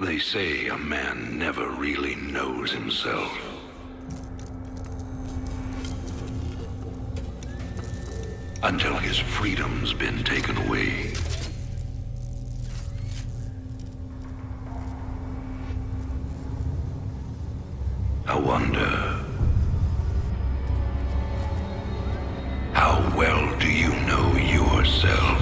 They say a man never really knows himself. Until his freedom's been taken away. I wonder, how well do you know yourself?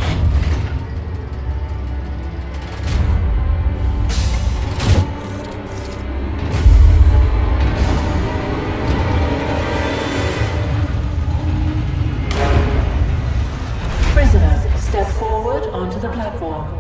Prisoners, step forward onto the platform.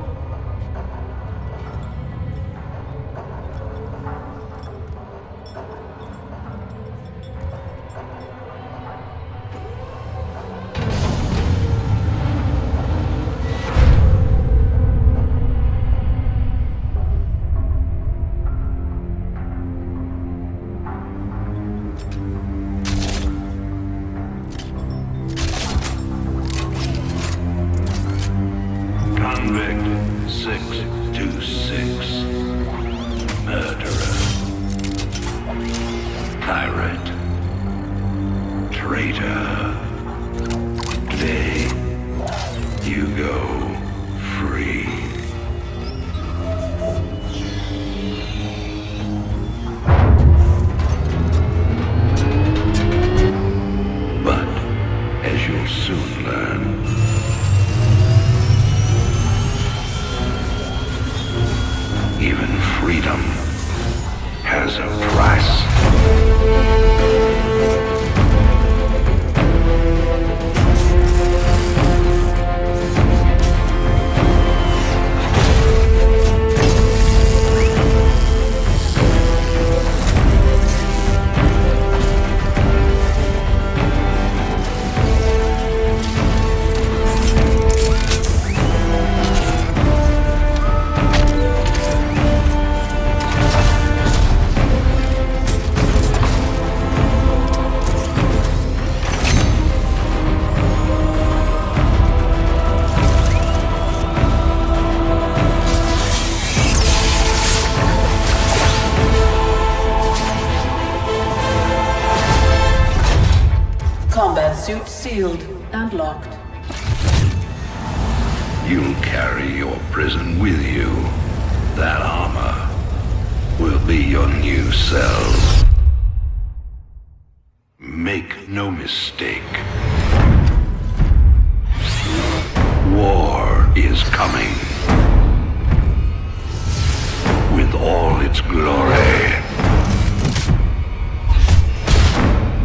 Convict 626. Murderer. Pirate. Traitor. Today, you go free. But, as you'll soon learn, even freedom has a price. Combat suit sealed and locked. You'll carry your prison with you. That armor will be your new cell. Make no mistake. War is coming. With all its glory.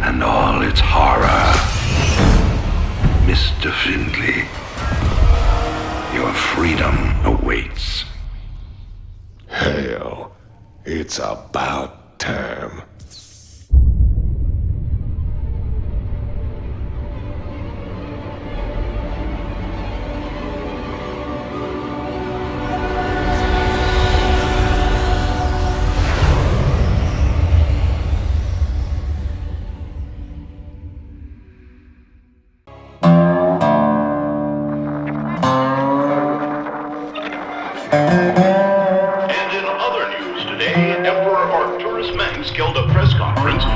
And all its horror. Mr. Findlay, your freedom awaits. Hell, it's about time.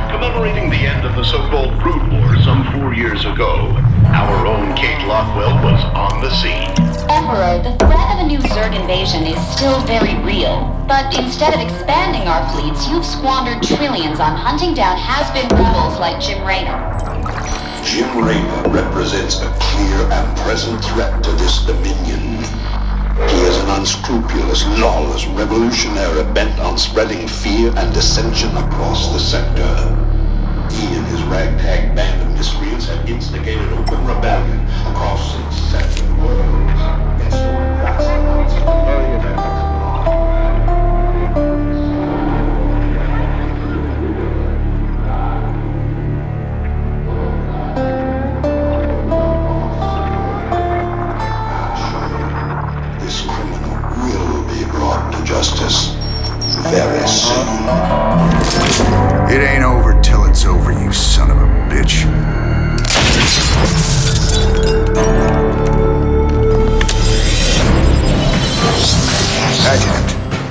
Commemorating the end of the so-called Brood War some 4 years ago, our own Kate Lockwell was on the scene. Emperor, the threat of a new Zerg invasion is still very real. But instead of expanding our fleets, you've squandered trillions on hunting down has-been rebels like Jim Raynor. Jim Raynor represents a clear and present threat to this dominion. He is an unscrupulous, lawless revolutionary bent on spreading fear and dissension across the sector. He and his ragtag band of miscreants have instigated open rebellion across 6-7 worlds against the justice very soon. It ain't over till it's over, you son of a bitch. Adjutant,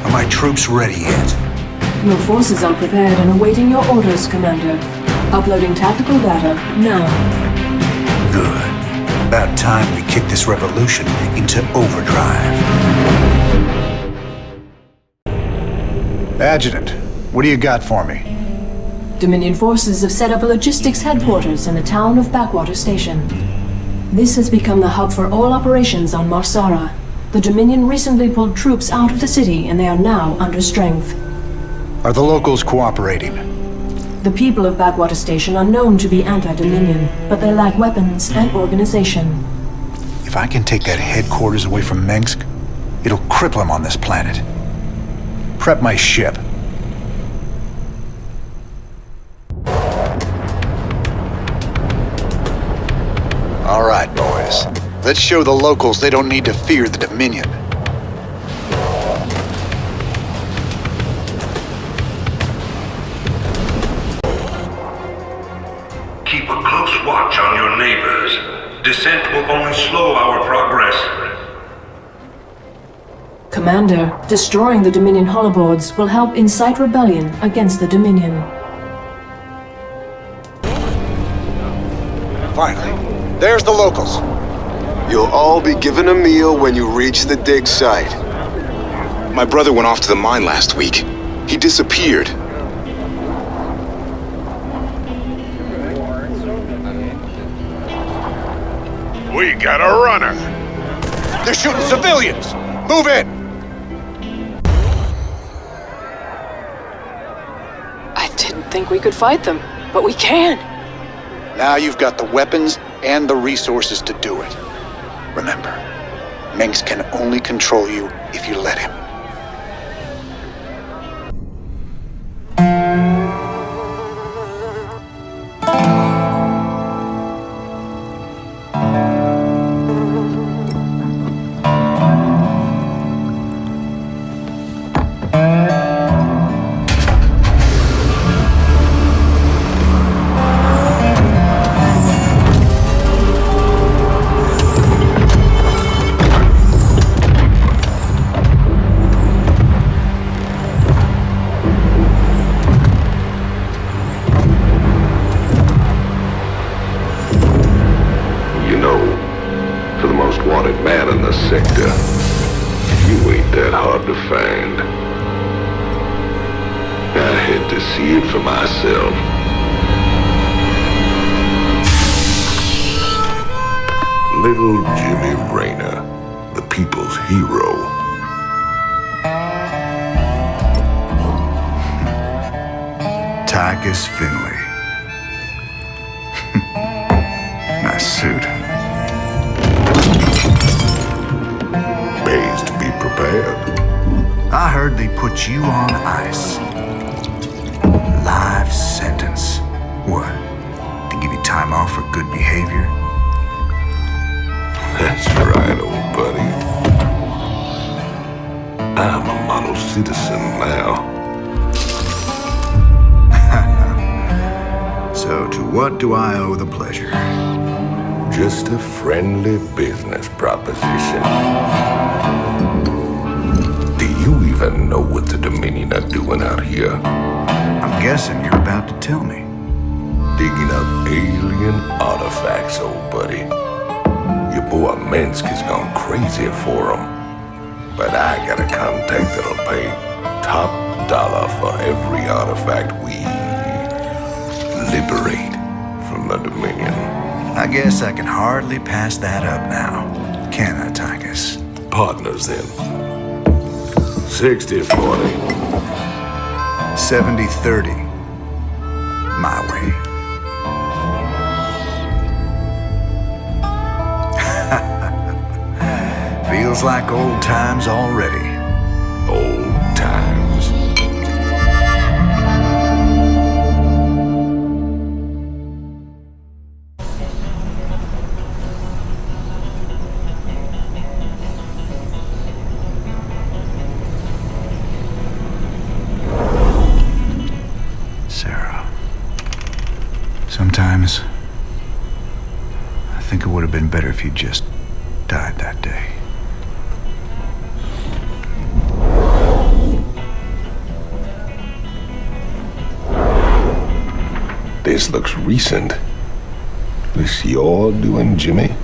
Are my troops ready yet? Your forces are prepared and awaiting your orders, Commander. Uploading tactical data now. Good. About time we kick this revolution into overdrive. Adjutant, what do you got for me? Dominion forces have set up a logistics headquarters in the town of Backwater Station. This has become the hub for all operations on Mar Sara. The Dominion recently pulled troops out of the city and they are now under strength. Are the locals cooperating? The people of Backwater Station are known to be anti-Dominion, but they lack weapons and organization. If I can take that headquarters away from Mengsk, it'll cripple him on this planet. Prep my ship. All right, boys. Let's show the locals they don't need to fear the Dominion. Keep a close watch on your neighbors. Descent will only slow our progress. Commander, destroying the Dominion holoboards will help incite rebellion against the Dominion. Finally, there's the locals. You'll all be given a meal when you reach the dig site. My brother went off to the mine last week. He disappeared. We got a runner. They're shooting civilians! Move in! I didn't think we could fight them, but we can. Now you've got the weapons and the resources to do it. Remember, Mengsk can only control you if you let him. Little Jimmy Raynor, the people's hero. Tychus Finley. Nice suit. Pays to be prepared. I heard they put you on ice. Life sentence. What? To give you time off for good behavior? That's right, old buddy. I'm a model citizen now. So to what do I owe the pleasure? Just a friendly business proposition. Do you even know what the Dominion are doing out here? I'm guessing you're about to tell me. Digging up alien artifacts, old buddy. Your boy Mengsk has gone crazy for them. But I got a contact that'll pay top dollar for every artifact we liberate from the Dominion. I guess I can hardly pass that up now, can I, Tychus? Partners then. 60-40. 70-30. My way. Feels like old times already. Old times. Sarah. Sometimes I think it would have been better if you just died that day. This looks recent. This your doing, Jimmy?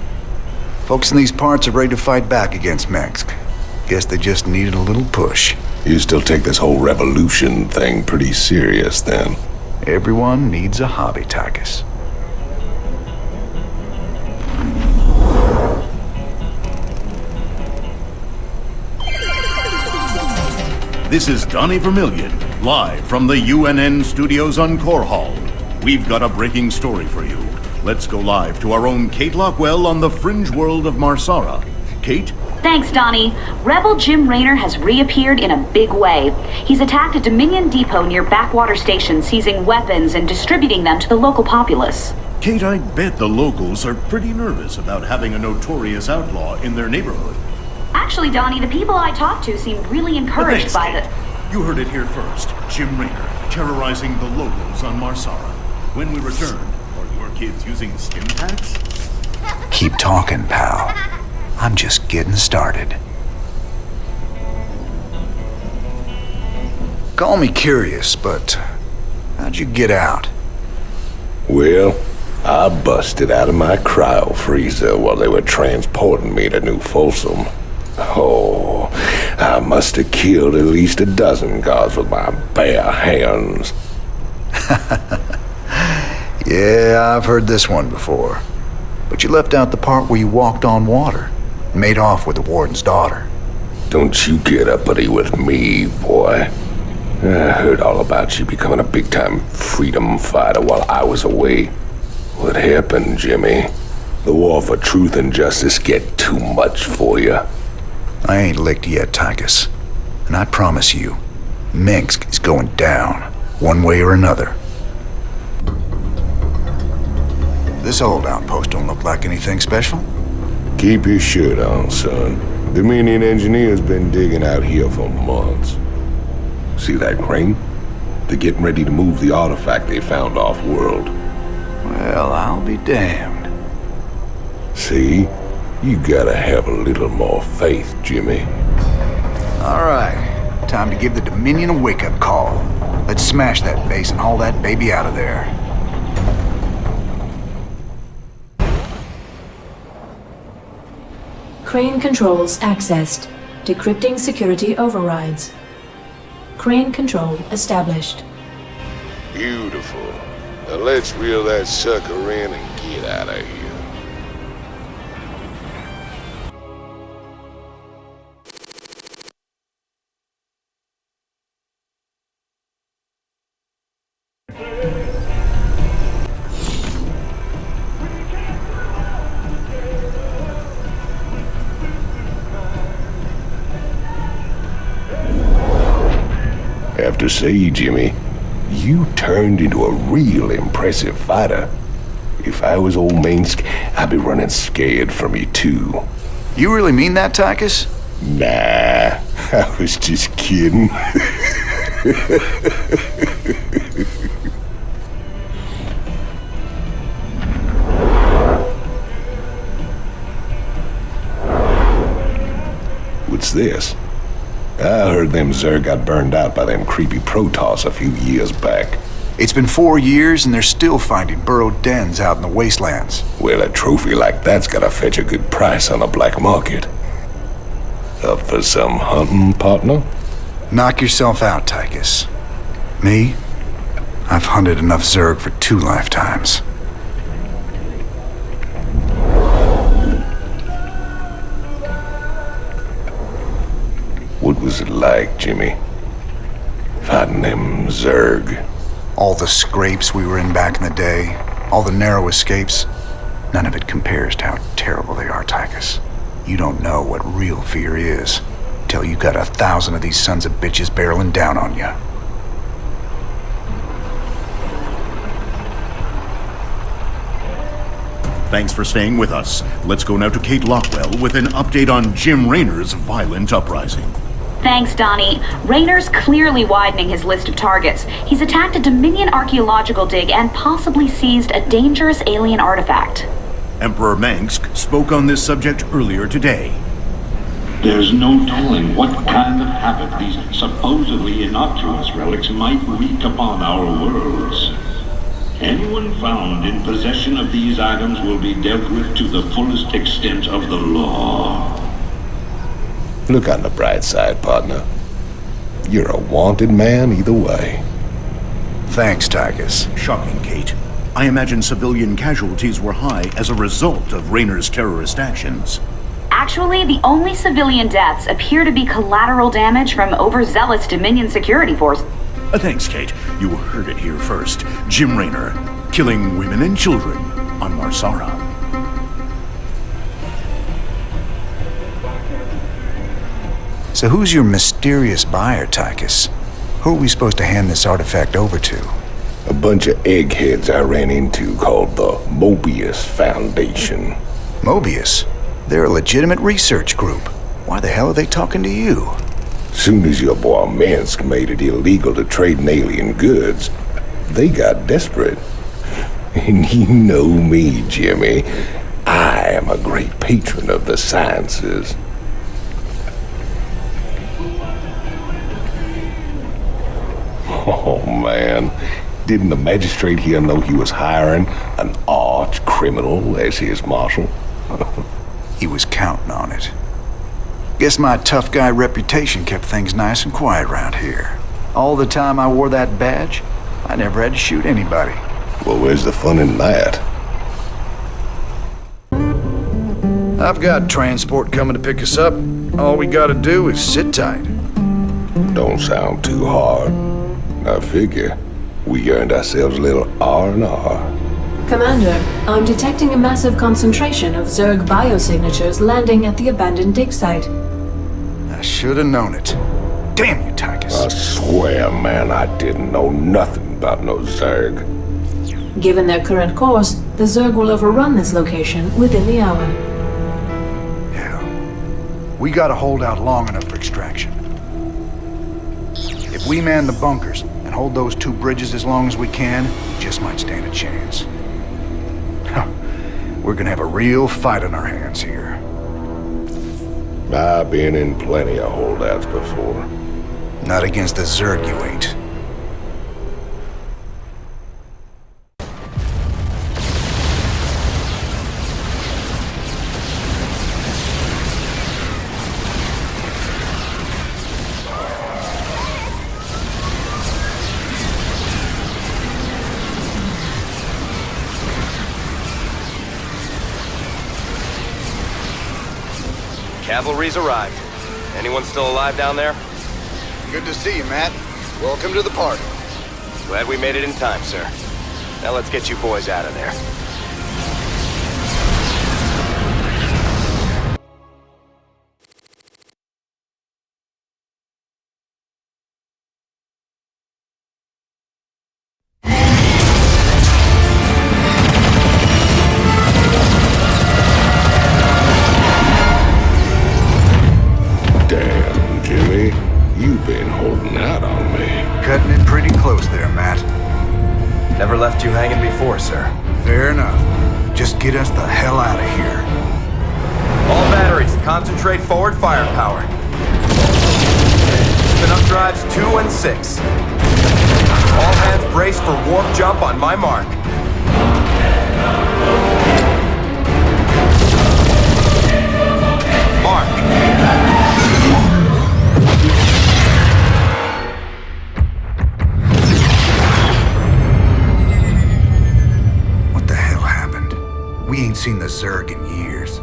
Folks in these parts are ready to fight back against Mengsk. Guess they just needed a little push. You still take this whole revolution thing pretty serious, then? Everyone needs a hobby, Tychus. This is Donnie Vermillion, live from the UNN studios on Core Hall. We've got a breaking story for you. Let's go live to our own Kate Lockwell on the fringe world of Mar Sara. Kate? Thanks, Donnie. Rebel Jim Raynor has reappeared in a big way. He's attacked a Dominion depot near Backwater Station, seizing weapons and distributing them to the local populace. Kate, I bet the locals are pretty nervous about having a notorious outlaw in their neighborhood. Actually, Donnie, the people I talked to seem really encouraged by Kate. You heard it here first. Jim Raynor, terrorizing the locals on Mar Sara. When we return, are your kids using stim packs? Keep talking, pal. I'm just getting started. Call me curious, but how'd you get out? Well, I busted out of my cryo freezer while they were transporting me to New Folsom. Oh, I must have killed at least a dozen guards with my bare hands. Yeah, I've heard this one before. But you left out the part where you walked on water. Made off with the warden's daughter. Don't you get uppity with me, boy. I heard all about you becoming a big-time freedom fighter while I was away. What happened, Jimmy? The war for truth and justice get too much for you. I ain't licked yet, Tychus. And I promise you, Mengsk is going down, one way or another. This old outpost don't look like anything special. Keep your shirt on, son. Dominion engineers been digging out here for months. See that crane? They're getting ready to move the artifact they found off-world. Well, I'll be damned. See? You gotta have a little more faith, Jimmy. All right, time to give the Dominion a wake-up call. Let's smash that base and haul that baby out of there. Crane controls accessed. Decrypting security overrides. Crane control established. Beautiful. Now let's reel that sucker in and get out of here. Have to say, Jimmy, you turned into a real impressive fighter. If I was old Mengsk, I'd be running scared from you too. You really mean that, Tychus? Nah, I was just kidding. What's this? I heard them Zerg got burned out by them creepy Protoss a few years back. It's been 4 years and they're still finding burrowed dens out in the wastelands. Well, a trophy like that's gotta fetch a good price on the black market. Up for some hunting, partner? Knock yourself out, Tychus. Me? I've hunted enough Zerg for 2 lifetimes. What was it like, Jimmy? Fighting them Zerg? All the scrapes we were in back in the day, all the narrow escapes, none of it compares to how terrible they are, Tychus. You don't know what real fear is till you got 1,000 of these sons of bitches barreling down on you. Thanks for staying with us. Let's go now to Kate Lockwell with an update on Jim Raynor's violent uprising. Thanks, Donnie. Raynor's clearly widening his list of targets. He's attacked a Dominion archaeological dig and possibly seized a dangerous alien artifact. Emperor Mengsk spoke on this subject earlier today. There's no telling what kind of havoc these supposedly innocuous relics might wreak upon our worlds. Anyone found in possession of these items will be dealt with to the fullest extent of the law. Look on the bright side, partner. You're a wanted man either way. Thanks, Tychus. Shocking, Kate. I imagine civilian casualties were high as a result of Raynor's terrorist actions. Actually, the only civilian deaths appear to be collateral damage from overzealous Dominion security force. Thanks, Kate. You heard it here first. Jim Raynor, killing women and children on Mar Sara. So who's your mysterious buyer, Tychus? Who are we supposed to hand this artifact over to? A bunch of eggheads I ran into called the Moebius Foundation. Moebius? They're a legitimate research group. Why the hell are they talking to you? Soon as your boy Minsk made it illegal to trade in alien goods, they got desperate. And you know me, Jimmy. I am a great patron of the sciences. Oh, man. Didn't the magistrate here know he was hiring an arch criminal as his marshal? He was counting on it. Guess my tough guy reputation kept things nice and quiet around here. All the time I wore that badge, I never had to shoot anybody. Well, where's the fun in that? I've got transport coming to pick us up. All we gotta do is sit tight. Don't sound too hard. I figure we earned ourselves a little R&R. Commander, I'm detecting a massive concentration of Zerg biosignatures landing at the abandoned dig site. I should have known it. Damn you, Tychus. I swear, man, I didn't know nothing about no Zerg. Given their current course, the Zerg will overrun this location within the hour. Hell, we gotta hold out long enough for extraction. If we man the bunkers and hold those two bridges as long as we can, we just might stand a chance. We're gonna have a real fight on our hands here. I've been in plenty of holdouts before. Not against the Zerg, you ain't. Cavalry's arrived. Anyone still alive down there? Good to see you, Matt. Welcome to the party. Glad we made it in time, sir. Now let's get you boys out of there. You've been holding out on me. Cutting it pretty close there, Matt. Never left you hanging before, sir. Fair enough. Just get us the hell out of here. All batteries, concentrate forward firepower. Spin up drives 2 and 6. All hands brace for warp jump on my mark. Mark. We ain't seen the Zerg in years.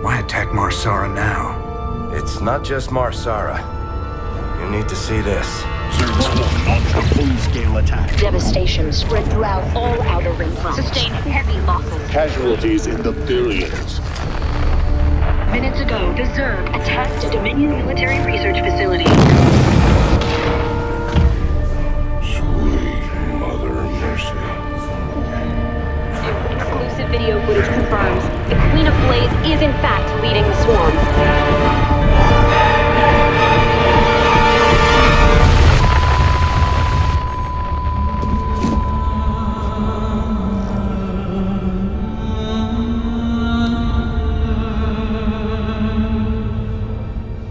Why attack Mar Sara now? It's not just Mar Sara. You need to see this. Zerg swarm launched a full-scale attack. Devastation spread throughout all outer rim planets. Sustained heavy losses. Casualties in the billions. Minutes ago, the Zerg attacked a Dominion military research facility. Sweet Mother of Mercy. Exclusive video footage confirms the Queen of Blades is in fact leading the swarm.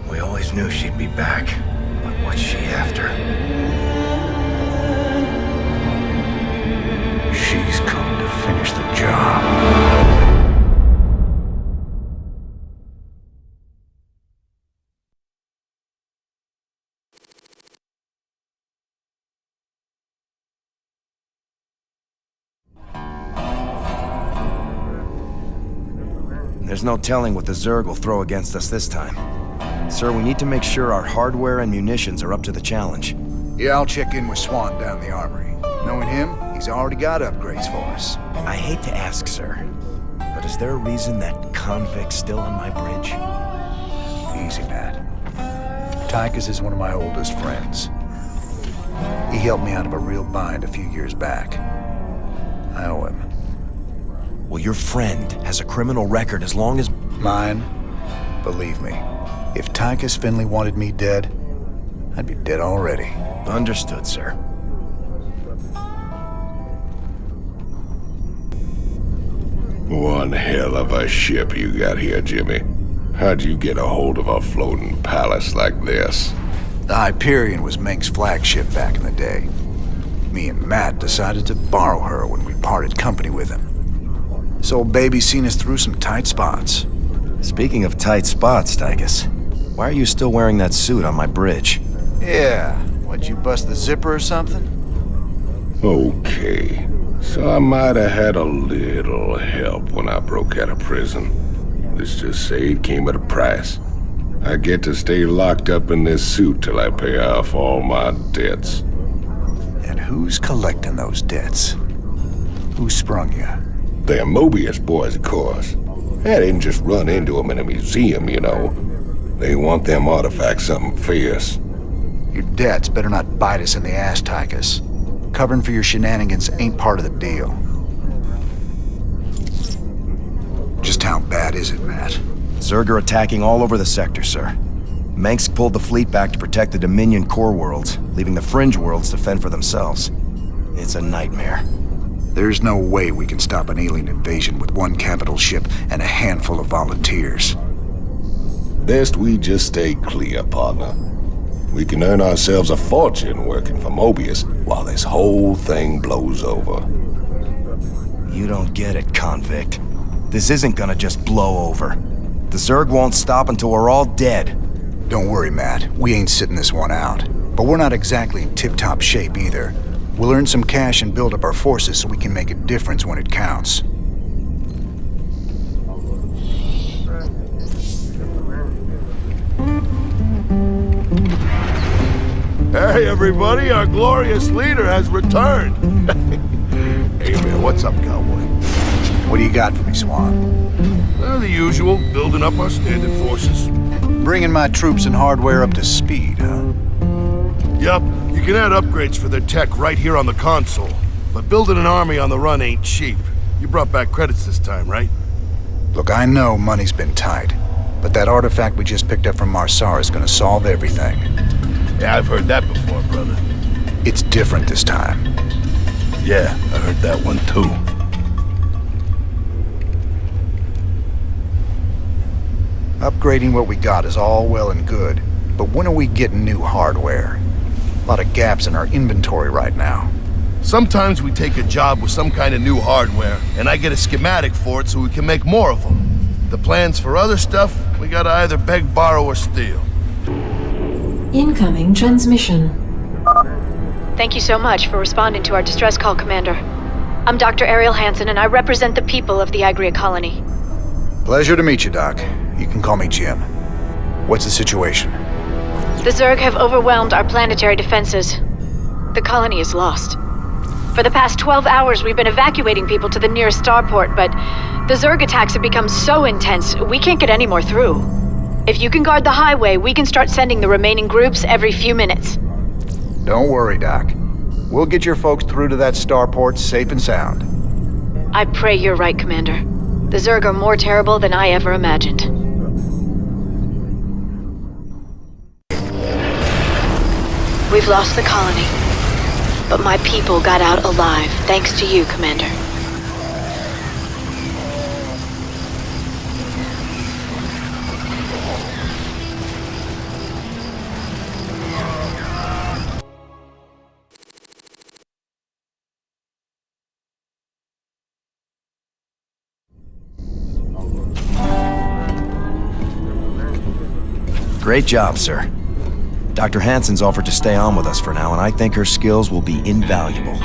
We always knew she'd be back, but There's no telling what the Zerg will throw against us this time. Sir, we need to make sure our hardware and munitions are up to the challenge. Yeah, I'll check in with Swan down in the armory. Knowing him, he's already got upgrades for us. I hate to ask, sir, but is there a reason that convict's still on my bridge? Easy, Matt. Tychus is one of my oldest friends. He helped me out of a real bind a few years back. I owe him. Well, your friend has a criminal record as long as... Mine? Believe me, if Tychus Finley wanted me dead, I'd be dead already. Understood, sir. One hell of a ship you got here, Jimmy. How'd you get a hold of a floating palace like this? The Hyperion was Menk's flagship back in the day. Me and Matt decided to borrow her when we parted company with him. This old baby's seen us through some tight spots. Speaking of tight spots, Tychus, why are you still wearing that suit on my bridge? Yeah, what'd you bust the zipper or something? Okay, so I might have had a little help when I broke out of prison. Let's just say it came at a price. I get to stay locked up in this suit till I pay off all my debts. And who's collecting those debts? Who sprung you? They're Moebius boys, of course. I didn't just run into them in a museum, you know. They want them artifacts something fierce. Your debts better not bite us in the ass, Tychus. Covering for your shenanigans ain't part of the deal. Just how bad is it, Matt? Zerg are attacking all over the sector, sir. Menk's pulled the fleet back to protect the Dominion core worlds, leaving the fringe worlds to fend for themselves. It's a nightmare. There's no way we can stop an alien invasion with one capital ship and a handful of volunteers. Best we just stay clear, partner. We can earn ourselves a fortune working for Moebius while this whole thing blows over. You don't get it, convict. This isn't gonna just blow over. The Zerg won't stop until we're all dead. Don't worry, Matt. We ain't sitting this one out. But we're not exactly in tip-top shape either. We'll earn some cash and build up our forces so we can make a difference when it counts. Hey, everybody, our glorious leader has returned. Hey, man, what's up, cowboy? What do you got for me, Swan? Well, the usual, building up our standard forces. Bringing my troops and hardware up to speed, huh? Yup, you can add upgrades for their tech right here on the console. But building an army on the run ain't cheap. You brought back credits this time, right? Look, I know money's been tight, but that artifact we just picked up from Mar Sara is gonna solve everything. Yeah, I've heard that before, brother. It's different this time. Yeah, I heard that one too. Upgrading what we got is all well and good, but when are we getting new hardware? A lot of gaps in our inventory right now. Sometimes we take a job with some kind of new hardware, and I get a schematic for it so we can make more of them. The plans for other stuff, we gotta either beg, borrow, or steal. Incoming transmission. Thank you so much for responding to our distress call, Commander. I'm Dr. Ariel Hanson, and I represent the people of the Agria colony. Pleasure to meet you, Doc. You can call me Jim. What's the situation? The Zerg have overwhelmed our planetary defenses. The colony is lost. For the past 12 hours, we've been evacuating people to the nearest starport, but the Zerg attacks have become so intense, we can't get any more through. If you can guard the highway, we can start sending the remaining groups every few minutes. Don't worry, Doc. We'll get your folks through to that starport safe and sound. I pray you're right, Commander. The Zerg are more terrible than I ever imagined. We've lost the colony, but my people got out alive, thanks to you, Commander. Great job, sir. Dr. Hanson's offered to stay on with us for now, and I think her skills will be invaluable.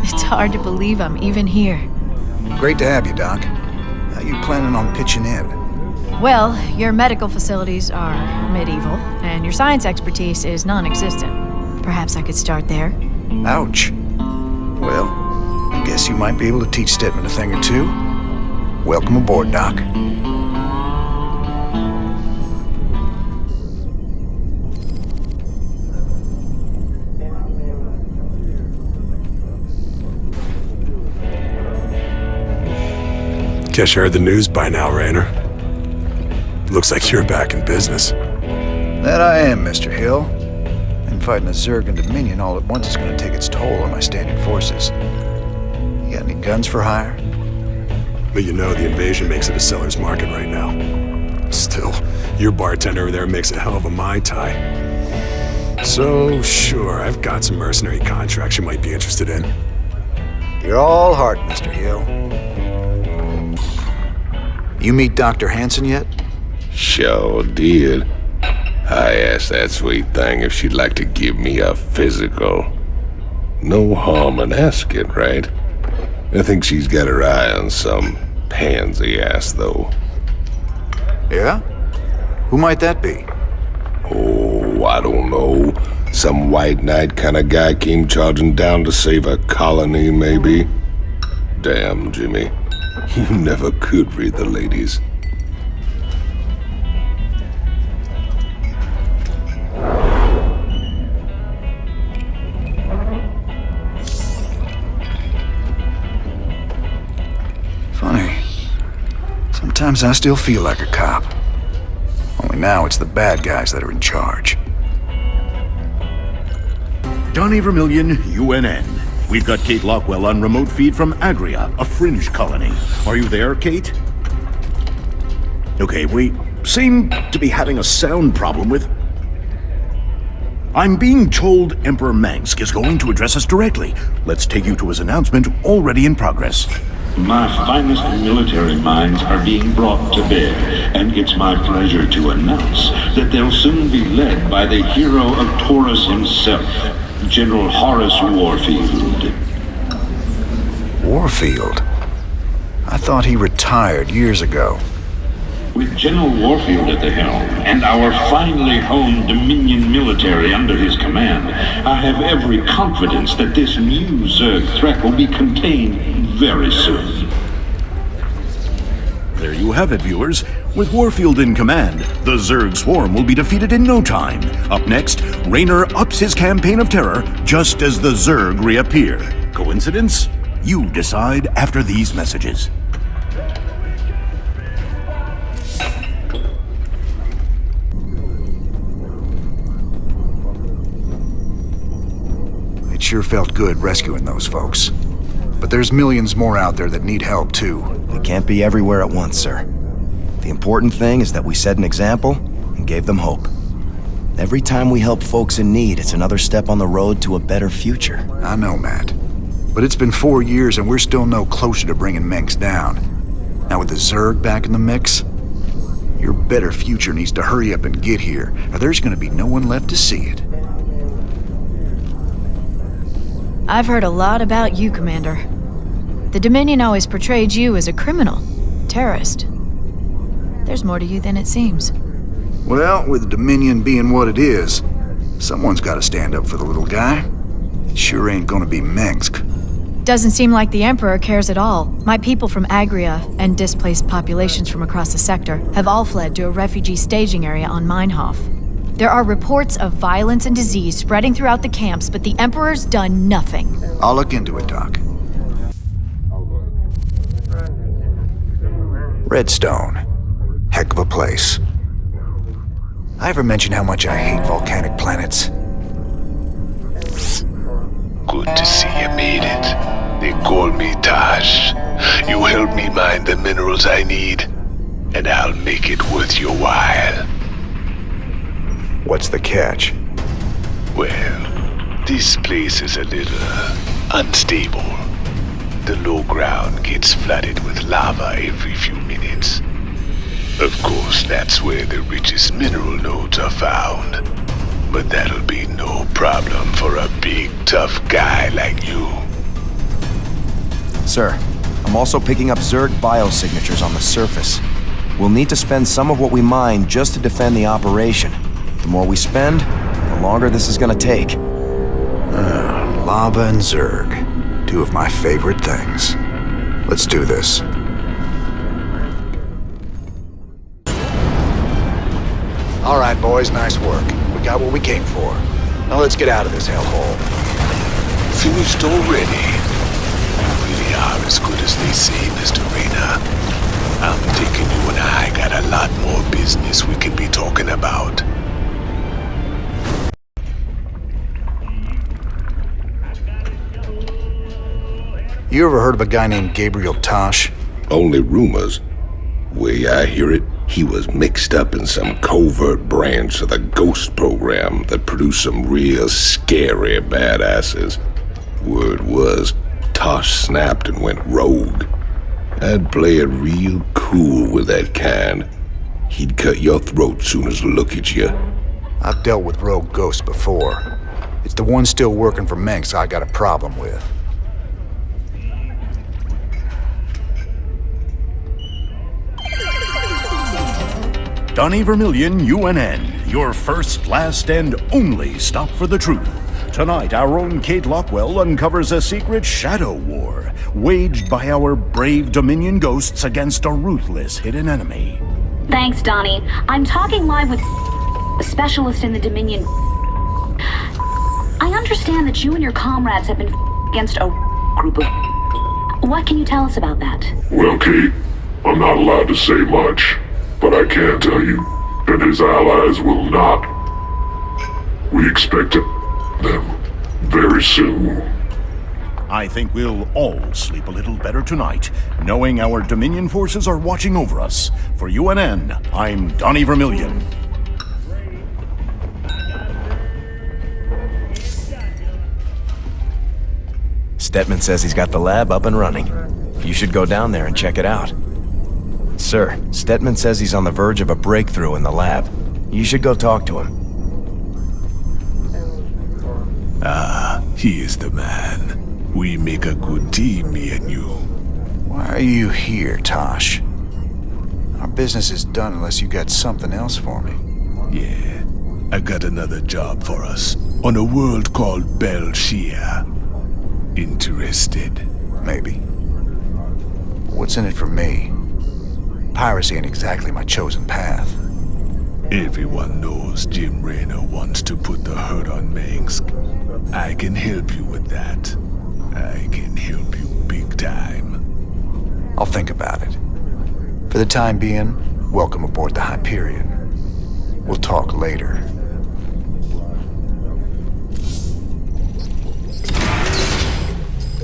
It's hard to believe I'm even here. Great to have you, Doc. How you planning on pitching in? Well, your medical facilities are medieval, and your science expertise is non-existent. Perhaps I could start there. Ouch. Well, I guess you might be able to teach Stedman a thing or two. Welcome aboard, Doc. Guess you heard the news by now, Raynor. Looks like you're back in business. That I am, Mr. Hill. And fighting a Zerg and Dominion all at once is going to take its toll on my standing forces. You got any guns for hire? But you know the invasion makes it a seller's market right now. Still, your bartender over there makes a hell of a Mai Tai. So, sure, I've got some mercenary contracts you might be interested in. You're all heart, Mr. Hill. You meet Dr. Hanson yet? Sure did. I asked that sweet thing if she'd like to give me a physical. No harm in asking, right? I think she's got her eye on some pansy ass, though. Yeah? Who might that be? Oh, I don't know. Some white knight kind of guy came charging down to save a colony, maybe? Damn, Jimmy. You never could read the ladies. Funny. Sometimes I still feel like a cop. Only now it's the bad guys that are in charge. Donnie Vermillion, UNN. We've got Kate Lockwell on remote feed from Agria, a fringe colony. Are you there, Kate? Okay, we seem to be having a sound problem with... I'm being told Emperor Mangsk is going to address us directly. Let's take you to his announcement already in progress. My finest military minds are being brought to bear, and it's my pleasure to announce that they'll soon be led by the hero of Taurus himself, General Horace Warfield. Warfield? I thought he retired years ago. With General Warfield at the helm, and our finely honed Dominion military under his command, I have every confidence that this new Zerg threat will be contained very soon. There you have it, viewers. With Warfield in command, the Zerg swarm will be defeated in no time. Up next, Raynor ups his campaign of terror just as the Zerg reappear. Coincidence? You decide after these messages. It sure felt good rescuing those folks. But there's millions more out there that need help, too. We can't be everywhere at once, sir. The important thing is that we set an example and gave them hope. Every time we help folks in need, it's another step on the road to a better future. I know, Matt. But it's been 4 years and we're still no closer to bringing Mengsk down. Now with the Zerg back in the mix, your better future needs to hurry up and get here, or there's gonna be no one left to see it. I've heard a lot about you, Commander. The Dominion always portrayed you as a criminal, terrorist. There's more to you than it seems. Well, with Dominion being what it is, someone's gotta stand up for the little guy. It sure ain't gonna be Mengsk. Doesn't seem like the Emperor cares at all. My people from Agria and displaced populations from across the sector have all fled to a refugee staging area on Meinhof. There are reports of violence and disease spreading throughout the camps, but the Emperor's done nothing. I'll look into it, Doc. Redstone. Heck of a place. I ever mention how much I hate volcanic planets? Good to see you made it. They call me Tosh. You help me mine the minerals I need, and I'll make it worth your while. What's the catch? Well, this place is a little unstable. The low ground gets flooded with lava every few minutes. Of course, that's where the richest mineral nodes are found. But that'll be no problem for a big, tough guy like you. Sir, I'm also picking up Zerg biosignatures on the surface. We'll need to spend some of what we mine just to defend the operation. The more we spend, the longer this is gonna take. Lava and Zerg. Two of my favorite things. Let's do this. All right, boys, nice work. We got what we came for. Now let's get out of this hellhole. Finished already? You really are as good as they say, Mr. Raynor. I'm thinking you and I got a lot more business we can be talking about. You ever heard of a guy named Gabriel Tosh? Only rumors. Way I hear it, he was mixed up in some covert branch of the Ghost program that produced some real scary badasses. Word was, Tosh snapped and went rogue. I'd play it real cool with that kind. He'd cut your throat soon as look at you. I've dealt with rogue ghosts before. It's the one still working for Menks I got a problem with. Donnie Vermillion, UNN, your first, last, and only stop for the truth. Tonight, our own Kate Lockwell uncovers a secret shadow war waged by our brave Dominion ghosts against a ruthless hidden enemy. Thanks, Donnie. I'm talking live with a specialist in the Dominion. I understand that you and your comrades have been against a group of... What can you tell us about that? Well, Kate, I'm not allowed to say much, but I can tell you that his allies will not. We expect them very soon. I think we'll all sleep a little better tonight, knowing our Dominion forces are watching over us. For UNN, I'm Donnie Vermillion. Stetman says he's got the lab up and running. You should go down there and check it out. Sir, Stetman says he's on the verge of a breakthrough in the lab. You should go talk to him. Ah, he is the man. We make a good team, me and you. Why are you here, Tosh? Our business is done unless you got something else for me. Yeah, I got another job for us on a world called Belshia. Interested? Maybe. What's in it for me? Piracy ain't exactly my chosen path. Everyone knows Jim Raynor wants to put the hurt on Mengsk. I can help you with that. I can help you big time. I'll think about it. For the time being, welcome aboard the Hyperion. We'll talk later.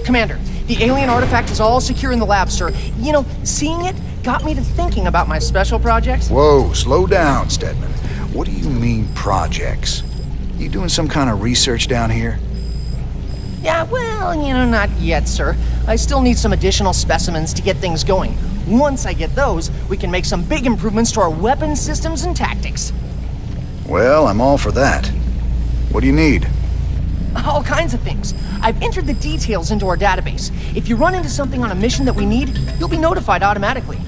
Commander, the alien artifact is all secure in the lab, sir. You know, seeing it got me to thinking about my special projects. Whoa, slow down, Stedman. What do you mean, projects? You doing some kind of research down here? Yeah, well, you know, not yet, sir. I still need some additional specimens to get things going. Once I get those, we can make some big improvements to our weapon systems and tactics. Well, I'm all for that. What do you need? All kinds of things. I've entered the details into our database. If you run into something on a mission that we need, you'll be notified automatically.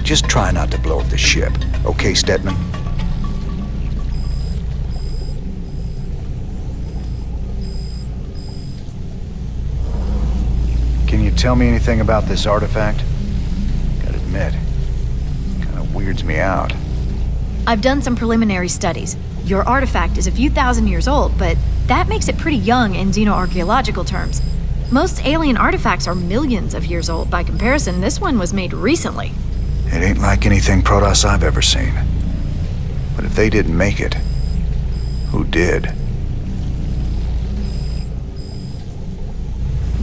Just try not to blow up the ship, okay, Stetman? Can you tell me anything about this artifact? Gotta admit, kinda weirds me out. I've done some preliminary studies. Your artifact is a few thousand years old, but that makes it pretty young in xenoarchaeological terms. Most alien artifacts are millions of years old. By comparison, this one was made recently. It ain't like anything Protoss I've ever seen. But if they didn't make it, who did?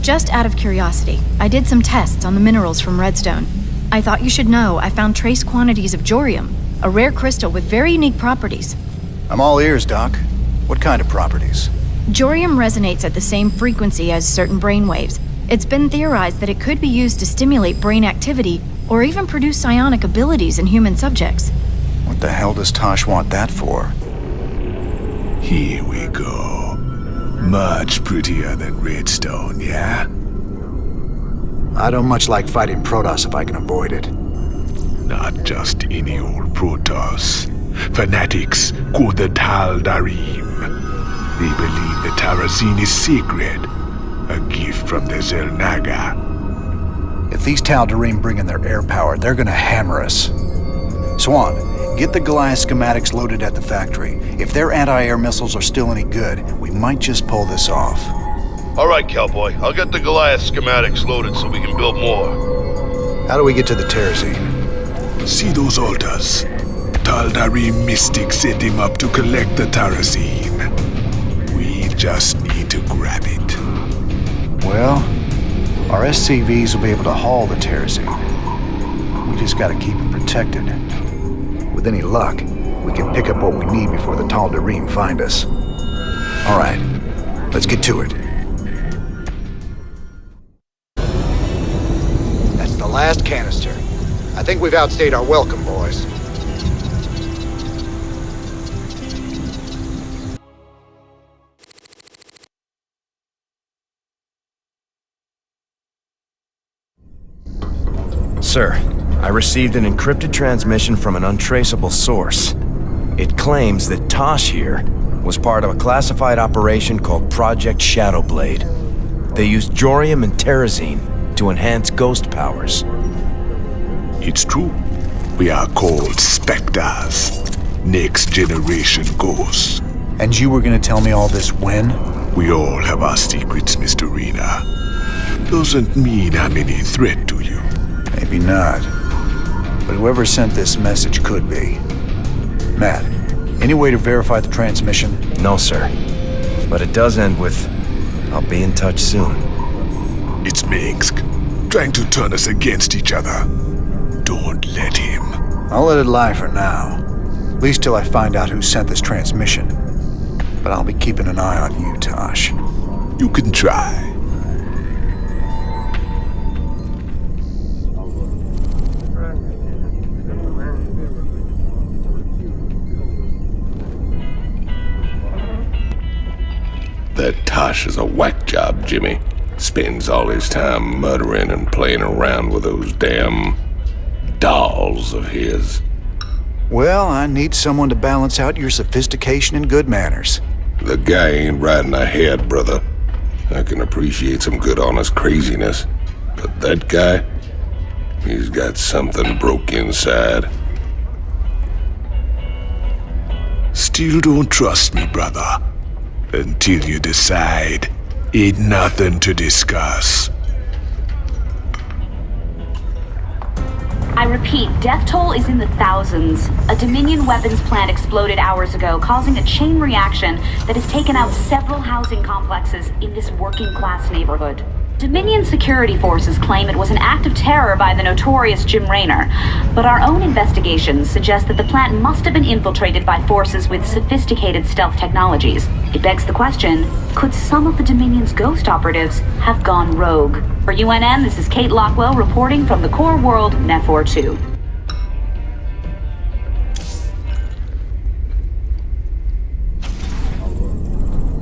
Just out of curiosity, I did some tests on the minerals from Redstone. I thought you should know I found trace quantities of Jorium, a rare crystal with very unique properties. I'm all ears, Doc. What kind of properties? Jorium resonates at the same frequency as certain brainwaves. It's been theorized that it could be used to stimulate brain activity or even produce psionic abilities in human subjects. What the hell does Tosh want that for? Here we go. Much prettier than Redstone, yeah? I don't much like fighting Protoss if I can avoid it. not just any old Protoss. Fanatics called the Tal'Darim. They believe the Terrazine is sacred, a gift from the Xel'Naga. If these Tal'Darim bring in their air power, they're gonna hammer us. Swan, get the Goliath schematics loaded at the factory. If their anti-air missiles are still any good, we might just pull this off. All right, cowboy. I'll get the Goliath schematics loaded so we can build more. How do we get to the Terrazine? See those altars? Tal'Darim mystics set him up to collect the Terrazine. We just need to grab it. Well, our SCVs will be able to haul the Terrazine. We just gotta keep it protected. With any luck, we can pick up what we need before the Tal'Darim find us. All right, let's get to it. That's the last canister. I think we've outstayed our welcome, boys. Sir, I received an encrypted transmission from an untraceable source. It claims that Tosh here was part of a classified operation called Project Shadowblade. They used Jorium and Terrazine to enhance ghost powers. It's true. We are called Spectres. Next generation ghosts. And you were gonna tell me all this when? We all have our secrets, Mr. Raynor. Doesn't mean I'm any threat to you. Maybe not. But whoever sent this message could be. Matt, any way to verify the transmission? No, sir. But it does end with, I'll be in touch soon. It's Minsk, trying to turn us against each other. Don't let him. I'll let it lie for now. At least till I find out who sent this transmission. But I'll be keeping an eye on you, Tosh. You can try. That Tosh is a whack job, Jimmy. Spends all his time muttering and playing around with those damn dolls of his. Well, I need someone to balance out your sophistication and good manners. The guy ain't riding ahead, brother. I can appreciate some good honest craziness. But that guy, he's got something broke inside. Still don't trust me, brother. Until you decide, ain't nothing to discuss. I repeat, death toll is in the thousands. A Dominion weapons plant exploded hours ago, causing a chain reaction that has taken out several housing complexes in this working-class neighborhood. Dominion security forces claim it was an act of terror by the notorious Jim Raynor, but our own investigations suggest that the plant must have been infiltrated by forces with sophisticated stealth technologies. It begs the question, could some of the Dominion's ghost operatives have gone rogue? For UNN, this is Kate Lockwell reporting from the core world, Nephor 2.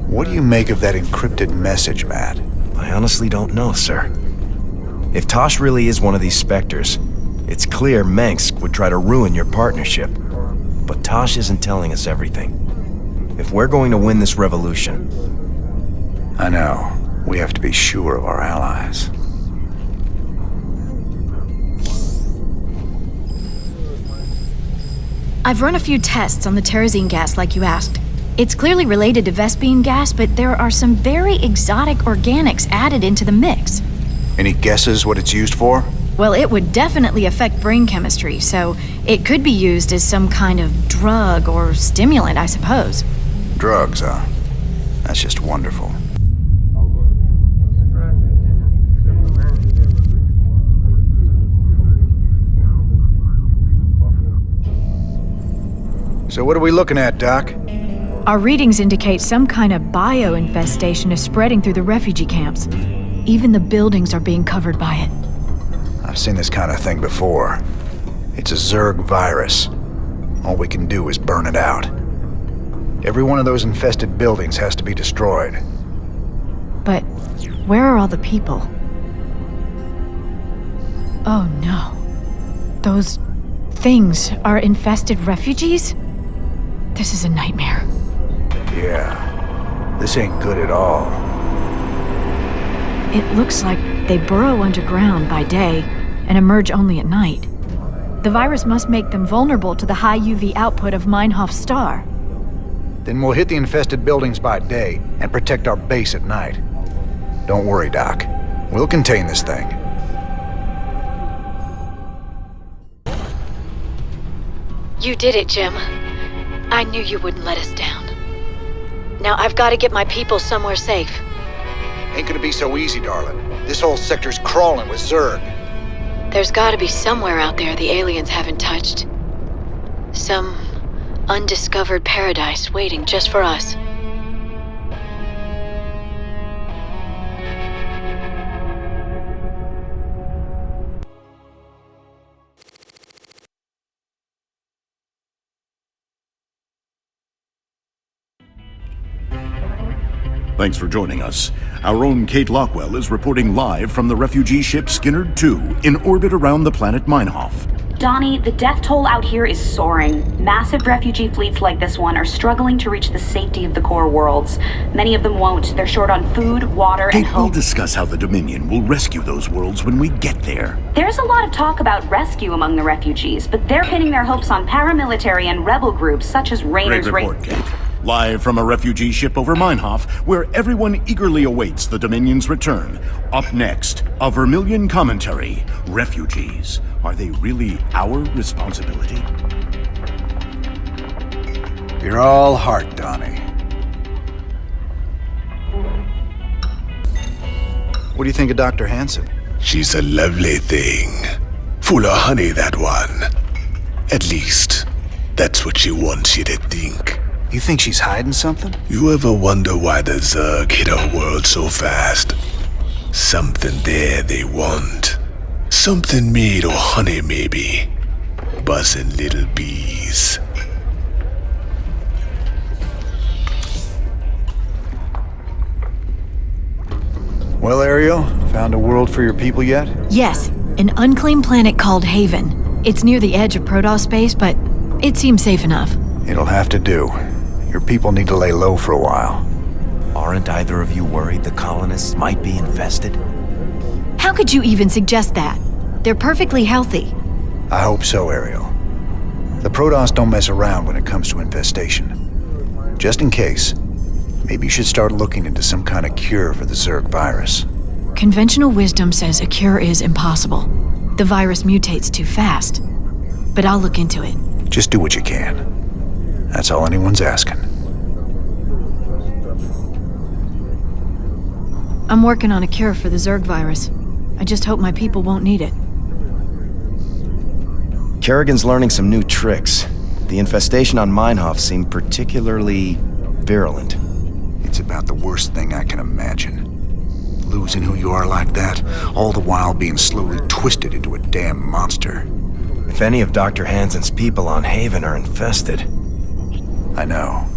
What do you make of that encrypted message, Matt? I honestly don't know, sir. If Tosh really is one of these Spectres, it's clear Mengsk would try to ruin your partnership. But Tosh isn't telling us everything. If we're going to win this revolution... I know. We have to be sure of our allies. I've run a few tests on the Terrazine gas like you asked. It's clearly related to Vespene gas, but there are some very exotic organics added into the mix. Any guesses what it's used for? Well, it would definitely affect brain chemistry, so it could be used as some kind of drug or stimulant, I suppose. Drugs, huh? That's just wonderful. So what are we looking at, Doc? Our readings indicate some kind of bio-infestation is spreading through the refugee camps. Even the buildings are being covered by it. I've seen this kind of thing before. It's a Zerg virus. All we can do is burn it out. Every one of those infested buildings has to be destroyed. But where are all the people? Oh no. Those things are infested refugees? This is a nightmare. Yeah. This ain't good at all. It looks like they burrow underground by day and emerge only at night. The virus must make them vulnerable to the high UV output of Meinhof's star. Then we'll hit the infested buildings by day and protect our base at night. Don't worry, Doc. We'll contain this thing. You did it, Jim. I knew you wouldn't let us down. Now I've got to get my people somewhere safe. Ain't gonna be so easy, darling. This whole sector's crawling with Zerg. There's got to be somewhere out there the aliens haven't touched. Some undiscovered paradise waiting just for us. Thanks for joining us. Our own Kate Lockwell is reporting live from the refugee ship Skinnerd 2 in orbit around the planet Meinhof. Donnie, the death toll out here is soaring. Massive refugee fleets like this one are struggling to reach the safety of the core worlds. Many of them won't. They're short on food, water, and Kate hope. will discuss how the Dominion will rescue those worlds when we get there. There's a lot of talk about rescue among the refugees, but they're pinning their hopes on paramilitary and rebel groups such as Raynor's... Great report, Kate. Live from a refugee ship over Meinhof, where everyone eagerly awaits the Dominion's return. Up next, a Vermilion commentary. Refugees. Are they really our responsibility? You're all heart, Donnie. What do you think of Dr. Hanson? She's a lovely thing. Full of honey, that one. At least, that's what she wants you to think. You think she's hiding something? You ever wonder why the Zerg hit our world so fast? Something there they want. Something made of honey, maybe. Buzzing little bees. Well, Ariel, found a world for your people yet? Yes, an unclaimed planet called Haven. It's near the edge of Protoss space, but it seems safe enough. It'll have to do. Your people need to lay low for a while. Aren't either of you worried the colonists might be infested? How could you even suggest that? They're perfectly healthy. I hope so, Ariel. The Protoss don't mess around when it comes to infestation. Just in case, maybe you should start looking into some kind of cure for the Zerg virus. Conventional wisdom says a cure is impossible. The virus mutates too fast. But I'll look into it. Just do what you can. That's all anyone's asking. I'm working on a cure for the Zerg virus. I just hope my people won't need it. Kerrigan's learning some new tricks. The infestation on Meinhof seemed particularly virulent. It's about the worst thing I can imagine. Losing who you are like that, all the while being slowly twisted into a damn monster. If any of Dr. Hanson's people on Haven are infested... I know.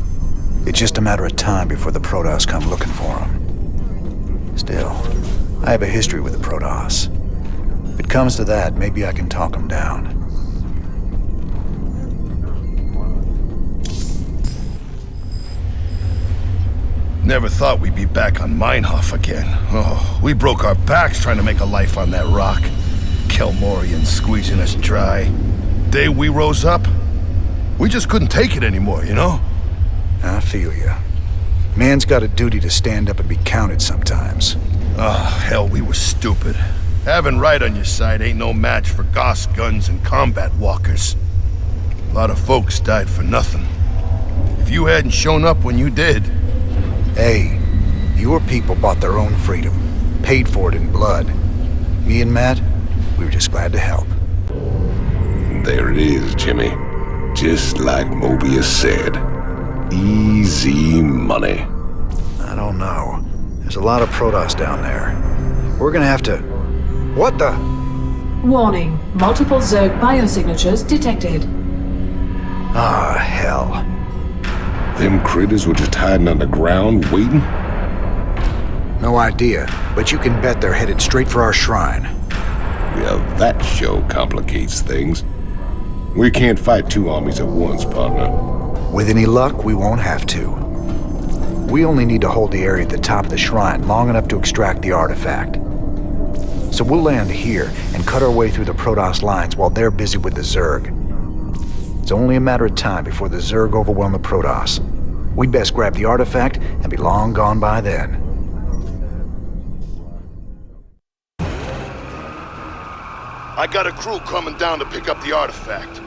It's just a matter of time before the Protoss come looking for him. Still, I have a history with the Protoss. If it comes to that, maybe I can talk him down. Never thought we'd be back on Meinhof again. Oh, we broke our backs trying to make a life on that rock. Kelmorians squeezing us dry. Day we rose up, we just couldn't take it anymore, you know? I feel you. Man's got a duty to stand up and be counted sometimes. Oh, hell, we were stupid. Having right on your side ain't no match for Gauss guns and combat walkers. A lot of folks died for nothing. If you hadn't shown up when you did... Hey, your people bought their own freedom. Paid for it in blood. Me and Matt, we were just glad to help. There it is, Jimmy. Just like Moebius said. Easy money. I don't know. There's a lot of Protoss down there. We're gonna have to... What the... Warning. Multiple Zerg biosignatures detected. Ah, hell. Them critters were just hiding underground, waiting? No idea, but you can bet they're headed straight for our shrine. Well, that show complicates things. We can't fight two armies at once, partner. With any luck, we won't have to. We only need to hold the area at the top of the shrine long enough to extract the artifact. So we'll land here and cut our way through the Protoss lines while they're busy with the Zerg. It's only a matter of time before the Zerg overwhelm the Protoss. We'd best grab the artifact and be long gone by then. I got a crew coming down to pick up the artifact.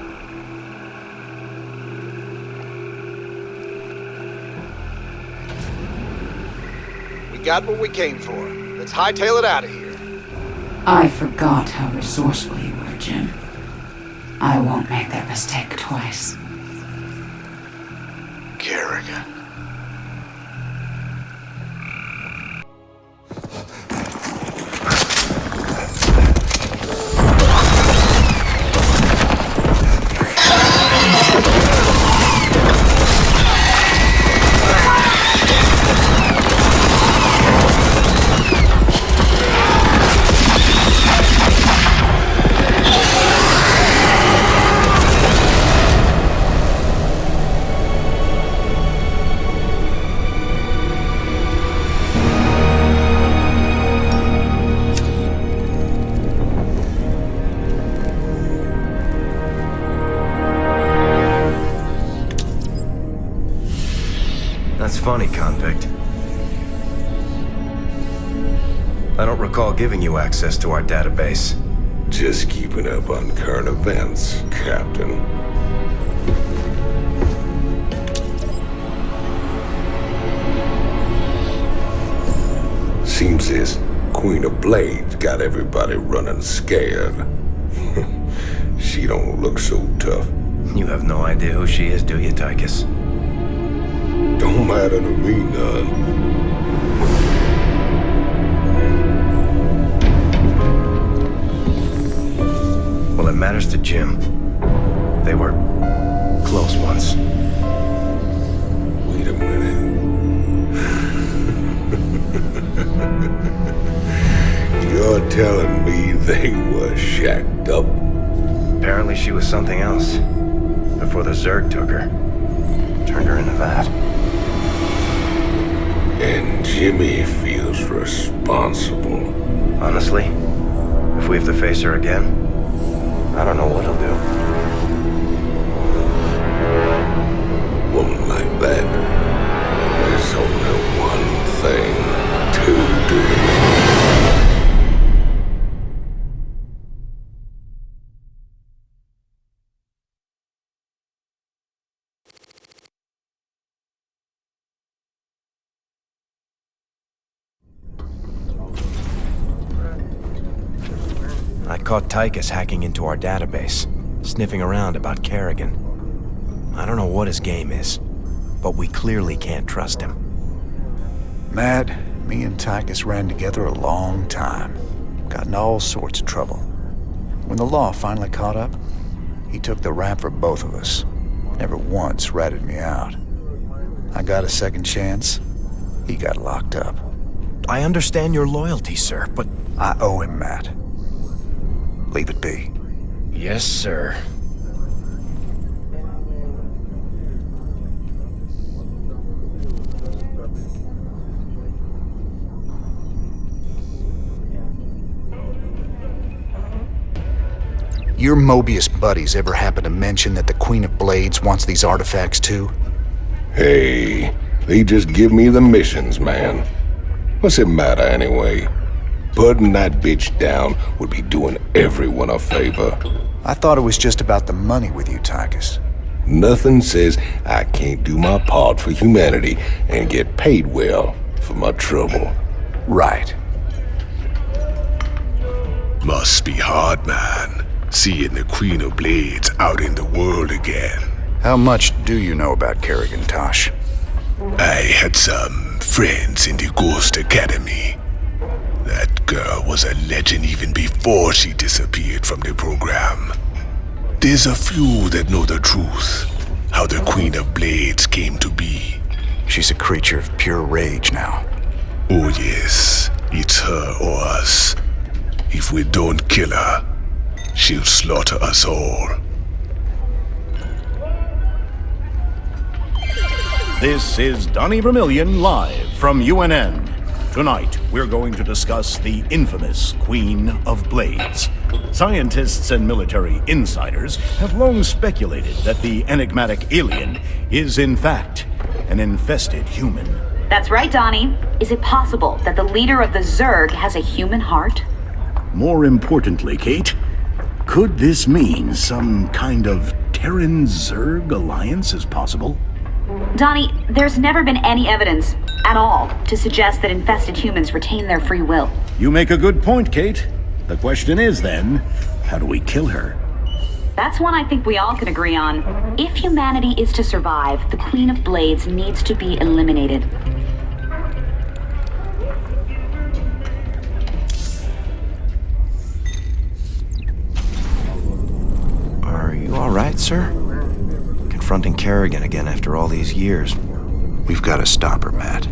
We got what we came for. Let's hightail it out of here. I forgot how resourceful you were, Jim. I won't make that mistake twice. Kerrigan. That's funny, convict. I don't recall giving you access to our database. Just keeping up on current events, Captain. Seems this Queen of Blades got everybody running scared. She don't look so tough. You have no idea who she is, do you, Tychus? Don't matter to me none. Well, it matters to Jim. They were close once. Wait a minute. You're telling me they were shacked up? Apparently she was something else. Before the Zerg took her. Turned her into that. And Jimmy feels responsible. Honestly, if we have to face her again, I don't know what he'll do. Woman like that, there's only one thing to do. I caught Tychus hacking into our database, sniffing around about Kerrigan. I don't know what his game is, but we clearly can't trust him. Matt, me and Tychus ran together a long time. Got in all sorts of trouble. When the law finally caught up, he took the rap for both of us. Never once ratted me out. I got a second chance. He got locked up. I understand your loyalty, sir, but... I owe him, Matt. Leave it be. Yes, sir. Your Moebius buddies ever happen to mention that the Queen of Blades wants these artifacts too? Hey, they just give me the missions, man. What's it matter anyway? Putting that bitch down would be doing everyone a favor. I thought it was just about the money with you, Tychus. Nothing says I can't do my part for humanity and get paid well for my trouble. Right. Must be hard, man, seeing the Queen of Blades out in the world again. How much do you know about Kerrigan, Tosh? I had some friends in the Ghost Academy. That girl was a legend even before she disappeared from the program. There's a few that know the truth, how the Queen of Blades came to be. She's a creature of pure rage now. Oh yes, it's her or us. If we don't kill her, she'll slaughter us all. This is Donnie Vermillion live from UNN. Tonight, we're going to discuss the infamous Queen of Blades. Scientists and military insiders have long speculated that the enigmatic alien is, in fact, an infested human. That's right, Donnie. Is it possible that the leader of the Zerg has a human heart? More importantly, Kate, could this mean some kind of Terran-Zerg alliance is possible? Donnie, there's never been any evidence, at all, to suggest that infested humans retain their free will. You make a good point, Kate. The question is then, how do we kill her? That's one I think we all can agree on. If humanity is to survive, the Queen of Blades needs to be eliminated. Are you all right, sir? Confronting Kerrigan again after all these years. We've got to stop her, Matt.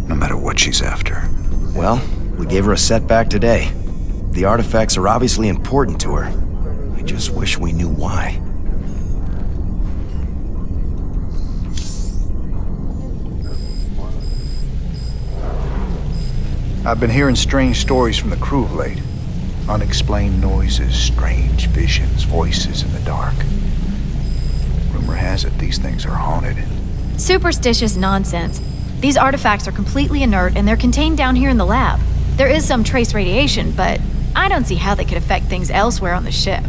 No matter what she's after. Well, we gave her a setback today. The artifacts are obviously important to her. I just wish we knew why. I've been hearing strange stories from the crew of late. Unexplained noises, strange visions, voices in the dark. Rumor has it these things are haunted. Superstitious nonsense. These artifacts are completely inert and they're contained down here in the lab. There is some trace radiation, but I don't see how they could affect things elsewhere on the ship.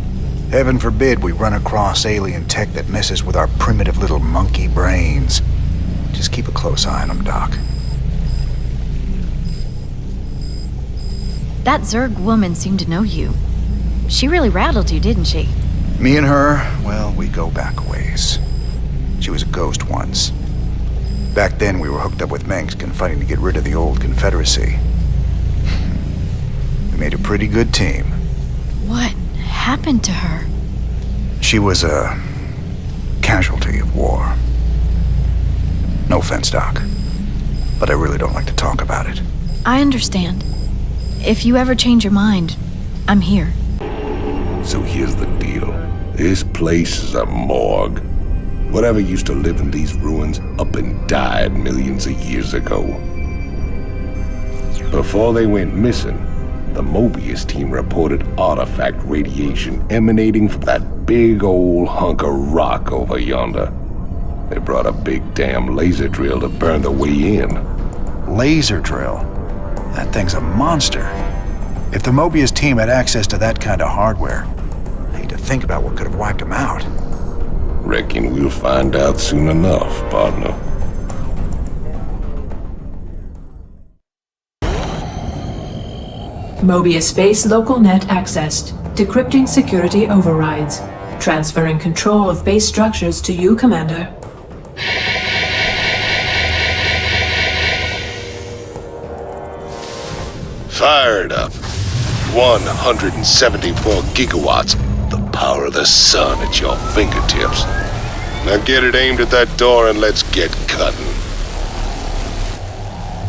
Heaven forbid we run across alien tech that messes with our primitive little monkey brains. Just keep a close eye on them, Doc. That Zerg woman seemed to know you. She really rattled you, didn't she? Me and her, well, we go back a ways. She was a ghost once. Back then, we were hooked up with Mengsk, fighting to get rid of the old Confederacy. We made a pretty good team. What happened to her? She was a casualty of war. No offense, Doc, but I really don't like to talk about it. I understand. If you ever change your mind, I'm here. So here's the deal. This place is a morgue. Whatever used to live in these ruins up and died millions of years ago. Before they went missing, the Moebius team reported artifact radiation emanating from that big old hunk of rock over yonder. They brought a big damn laser drill to burn the way in. Laser drill? That thing's a monster. If the Moebius team had access to that kind of hardware, I hate to think about what could have wiped them out. Reckon we'll find out soon enough, partner. Moebius base local net accessed. Decrypting security overrides. Transferring control of base structures to you, Commander. Fired up. 174 gigawatts. The power of the sun at your fingertips. Now get it aimed at that door and let's get cutting.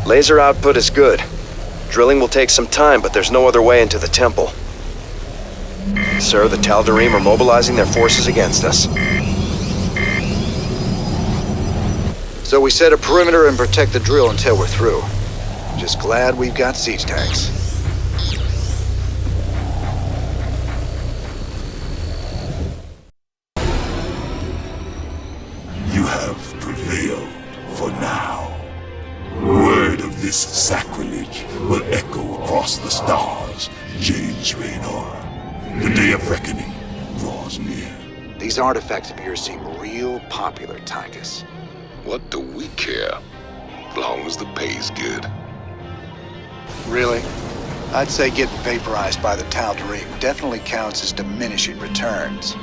Laser output is good. Drilling will take some time, but there's no other way into the temple. Sir, the Tal'Darim are mobilizing their forces against us. So we set a perimeter and protect the drill until we're through. Just glad we've got siege tanks. You have prevailed for now. Word of this sacrilege will echo across the stars, James Raynor. The day of reckoning draws near. These artifacts of yours seem real popular, Tychus. What do we care? As long as the pay's good. Really? I'd say getting vaporized by the Tal'Darim definitely counts as diminishing returns.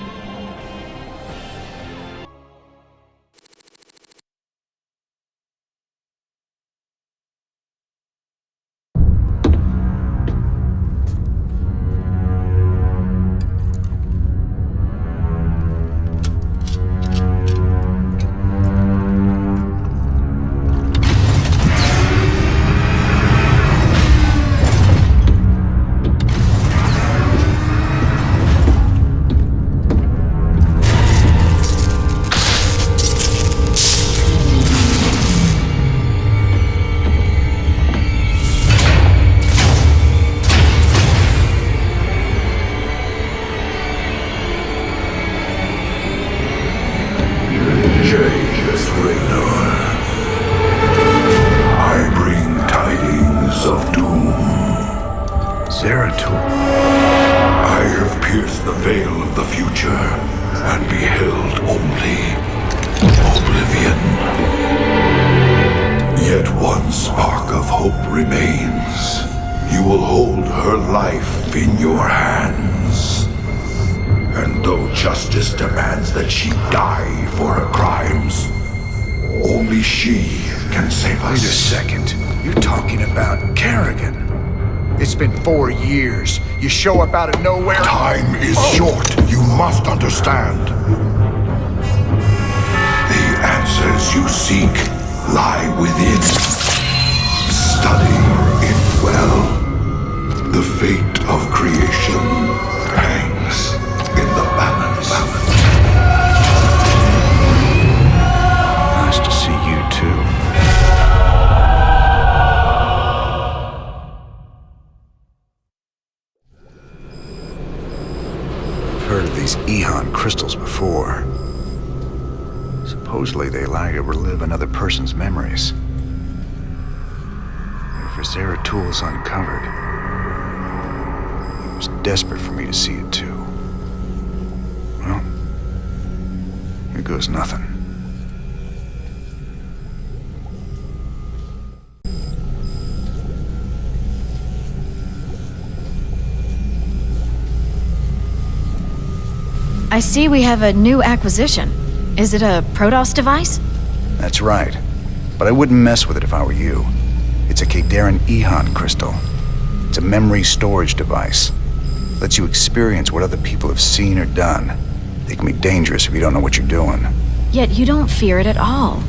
Zeratul. I have pierced the veil of the future and beheld only oblivion. Yet one spark of hope remains. You will hold her life in your hands. And though justice demands that she die for her crimes, only she can save us. Wait a second. You're talking about Kerrigan. It's been 4 years. You show up out of nowhere. Time is short. You must understand. The answers you seek lie within. Study it well. The fate of creation hangs in the balance. Nice to see you too. Heard of these Eon crystals before. Supposedly they allow you to relive another person's memories. If Zeratul's uncovered, he was desperate for me to see it too. Well, here goes nothing. I see we have a new acquisition. Is it a Protoss device? That's right. But I wouldn't mess with it if I were you. It's a Kadaran Eon crystal. It's a memory storage device. Lets you experience what other people have seen or done. They can be dangerous if you don't know what you're doing. Yet you don't fear it at all.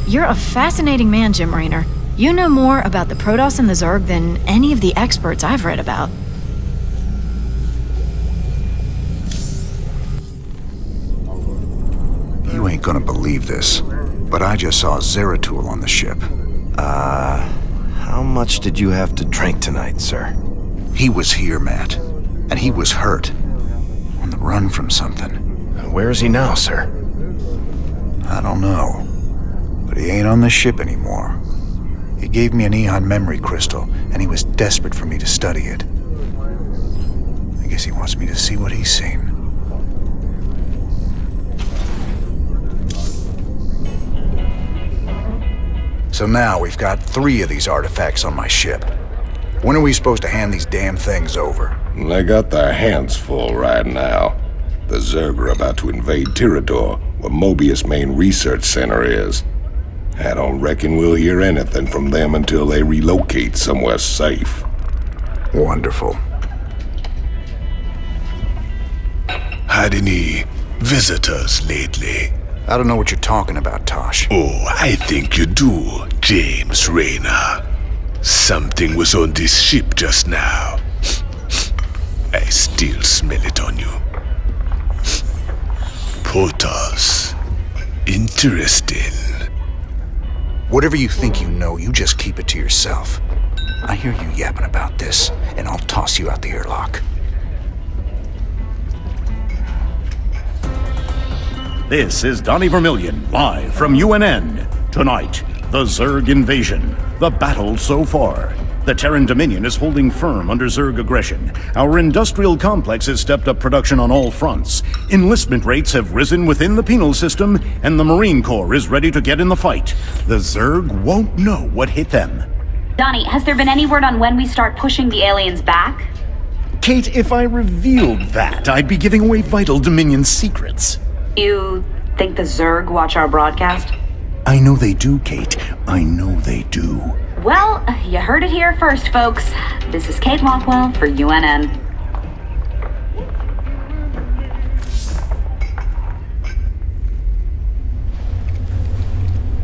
You're a fascinating man, Jim Raynor. You know more about the Protoss and the Zerg than any of the experts I've read about. You ain't gonna believe this, but I just saw Zeratul on the ship. How much did you have to drink tonight, sir? He was here, Matt. And he was hurt. On the run from something. Where is he now, sir? I don't know. But he ain't on the ship anymore. He gave me an Eon memory crystal, and he was desperate for me to study it. I guess he wants me to see what he's seen. So now we've got 3 of these artifacts on my ship. When are we supposed to hand these damn things over? They got their hands full right now. The Zerg are about to invade Tirador, where Moebius' main research center is. I don't reckon we'll hear anything from them until they relocate somewhere safe. Wonderful. Had any visitors lately? I don't know what you're talking about, Tosh. Oh, I think you do, James Raynor. Something was on this ship just now. I still smell it on you. Protoss. Interesting. Whatever you think you know, you just keep it to yourself. I hear you yapping about this, and I'll toss you out the airlock. This is Donnie Vermillion, live from UNN. Tonight, the Zerg invasion. The battle so far. The Terran Dominion is holding firm under Zerg aggression. Our industrial complex has stepped up production on all fronts. Enlistment rates have risen within the penal system, and the Marine Corps is ready to get in the fight. The Zerg won't know what hit them. Donnie, has there been any word on when we start pushing the aliens back? Kate, if I revealed that, I'd be giving away vital Dominion secrets. You think the Zerg watch our broadcast? I know they do, Kate. I know they do. Well, you heard it here first, folks. This is Kate Lockwell for UNN.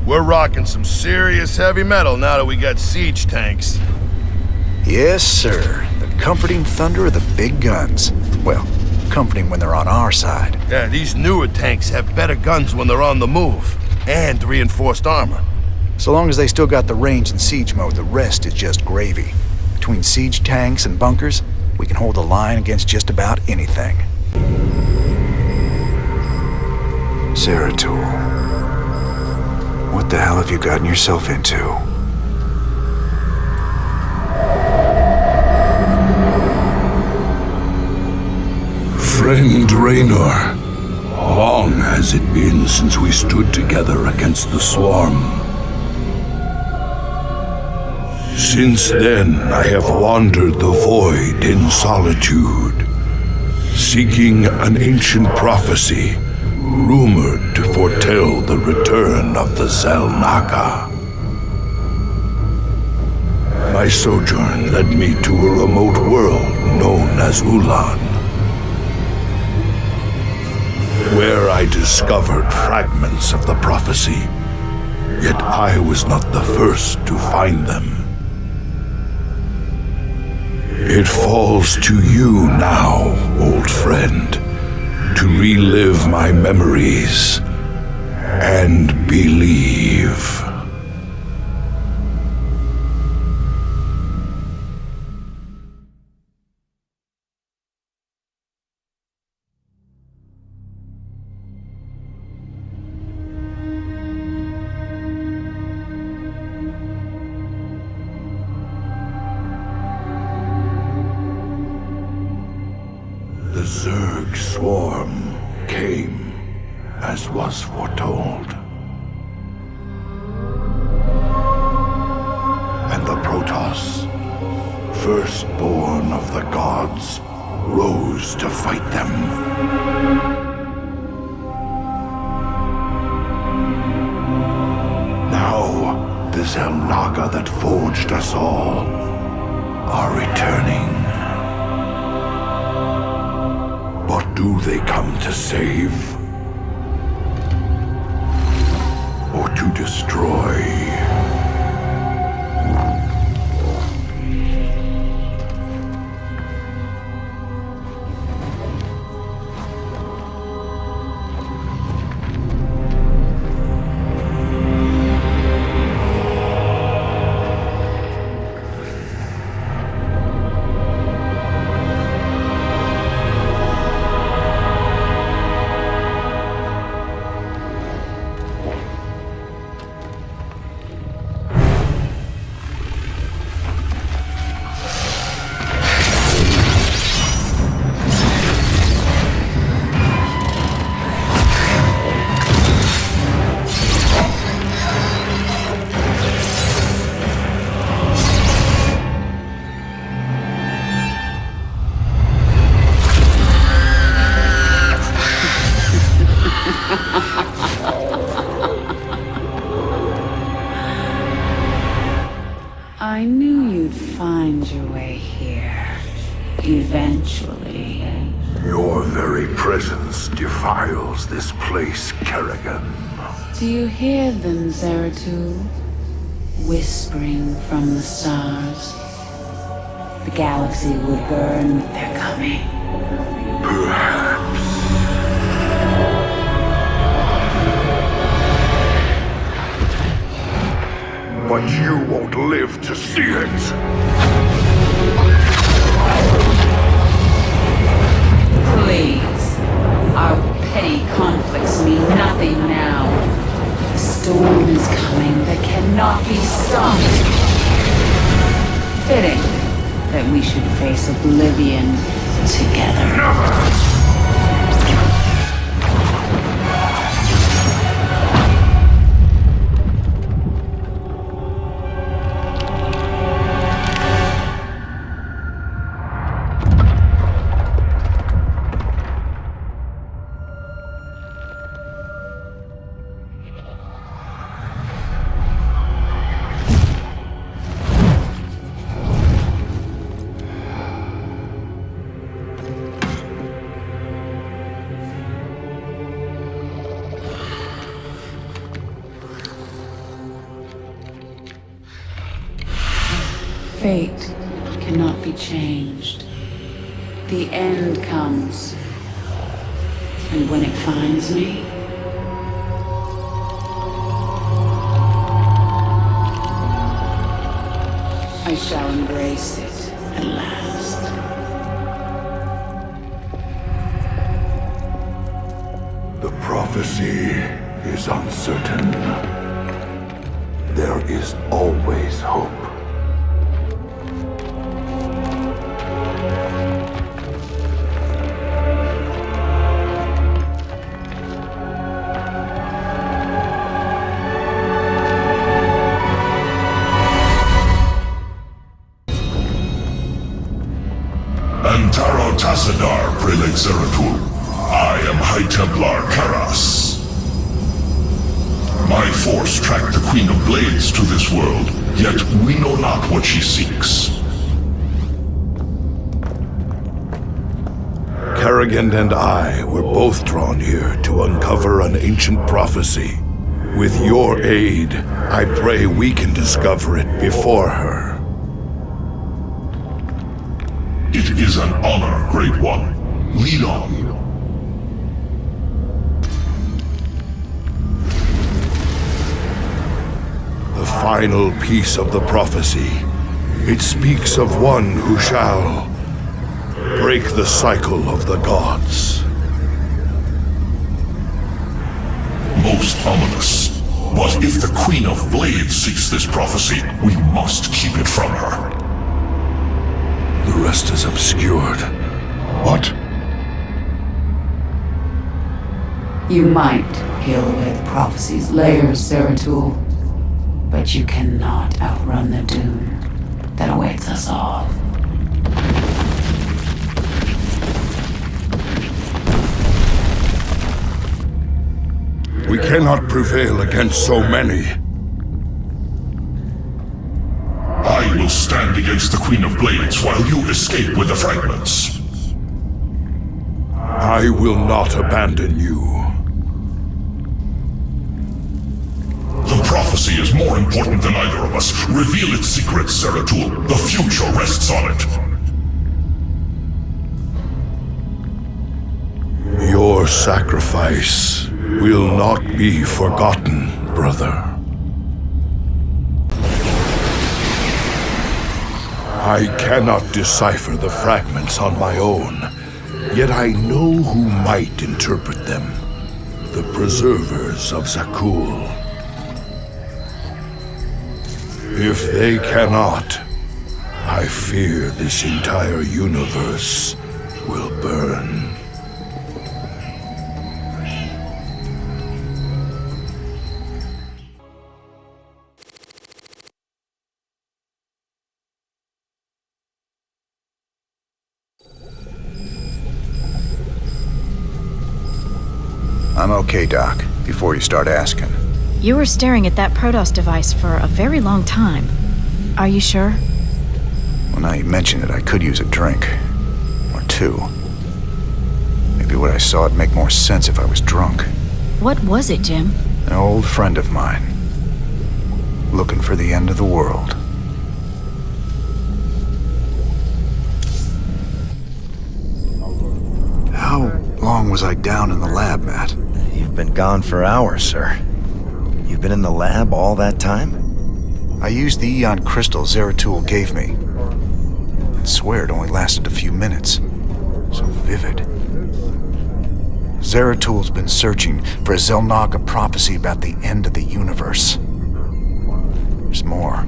We're rocking some serious heavy metal now that we got siege tanks. Yes, sir. The comforting thunder of the big guns. Well, comforting when they're on our side. Yeah, these newer tanks have better guns when they're on the move. And reinforced armor. So long as they still got the range in siege mode, the rest is just gravy. Between siege tanks and bunkers, we can hold the line against just about anything. Zeratul. What the hell have you gotten yourself into? Raynor, long has it been since we stood together against the Swarm. Since then, I have wandered the void in solitude, seeking an ancient prophecy rumored to foretell the return of the Zelnaga. My sojourn led me to a remote world known as Ulan, where I discovered fragments of the prophecy, yet I was not the first to find them. It falls to you now, old friend, to relive my memories and believe. The Zerg swarm came as was foretold. And the Protoss, firstborn of the gods, rose to fight them. Now, the Zelnaga that forged us all are returning. What do they come to save? Or to destroy? I knew you'd find your way here. Eventually. Your very presence defiles this place, Kerrigan. Do you hear them, Zeratul? Whispering from the stars. The galaxy will burn with their coming. Perhaps. But you won't live to see it. Please. Our petty conflicts mean nothing now. The storm is coming that cannot be stopped. Fitting that we should face oblivion together. Never! Fate cannot be changed. The end comes. And when it finds me, I shall embrace it at last. The prophecy is uncertain. There is always hope. Antaro Tassadar, Prelate Zeratul. I am High Templar Karas. My force tracked the Queen of Blades to this world, yet we know not what she seeks. Kerrigan and I were both drawn here to uncover an ancient prophecy. With your aid, I pray we can discover it before her. It is an honor, Great One. Lead on. The final piece of the prophecy. It speaks of one who shall break the cycle of the gods. Most ominous. But if the Queen of Blades seeks this prophecy, we must keep it from her. The rest is obscured. What? You might peel away the prophecy's layers, Zeratul, but you cannot outrun the doom that awaits us all. We cannot prevail against so many. I will stand against the Queen of Blades while you escape with the fragments. I will not abandon you. The prophecy is more important than either of us. Reveal its secrets, Zeratul. The future rests on it. Your sacrifice will not be forgotten, brother. I cannot decipher the fragments on my own, yet I know who might interpret them. The preservers of Zakul. If they cannot, I fear this entire universe will burn. I'm okay, Doc, before you start asking. You were staring at that Protoss device for a very long time. Are you sure? Well, now you mention it, I could use a drink. Or two. Maybe what I saw would make more sense if I was drunk. What was it, Jim? An old friend of mine. Looking for the end of the world. How long was I down in the lab, Matt? You've been gone for hours, sir. You've been in the lab all that time? I used the Eon crystal Zeratul gave me. I'd swear it only lasted a few minutes. So vivid. Zeratul's been searching for a Zelnaga prophecy about the end of the universe. There's more.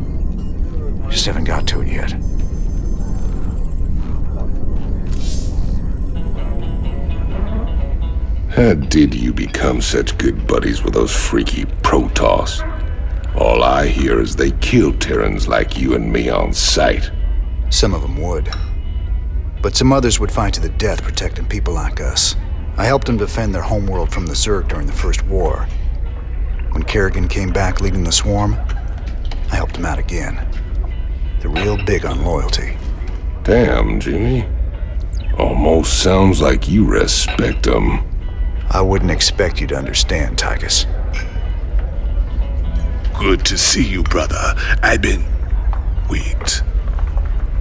Just haven't got to it yet. How did you become such good buddies with those freaky Protoss? All I hear is they kill Terrans like you and me on sight. Some of them would. But some others would fight to the death protecting people like us. I helped them defend their homeworld from the Zerg during the First War. When Kerrigan came back leading the swarm, I helped him out again. They're real big on loyalty. Damn, Jimmy. Almost sounds like you respect them. I wouldn't expect you to understand, Tychus. Good to see you, brother. Wait.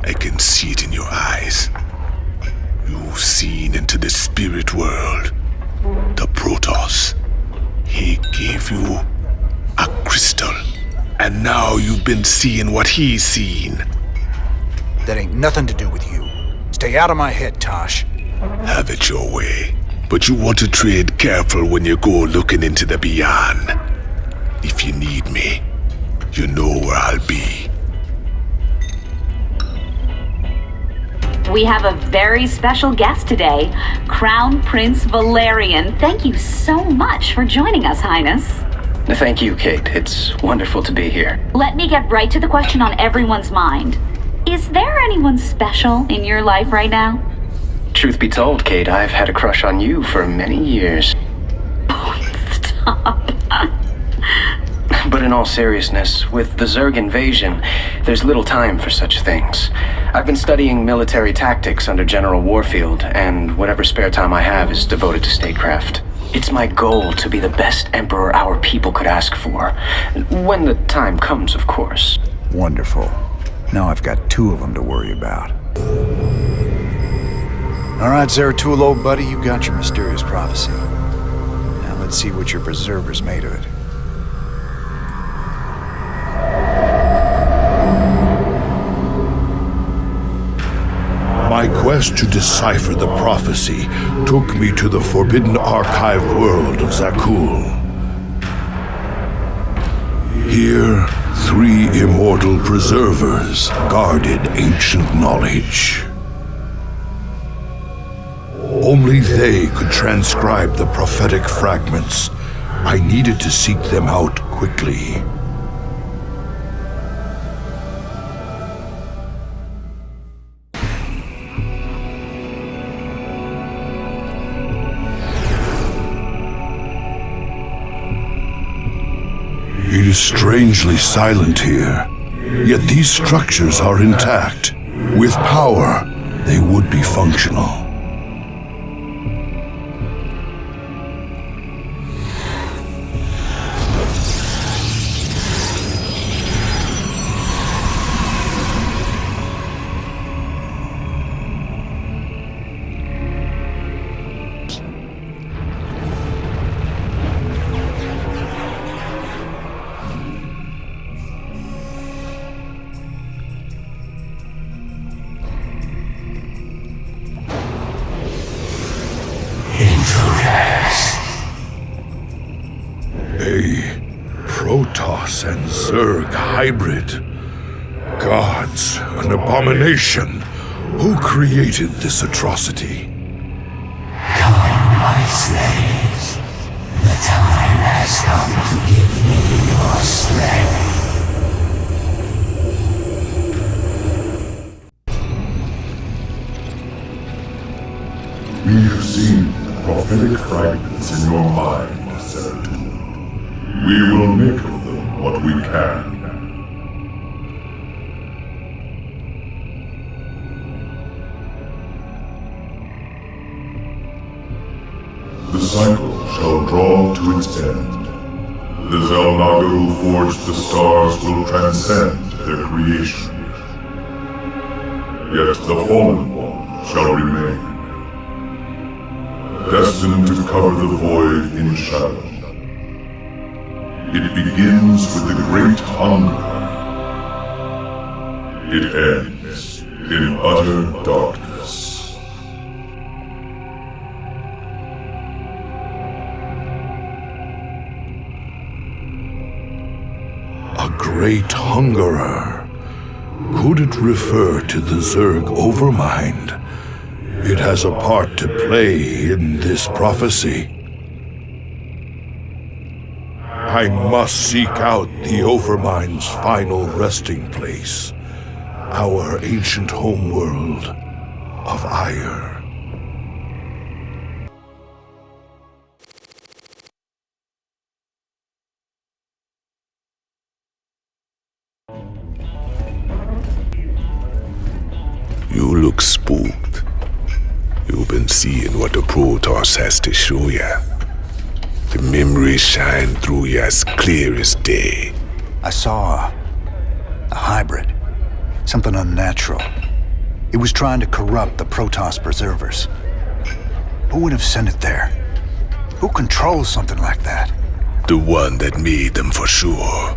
I can see it in your eyes. You've seen into the spirit world. The Protoss. He gave you a crystal. And now you've been seeing what he's seen. That ain't nothing to do with you. Stay out of my head, Tosh. Have it your way. But you want to tread careful when you go looking into the beyond. If you need me, you know where I'll be. We have a very special guest today, Crown Prince Valerian. Thank you so much for joining us, Highness. Thank you, Kate. It's wonderful to be here. Let me get right to the question on everyone's mind. Is there anyone special in your life right now? Truth be told, Kate, I've had a crush on you for many years. Stop. But in all seriousness, with the Zerg invasion, there's little time for such things. I've been studying military tactics under General Warfield, and whatever spare time I have is devoted to statecraft. It's my goal to be the best emperor our people could ask for. When the time comes, of course. Wonderful. Now I've got 2 of them to worry about. All right, Zeratul, old buddy, you got your mysterious prophecy. Now let's see what your preserver's made of it. My quest to decipher the prophecy took me to the forbidden archive world of Zeratul. Here, 3 immortal preservers guarded ancient knowledge. Only they could transcribe the prophetic fragments. I needed to seek them out quickly. It is strangely silent here, yet these structures are intact. With power, they would be functional. Protoss and Zerg hybrid. Gods, an abomination. Who created this atrocity? Come, my slaves. The time has come to give me your strength. We have seen prophetic fragments in your mind, Zeratul. We will make of them what we can. The cycle shall draw to its end. The Zelnaga who forged the stars will transcend their creation. Yet the Fallen One shall remain, destined to cover the void in shadow. It begins with the Great Hunger. It ends in utter darkness. A great hungerer. Could it refer to the Zerg Overmind? It has a part to play in this prophecy. I must seek out the Overmind's final resting place, our ancient homeworld of ire. You look spooked. You've been seeing what the Protoss has to show ya. The memories shine through you as clear as day. I saw a hybrid. Something unnatural. It was trying to corrupt the Protoss preservers. Who would have sent it there? Who controls something like that? The one that made them for sure.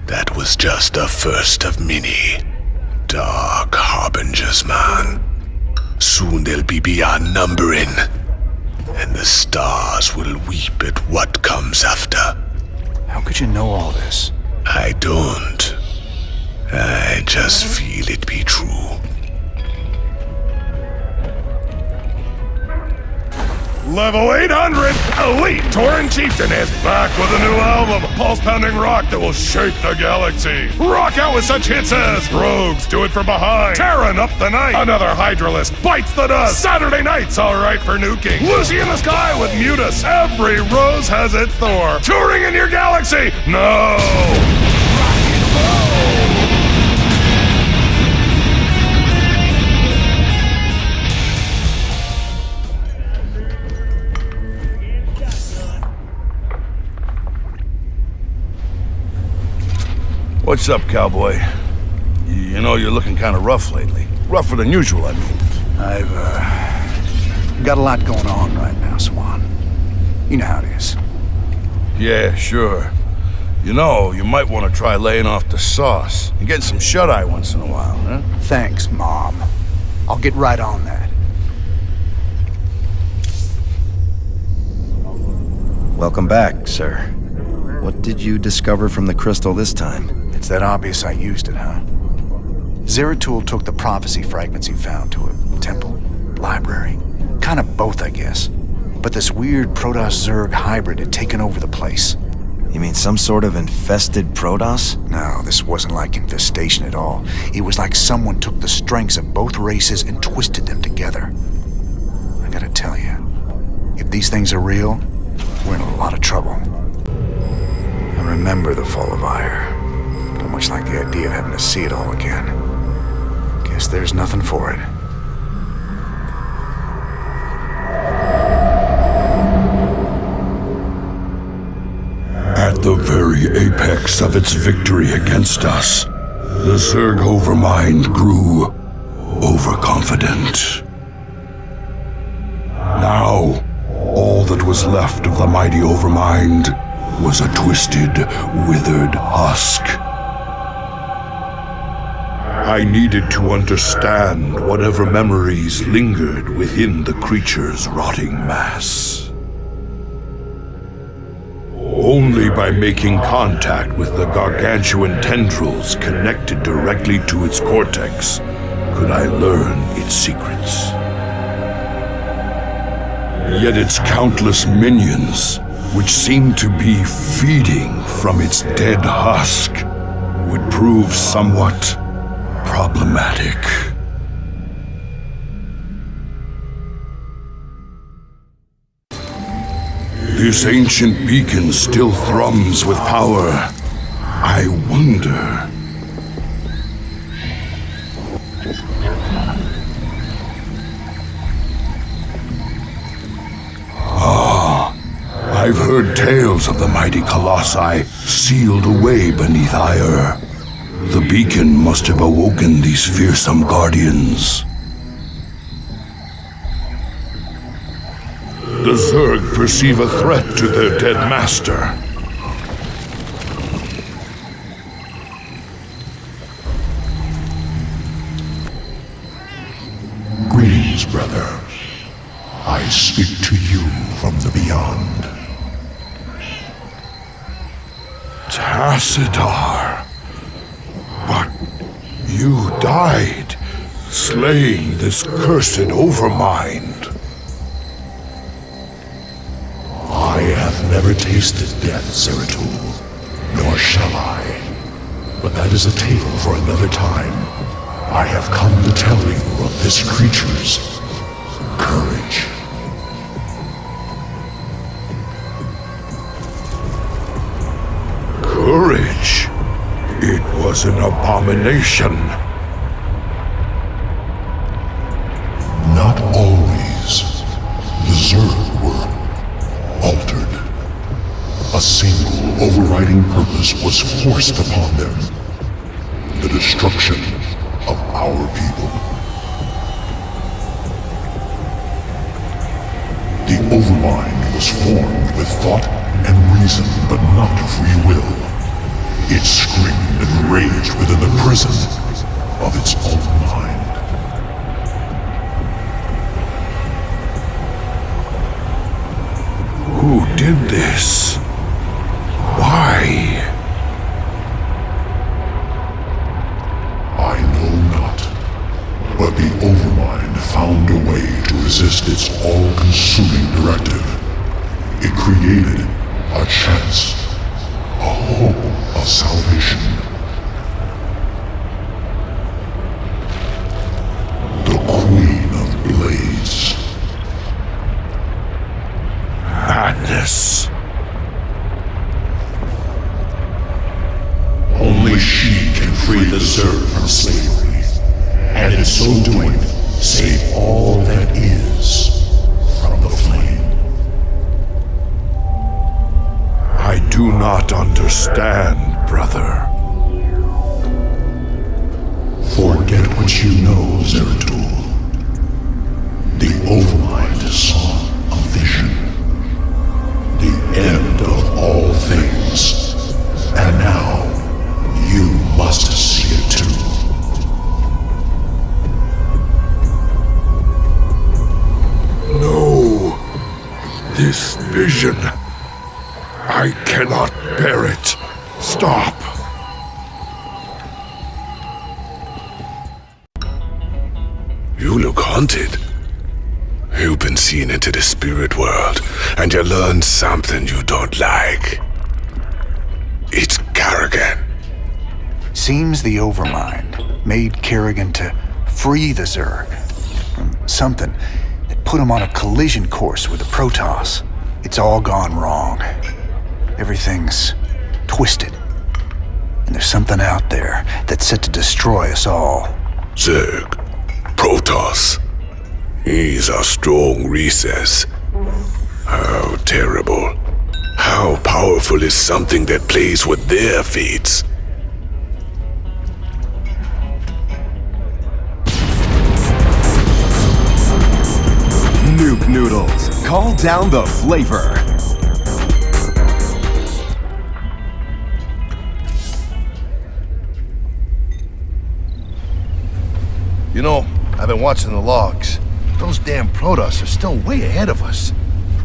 That was just the first of many. Dark harbingers, man. Soon they'll be beyond numbering. And the stars will weep at what comes after. How could you know all this? I don't. I just feel it be true. Level 800, Elite Tauren Chieftain is back with a new album, pulse-pounding rock that will shake the galaxy. Rock out with such hits as Rogues Do It From Behind, Terran Up the Night, Another Hydralist Bites the Dust, Saturday Night's Alright for Nuking, Lucy in the Sky with Mutus, Every Rose Has Its Thorn, Touring in Your Galaxy, no! What's up, cowboy? You know you're looking kind of rough lately. Rougher than usual, I mean. I've, got a lot going on right now, Swan. You know how it is. Yeah, sure. You know, you might want to try laying off the sauce and getting some shut-eye once in a while, huh? Thanks, Mom. I'll get right on that. Welcome back, sir. What did you discover from the crystal this time? It's that obvious I used it, huh? Zeratul took the prophecy fragments he found to a temple, library. Kind of both, I guess. But this weird Protoss-Zerg hybrid had taken over the place. You mean some sort of infested Protoss? No, this wasn't like infestation at all. It was like someone took the strengths of both races and twisted them together. I gotta tell you, if these things are real, we're in a lot of trouble. I remember the fall of Ire. Don't much like the idea of having to see it all again. Guess there's nothing for it. At the very apex of its victory against us, the Zerg Overmind grew overconfident. Now, all that was left of the mighty Overmind was a twisted, withered husk. I needed to understand whatever memories lingered within the creature's rotting mass. Only by making contact with the gargantuan tendrils connected directly to its cortex could I learn its secrets. Yet its countless minions, which seemed to be feeding from its dead husk, would prove somewhat problematic. This ancient beacon still thrums with power. I wonder... I've heard tales of the mighty Colossi sealed away beneath Ire. The beacon must have awoken these fearsome guardians. The Zerg perceive a threat to their dead master. Greetings, brother. I speak to you from the beyond. Tassadar. But you died, slaying this cursed Overmind. I have never tasted death, Zeratul, nor shall I. But that is a tale for another time. I have come to tell you of this creature's courage. Courage? It was an abomination. Not always. The Zerg were altered. A single overriding purpose was forced upon them. The destruction of our people. The Overmind was formed with thought and reason, but not free will. It screamed and raged within the prison of its own mind. Who did this? Why? I know not. But the Overmind found a way to resist its all-consuming directive. It created a chance, a hope of salvation. The Queen of Blades. Madness. Only she can free the Zerg from slavery, and in so doing, save all that is from the flame. I do not understand, brother. Forget what you know, Zeratul. The Overmind saw a vision. The end of all things. And now, you must see it too. No. This vision. I cannot bear it. Stop. You look haunted. You've been seen into the spirit world, and you learned something you don't like. It's Kerrigan. Seems the Overmind made Kerrigan to free the Zerg from something that put him on a collision course with the Protoss. It's all gone wrong. Everything's twisted. And there's something out there that's set to destroy us all. Zerg. Protoss. He's a strong recess. How terrible. How powerful is something that plays with their fates? Nuke Noodles. Call down the flavor. You know, I've been watching the logs. Those damn Protoss are still way ahead of us.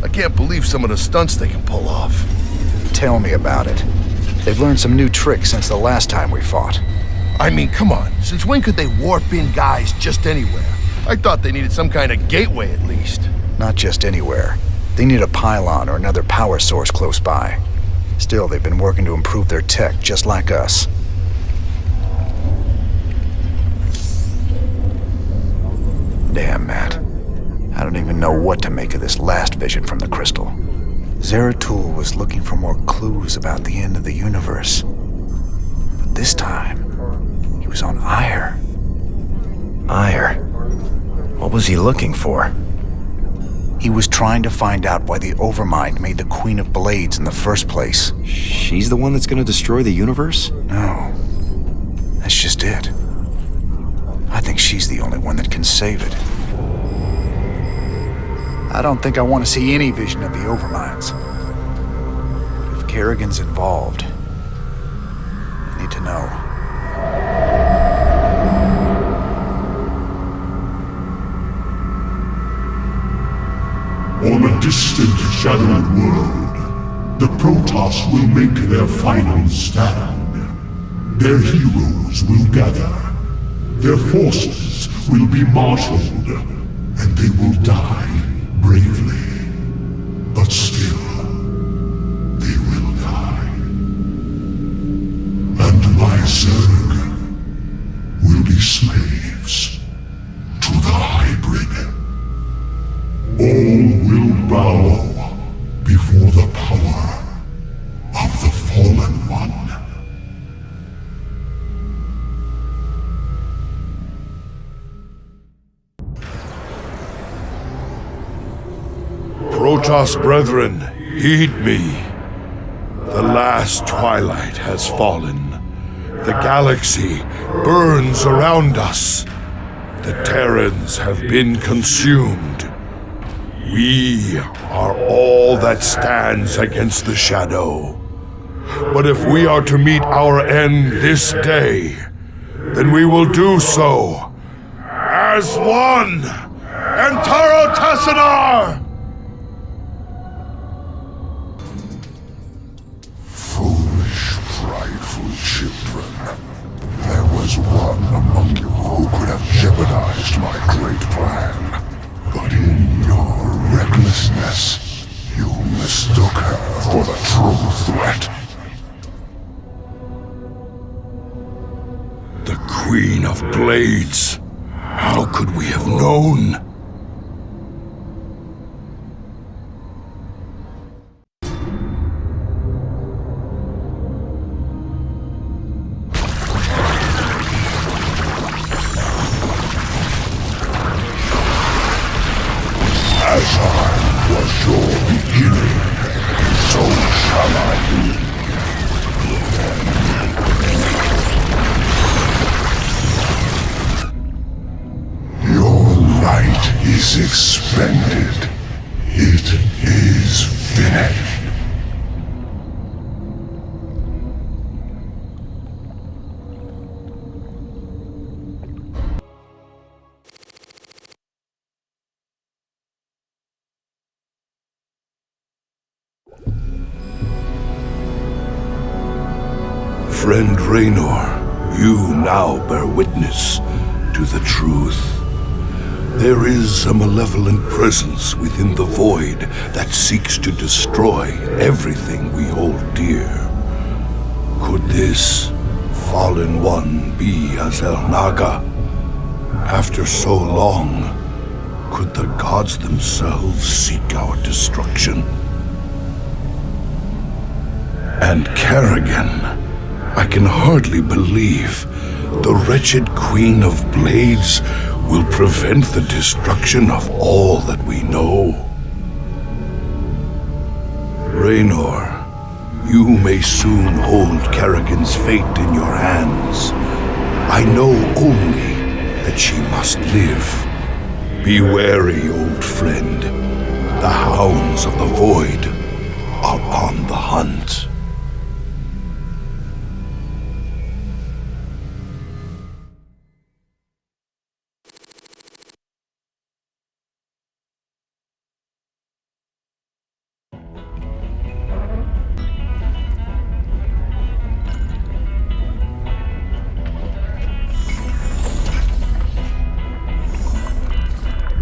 I can't believe some of the stunts they can pull off. Tell me about it. They've learned some new tricks since the last time we fought. I mean, come on. Since when could they warp in guys just anywhere? I thought they needed some kind of gateway at least. Not just anywhere. They need a pylon or another power source close by. Still, they've been working to improve their tech just like us. Damn, Matt. I don't even know what to make of this last vision from the crystal. Zeratul was looking for more clues about the end of the universe. But this time, he was on Heir. Heir? What was he looking for? He was trying to find out why the Overmind made the Queen of Blades in the first place. She's the one that's gonna destroy the universe? No. That's just it. I think she's the only one that can save it. I don't think I want to see any vision of the Overminds. If Kerrigan's involved, I need to know. On a distant, shadowed world, the Protoss will make their final stand. Their heroes will gather. Their forces will be marshaled, and they will die bravely. But still, they will die. And my Zerg will be slaves to the hybrid. All will bow before the power of the Fallen One. Protoss brethren, heed me. The last twilight has fallen. The galaxy burns around us. The Terrans have been consumed. We are all that stands against the Shadow. But if we are to meet our end this day, then we will do so as one. Antaro Tassadar! Foolish, prideful children. There will was one among you who could have jeopardized my great plan. But in your recklessness, you mistook her for the true threat. The Queen of Blades. How could we have known? As I was your beginning, so shall I be. Your light is expended. It is finished. Friend Raynor, you now bear witness to the truth. There is a malevolent presence within the void that seeks to destroy everything we hold dear. Could this fallen one be Azel Naga? After so long, could the gods themselves seek our destruction? And Kerrigan, I can hardly believe the wretched Queen of Blades will prevent the destruction of all that we know. Raynor, you may soon hold Kerrigan's fate in your hands. I know only that she must live. Be wary, old friend. The hounds of the void are on the hunt.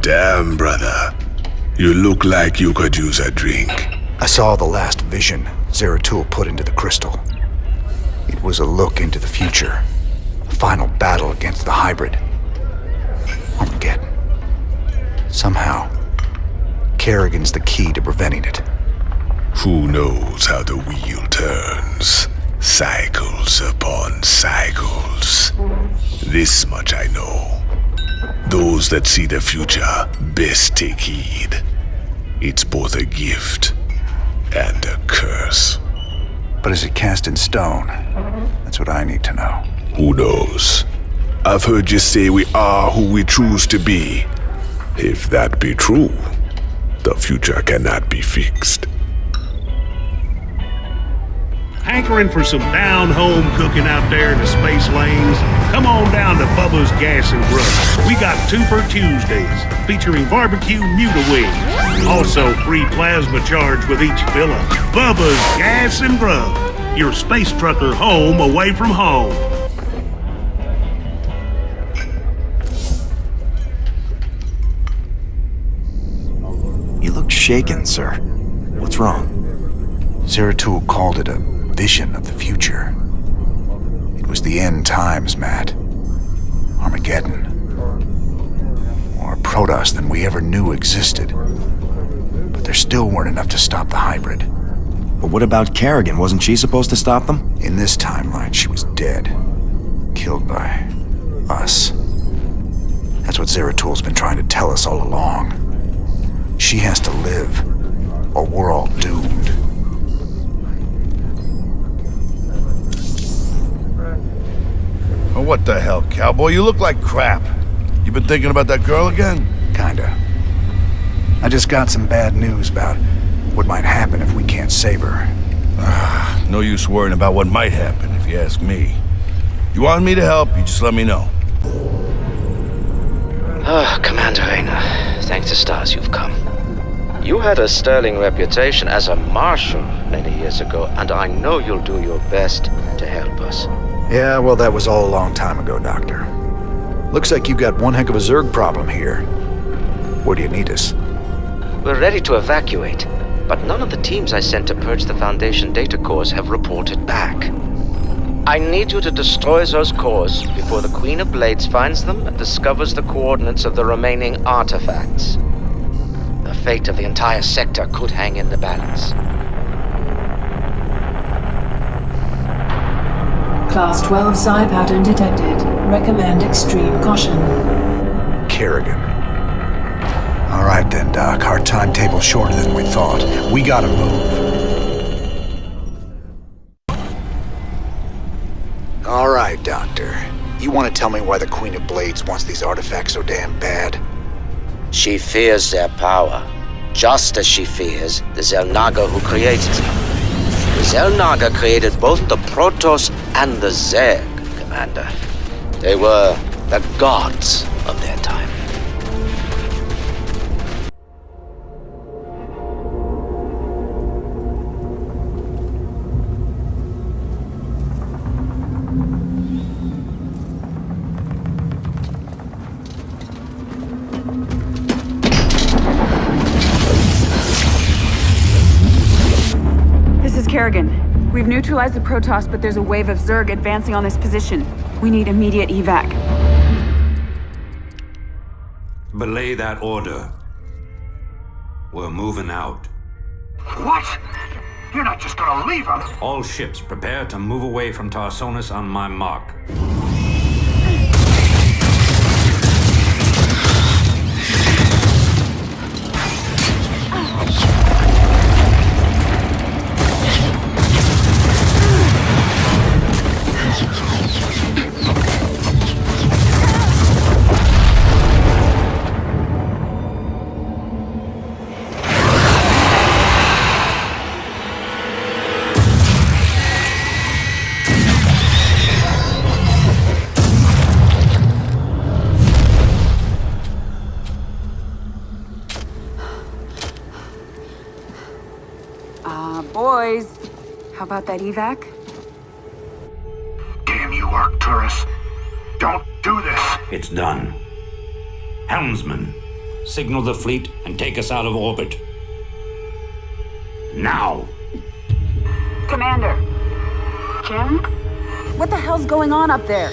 Damn, brother. You look like you could use a drink. I saw the last vision Zeratul put into the crystal. It was a look into the future. A final battle against the hybrid. Armageddon. Somehow, Kerrigan's the key to preventing it. Who knows how the wheel turns? Cycles upon cycles. This much I know. Those that see the future best take heed. It's both a gift and a curse. But is it cast in stone? That's what I need to know. Who knows? I've heard you say we are who we choose to be. If that be true, the future cannot be fixed. Hankering for some down-home cooking out there in the space lanes? Come on down to Bubba's Gas and Grub. We got Twofer Tuesdays, featuring barbecue Muta wings. Also, free plasma charge with each fill-up. Bubba's Gas and Grub, your space trucker home away from home. You look shaken, sir. What's wrong? Zeratul called it a vision of the future. It was the end times, Matt. Armageddon. More Protoss than we ever knew existed. But there still weren't enough to stop the hybrid. But what about Kerrigan? Wasn't she supposed to stop them? In this timeline, she was dead. Killed by us. That's what Zeratul's been trying to tell us all along. She has to live, or we're all doomed. Oh, what the hell, cowboy? You look like crap. You been thinking about that girl again? Kinda. I just got some bad news about what might happen if we can't save her. No use worrying about what might happen, if you ask me. You want me to help, you just let me know. Commander Raynor, thank the stars you've come. You had a sterling reputation as a marshal many years ago, and I know you'll do your best to help us. Yeah, well, that was all a long time ago, Doctor. Looks like you got one heck of a Zerg problem here. Where do you need us? We're ready to evacuate, but none of the teams I sent to purge the Foundation data cores have reported back. I need you to destroy those cores before the Queen of Blades finds them and discovers the coordinates of the remaining artifacts. The fate of the entire sector could hang in the balance. Class 12 psi pattern detected. Recommend extreme caution. Kerrigan. All right then, Doc. Our timetable's shorter than we thought. We gotta move. All right, Doctor. You want to tell me why the Queen of Blades wants these artifacts so damn bad? She fears their power, just as she fears the Xel'Naga who created them. The Xel'Naga created both the Protoss and the Zerg, Commander. They were the gods of their time. Kerrigan, we've neutralized the Protoss, but there's a wave of Zerg advancing on this position. We need immediate evac. Belay that order. We're moving out. What? You're not just gonna leave us? All ships prepare to move away from Tarsonis on my mark. Boys, how about that evac? Damn you, Arcturus. Don't do this. It's done. Helmsman, signal the fleet and take us out of orbit. Now! Commander. Kim? What the hell's going on up there?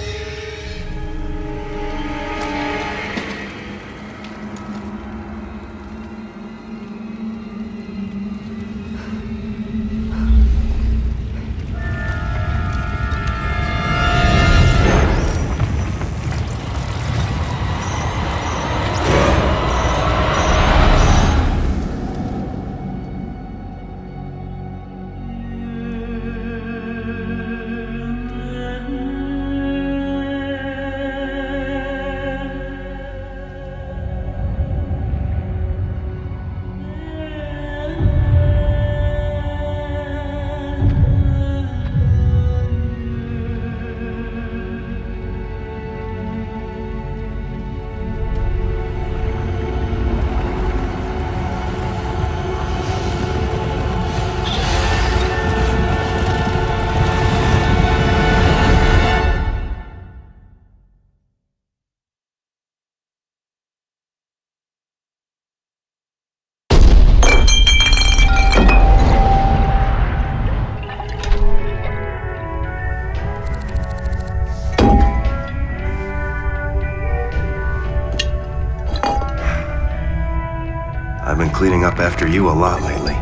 I've been cleaning up after you a lot lately.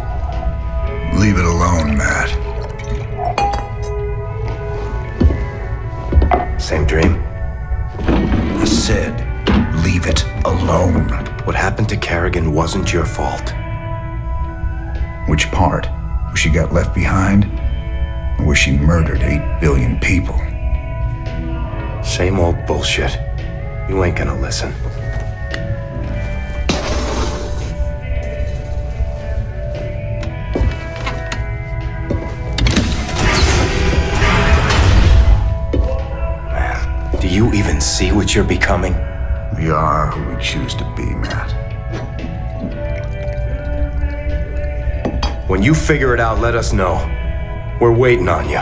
Leave it alone, Matt. Same dream? I said, leave it alone. What happened to Kerrigan wasn't your fault. Which part? Where she got left behind? Or where she murdered 8 billion people? Same old bullshit. You ain't gonna listen. Man, do you even see what you're becoming? We are who we choose to be, Matt. When you figure it out, let us know. We're waiting on you.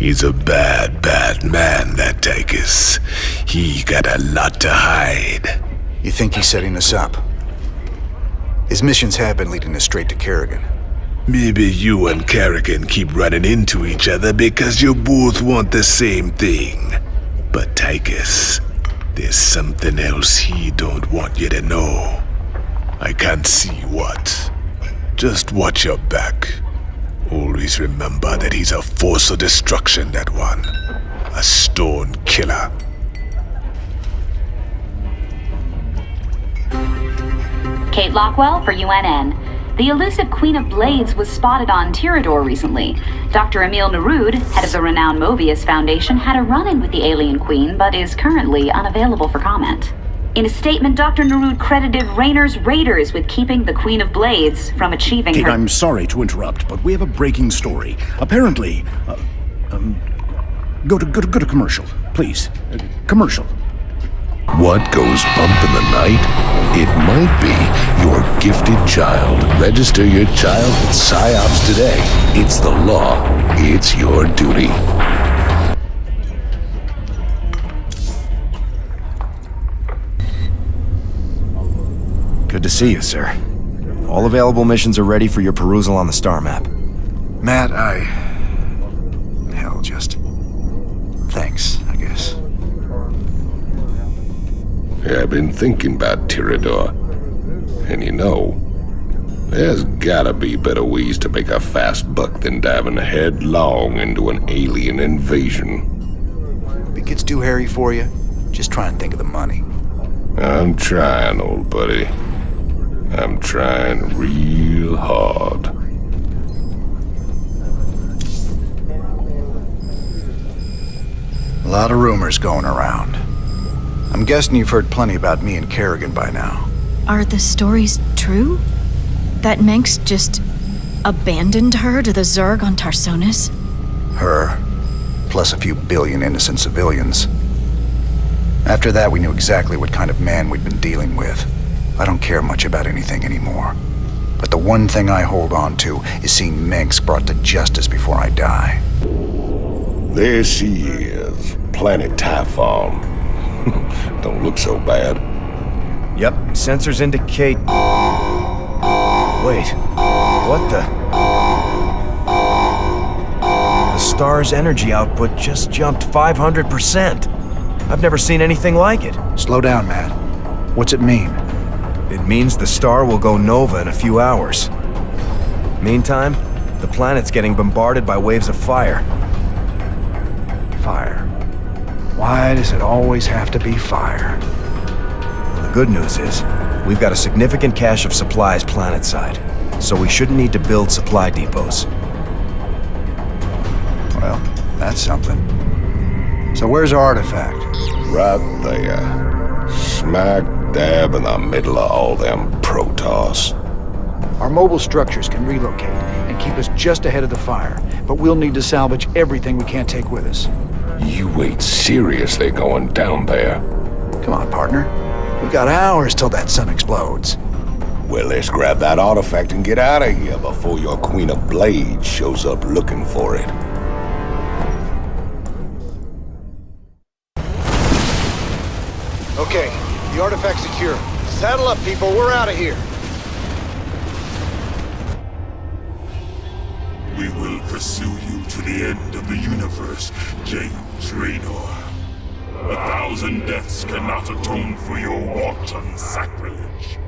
He's a bad, bad man, that Tychus. He got a lot to hide. You think he's setting us up? His missions have been leading us straight to Kerrigan. Maybe you and Kerrigan keep running into each other because you both want the same thing. But Tychus, there's something else he don't want you to know. I can't see what. Just watch your back. Always remember that he's a force of destruction, that one. A stone killer. Kate Lockwell for UNN. The elusive Queen of Blades was spotted on Tirador recently. Dr. Emil Nerud, head of the renowned Moebius Foundation, had a run-in with the alien queen, but is currently unavailable for comment. In a statement, Dr. Nerud credited Raynor's raiders with keeping the Queen of Blades from achieving Kate, her— I'm sorry to interrupt, but we have a breaking story. Apparently, go to commercial, please. Commercial. What goes bump in the night? It might be your gifted child. Register your child with PsyOps today. It's the law. It's your duty. Good to see you, sir. All available missions are ready for your perusal on the star map. Matt, hell, just... thanks, I guess. Yeah, I've been thinking about Tirador. And you know, there's gotta be better ways to make a fast buck than diving headlong into an alien invasion. If it gets too hairy for you, just try and think of the money. I'm trying, old buddy. I'm trying real hard. A lot of rumors going around. I'm guessing you've heard plenty about me and Kerrigan by now. Are the stories true? That Menks just abandoned her to the Zerg on Tarsonis? Her, plus a few billion innocent civilians. After that, we knew exactly what kind of man we'd been dealing with. I don't care much about anything anymore. But the one thing I hold on to is seeing Menks brought to justice before I die. There she is, Planet Typhon. Don't look so bad. Yep, sensors indicate... Wait, what the... The star's energy output just jumped 500%. I've never seen anything like it. Slow down, Matt. What's it mean? It means the star will go nova in a few hours. Meantime, the planet's getting bombarded by waves of fire. Fire. Why does it always have to be fire? The good news is, we've got a significant cache of supplies planetside, so we shouldn't need to build supply depots. Well, that's something. So where's our artifact? Right there. Smack dab in the middle of all them Protoss. Our mobile structures can relocate and keep us just ahead of the fire, but we'll need to salvage everything we can't take with us. You ain't seriously going down there. Come on, partner. We've got hours till that sun explodes. Well, let's grab that artifact and get out of here before your Queen of Blades shows up looking for it. Okay, the artifact's secure. Saddle up, people. We're out of here. We will pursue you to the end of the universe, James Raynor. 1,000 deaths cannot atone for your wanton sacrilege.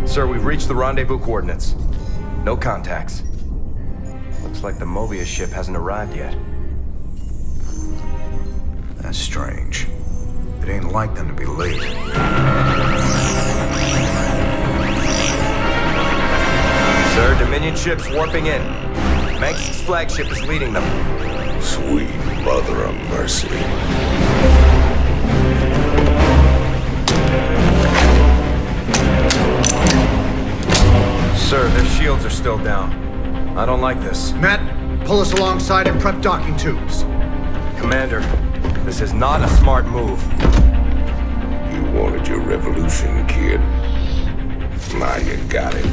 Sir, we've reached the rendezvous coordinates. No contacts. Looks like the Moebius ship hasn't arrived yet. That's strange. It ain't like them to be late. Sir, Dominion ships warping in. Manx's flagship is leading them. Sweet mother of mercy. Sir, their shields are still down. I don't like this. Matt, Pull us alongside and prep docking tubes. Commander, this is not a smart move. You wanted your revolution, kid. Now you got it.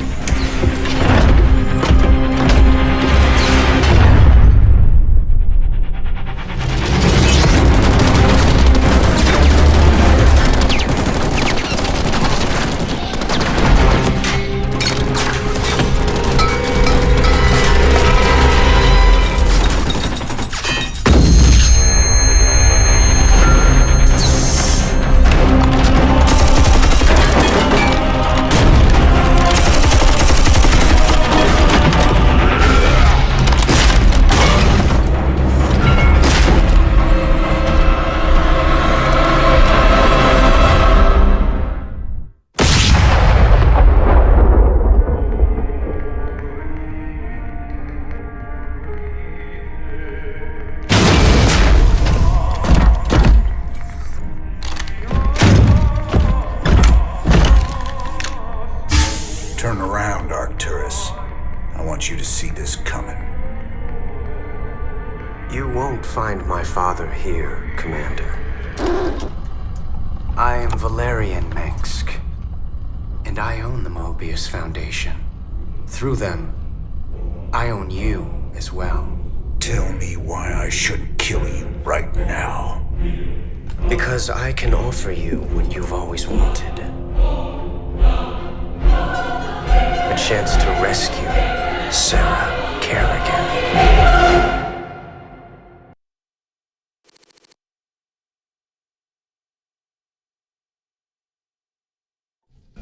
Find my father here, Commander. I am Valerian Mengsk, and I own the Moebius Foundation. Through them, I own you as well. Tell me why I shouldn't kill you right now. Because I can offer you what you've always wanted. A chance to rescue Sarah Kerrigan.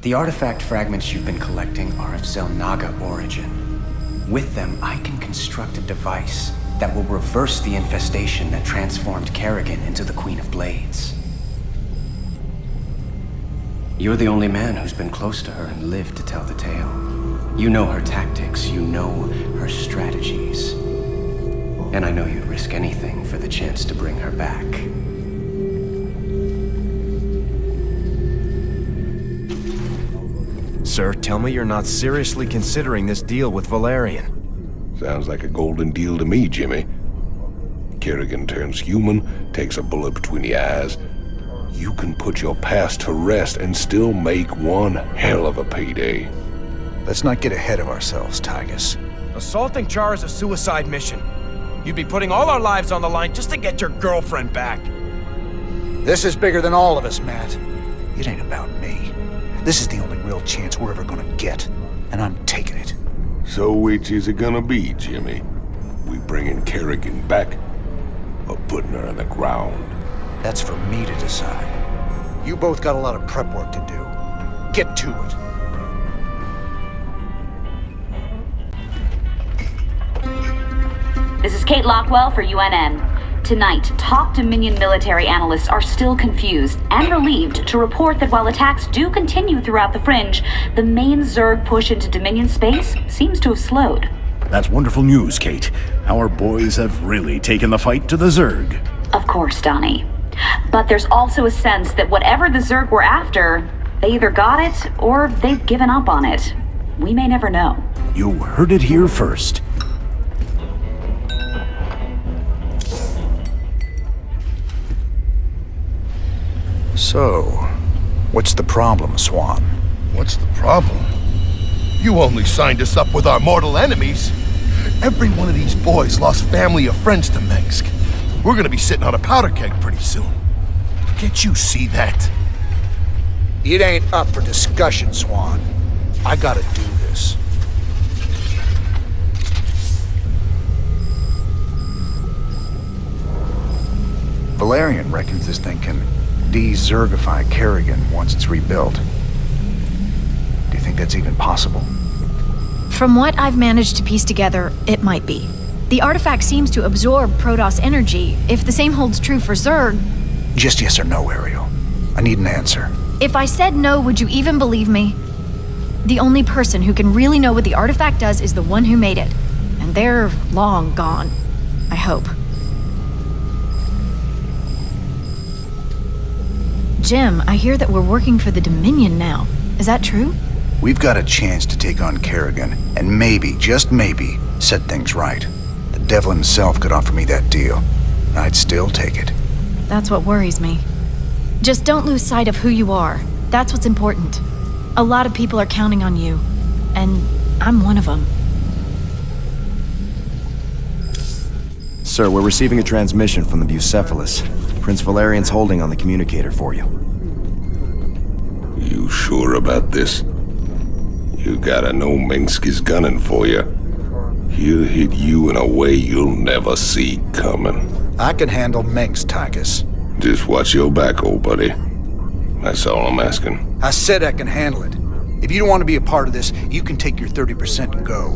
The artifact fragments you've been collecting are of Zelnaga origin. With them, I can construct a device that will reverse the infestation that transformed Kerrigan into the Queen of Blades. You're the only man who's been close to her and lived to tell the tale. You know her tactics, you know her strategies. And I know you'd risk anything for the chance to bring her back. Sir, tell me you're not seriously considering this deal with Valerian. Sounds like a golden deal to me, Jimmy. Kerrigan turns human, takes a bullet between the eyes. You can put your past to rest and still make one hell of a payday. Let's not get ahead of ourselves, Tygus. Assaulting Char is a suicide mission. You'd be putting all our lives on the line just to get your girlfriend back. This is bigger than all of us, Matt. It ain't about me. This is the only real chance we're ever gonna get, and I'm taking it. So which is it gonna be, Jimmy? We bringing Kerrigan back, or putting her in the ground? That's for me to decide. You both got a lot of prep work to do. Get to it. This is Kate Lockwell for UNN. Tonight, top Dominion military analysts are still confused and relieved to report that while attacks do continue throughout the Fringe, the main Zerg push into Dominion space seems to have slowed. That's wonderful news, Kate. Our boys have really taken the fight to the Zerg. Of course, Donnie. But there's also a sense that whatever the Zerg were after, they either got it or they've given up on it. We may never know. You heard it here first. So, what's the problem, Swan? What's the problem? You only signed us up with our mortal enemies. Every one of these boys lost family or friends to Mengsk. We're gonna be sitting on a powder keg pretty soon. Can't you see that? It ain't up for discussion, Swan. I gotta do this. Valerian reckons this thing can de-Zergify Kerrigan once it's rebuilt. Do you think that's even possible? From what I've managed to piece together, it might be. The artifact seems to absorb Protoss energy. If the same holds true for Zerg... Just yes or no, Ariel. I need an answer. If I said no, would you even believe me? The only person who can really know what the artifact does is the one who made it. And they're long gone. I hope. Jim, I hear that we're working for the Dominion now. Is that true? We've got a chance to take on Kerrigan, and maybe, just maybe, set things right. The devil himself could offer me that deal, I'd still take it. That's what worries me. Just don't lose sight of who you are. That's what's important. A lot of people are counting on you, and I'm one of them. Sir, we're receiving a transmission from the Bucephalus. Prince Valerian's holding on the communicator for you. You sure about this? You gotta know Minsk is gunning for you. He'll hit you in a way you'll never see coming. I can handle Minsk, Tychus. Just watch your back, old buddy. That's all I'm asking. I said I can handle it. If you don't want to be a part of this, you can take your 30% and go.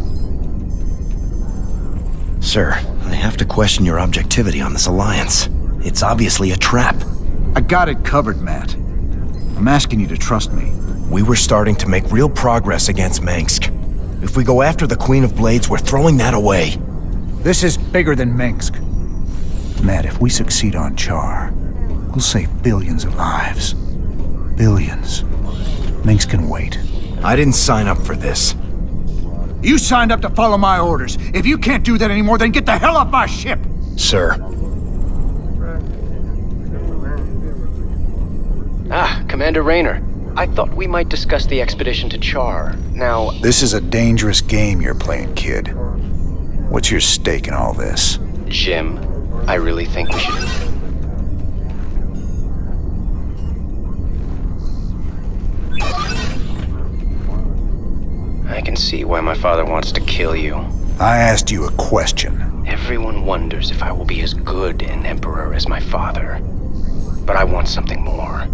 Sir, I have to question your objectivity on this alliance. It's obviously a trap. I got it covered, Matt. I'm asking you to trust me. We were starting to make real progress against Minsk. If we go after the Queen of Blades, we're throwing that away. This is bigger than Minsk. Matt, if we succeed on Char, we'll save billions of lives. Billions. Minsk can wait. I didn't sign up for this. You signed up to follow my orders. If you can't do that anymore, then get the hell off my ship! Sir. Commander Raynor. I thought we might discuss the expedition to Char. Now... This is a dangerous game you're playing, kid. What's your stake in all this? Jim, I really think we should... I can see why my father wants to kill you. I asked you a question. Everyone wonders if I will be as good an emperor as my father. But I want something more.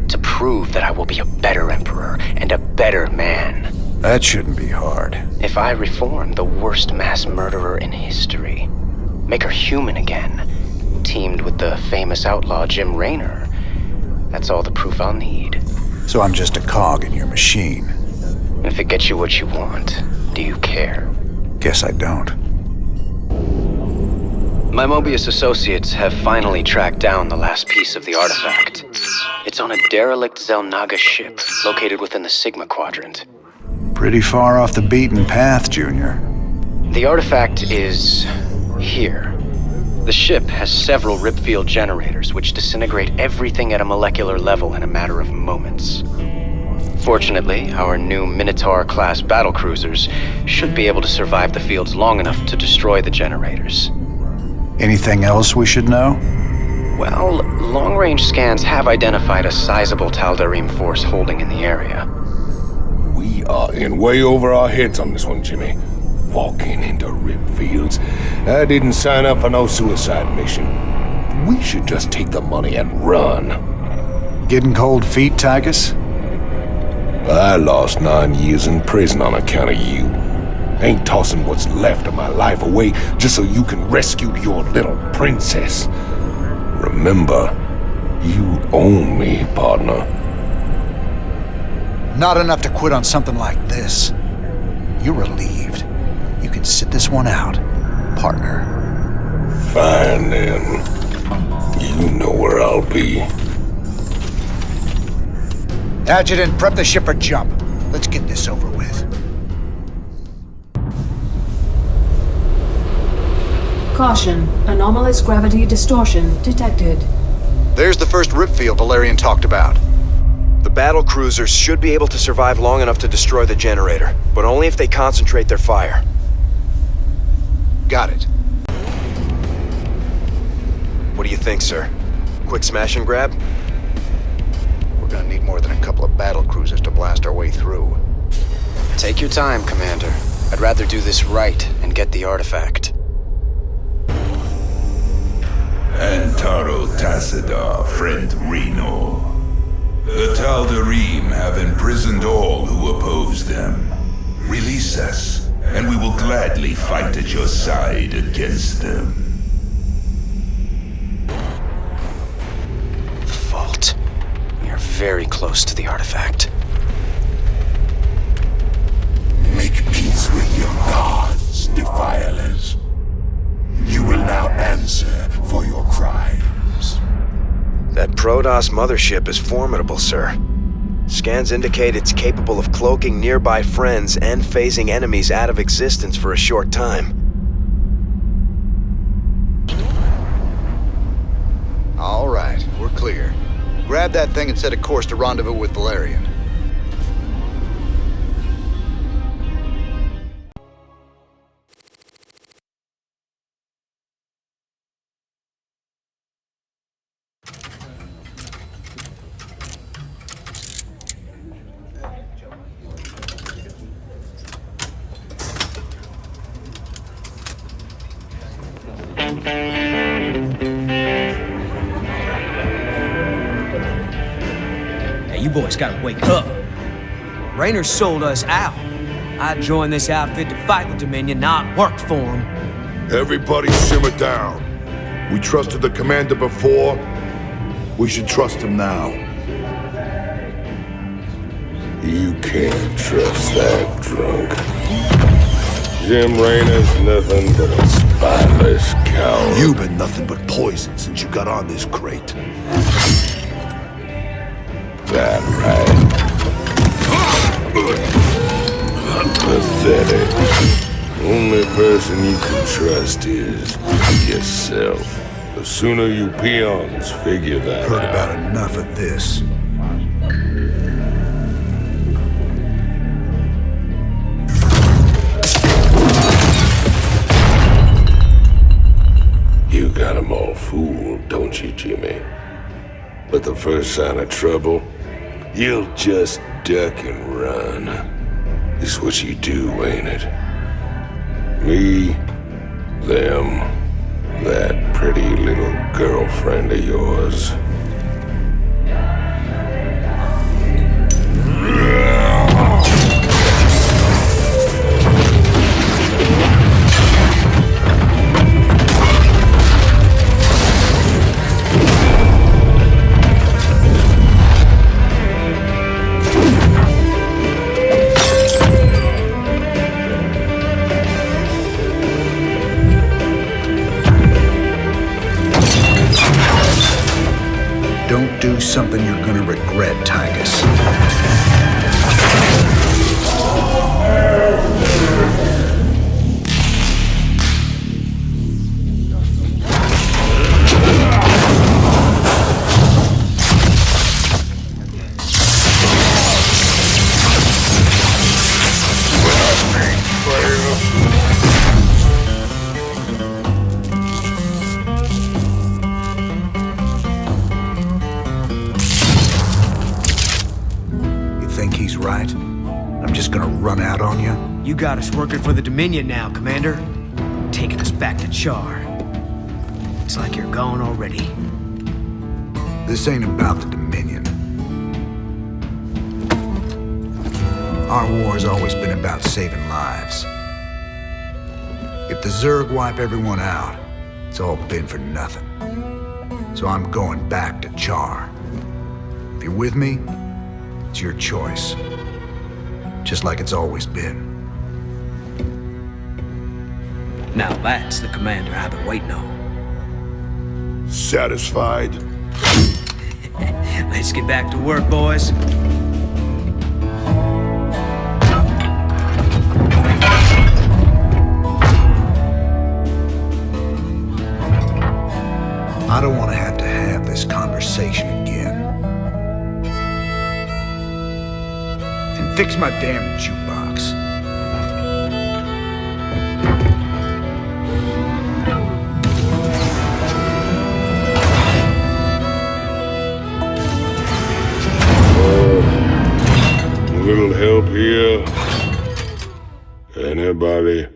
To prove that I will be a better emperor and a better man. That shouldn't be hard. If I reform the worst mass murderer in history, make her human again, teamed with the famous outlaw Jim Raynor, that's all the proof I'll need. So I'm just a cog in your machine. If it gets you what you want, do you care? Guess I don't. My Moebius associates have finally tracked down the last piece of the artifact. It's on a derelict Zelnaga ship located within the Sigma Quadrant. Pretty far off the beaten path, Junior. The artifact is... here. The ship has several ripfield generators which disintegrate everything at a molecular level in a matter of moments. Fortunately, our new Minotaur-class battlecruisers should be able to survive the fields long enough to destroy the generators. Anything else we should know? Well, long-range scans have identified a sizable Tal'Darim force holding in the area. We are in way over our heads on this one, Jimmy. Walking into rip fields. I didn't sign up for no suicide mission. We should just take the money and run. Getting cold feet, Tychus? I lost 9 years in prison on account of you. Ain't tossing what's left of my life away just so you can rescue your little princess. Remember, you own me, partner. Not enough to quit on something like this. You're relieved. You can sit this one out, partner. Fine, then. You know where I'll be. Adjutant, prep the ship for jump. Let's get this over with. Caution. Anomalous gravity distortion detected. There's the first ripfield Valerian talked about. The battle cruisers should be able to survive long enough to destroy the generator, but only if they concentrate their fire. Got it. What do you think, sir? Quick smash and grab? We're gonna need more than a couple of battle cruisers to blast our way through. Take your time, Commander. I'd rather do this right and get the artifact. Antaro Tassadar, friend Raynor. The Tal'Darim have imprisoned all who oppose them. Release us, and we will gladly fight at your side against them. The vault. We are very close to the artifact. Make peace with your gods, defilers. You will now answer for your crimes. That Protoss mothership is formidable, sir. Scans indicate it's capable of cloaking nearby friends and phasing enemies out of existence for a short time. Grab that thing and set a course to rendezvous with Valerian. You boys gotta wake up. Raynor sold us out. I joined this outfit to fight the Dominion, not work for him. Everybody simmer down. We trusted the commander before. We should trust him now. You can't trust that drunk. Jim Raynor's nothing but a spineless coward. You've been nothing but poison since you got on this crate. That right. Pathetic. Only person you can trust is yourself. The sooner you peons figure that out. Heard about enough of this. You got 'em all fooled, don't you, Jimmy? But the first sign of trouble, you'll just duck and run. It's what you do, ain't it? Me, them, that pretty little girlfriend of yours. Don't do something you're gonna regret, Tygus. Run out on you? You got us working for the Dominion now, Commander. Taking us back to Char. It's like you're gone already. This ain't about the Dominion. Our war's always been about saving lives. If the Zerg wipe everyone out, it's all been for nothing. So I'm going back to Char. If you're with me, it's your choice. Just like it's always been. Now that's the commander I've been waiting on. Satisfied? Let's get back to work, boys. I don't want to have this conversation again. And fix my damn jukebox. A little help here? Anybody?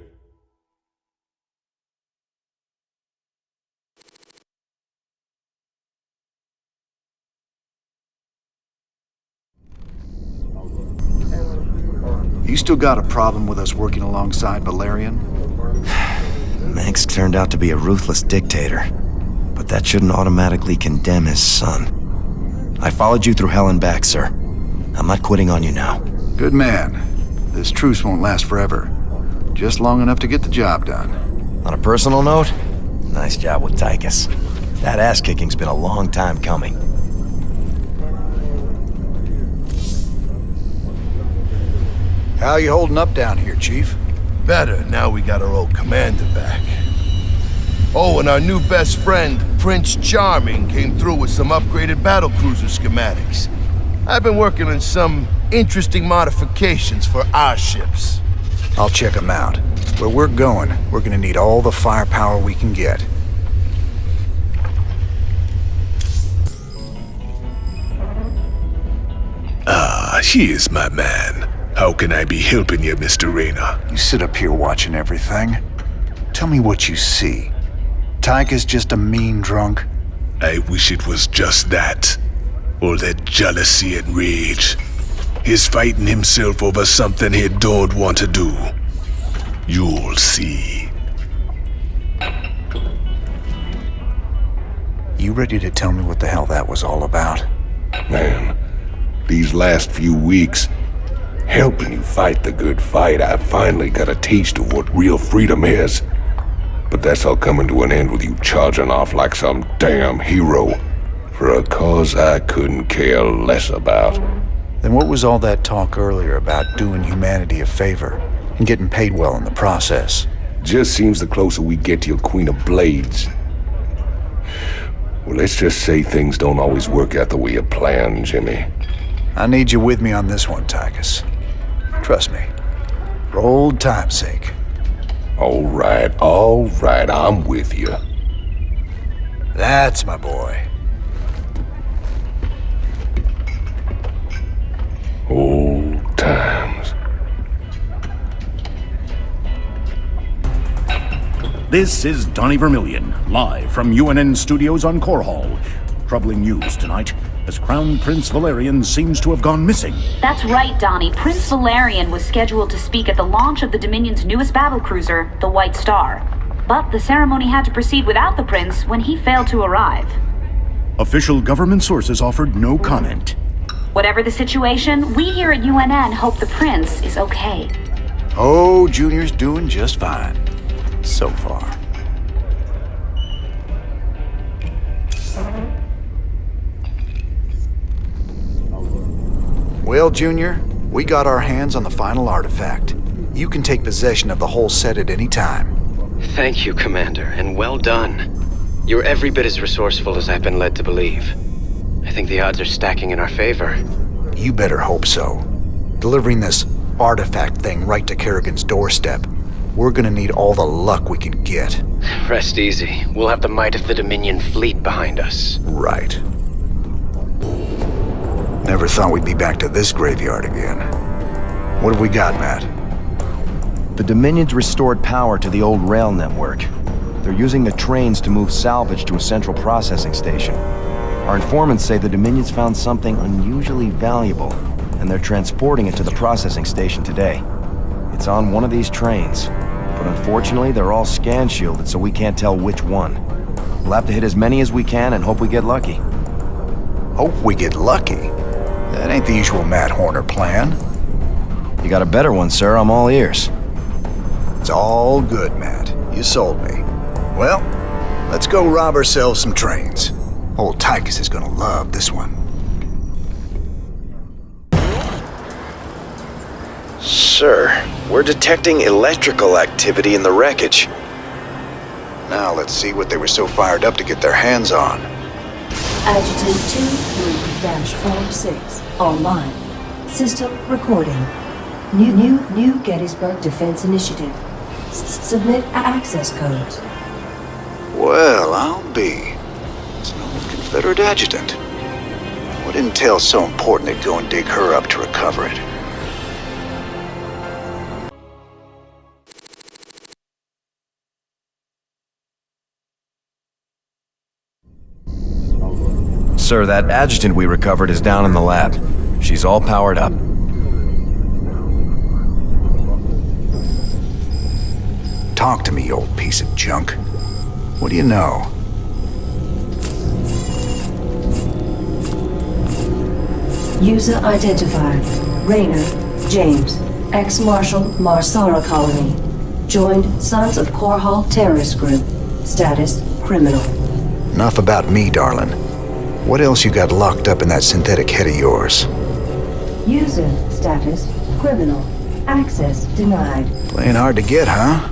You still got a problem with us working alongside Valerian? Mengsk turned out to be a ruthless dictator, but that shouldn't automatically condemn his son. I followed you through hell and back, sir. I'm not quitting on you now. Good man. This truce won't last forever. Just long enough to get the job done. On a personal note, nice job with Tychus. That ass-kicking's been a long time coming. How you holding up down here, Chief? Better, now we got our old commander back. Oh, and our new best friend, Prince Charming, came through with some upgraded battlecruiser schematics. I've been working on some interesting modifications for our ships. I'll check them out. Where we're going, we're gonna need all the firepower we can get. Ah, here's my man. How can I be helping you, Mr. Raynor? You sit up here watching everything. Tell me what you see. Tychus just a mean drunk? I wish it was just that. All that jealousy and rage. He's fighting himself over something he don't want to do. You'll see. You ready to tell me what the hell that was all about? Man, these last few weeks, helping you fight the good fight, I finally got a taste of what real freedom is. But that's all coming to an end with you charging off like some damn hero for a cause I couldn't care less about. Then what was all that talk earlier about doing humanity a favor and getting paid well in the process? Just seems the closer we get to your Queen of Blades. Well, let's just say things don't always work out the way you plan, Jimmy. I need you with me on this one, Tychus. Trust me. For old time's sake. All right, I'm with you. That's my boy. Old times. This is Donnie Vermillion, live from UNN Studios on Core Hall. Troubling news tonight, as Crown Prince Valerian seems to have gone missing. That's right, Donnie. Prince Valerian was scheduled to speak at the launch of the Dominion's newest battlecruiser, the White Star. But the ceremony had to proceed without the prince when he failed to arrive. Official government sources offered no comment. Whatever the situation, we here at UNN hope the prince is okay. Oh, Junior's doing just fine. So far. Well, Junior, we got our hands on the final artifact. You can take possession of the whole set at any time. Thank you, Commander, and well done. You're every bit as resourceful as I've been led to believe. I think the odds are stacking in our favor. You better hope so. Delivering this artifact thing right to Kerrigan's doorstep, we're gonna need all the luck we can get. Rest easy. We'll have the might of the Dominion fleet behind us. Right. Never thought we'd be back to this graveyard again. What have we got, Matt? The Dominion's restored power to the old rail network. They're using the trains to move salvage to a central processing station. Our informants say the Dominion's found something unusually valuable, and they're transporting it to the processing station today. It's on one of these trains, but unfortunately they're all scan shielded, so we can't tell which one. We'll have to hit as many as we can and hope we get lucky. Hope we get lucky? That ain't the usual Matt Horner plan. You got a better one, sir. I'm all ears. It's all good, Matt. You sold me. Well, let's go rob ourselves some trains. Old Tychus is gonna love this one. Sir, we're detecting electrical activity in the wreckage. Now let's see what they were so fired up to get their hands on. Adjutant 23-46 online. System recording. New Gettysburg Defense Initiative. Submit access codes. Well, I'll be. It's an old Confederate adjutant. What intel's so important they'd go and dig her up to recover it? Sir, that adjutant we recovered is down in the lab. She's all powered up. Talk to me, you old piece of junk. What do you know? User identified. Raynor, James, ex-Marshal Mar Sara Colony. Joined Sons of Core Hall Terrorist Group. Status, criminal. Enough about me, darling. What else you got locked up in that synthetic head of yours? User status, criminal. Access denied. Playing hard to get, huh?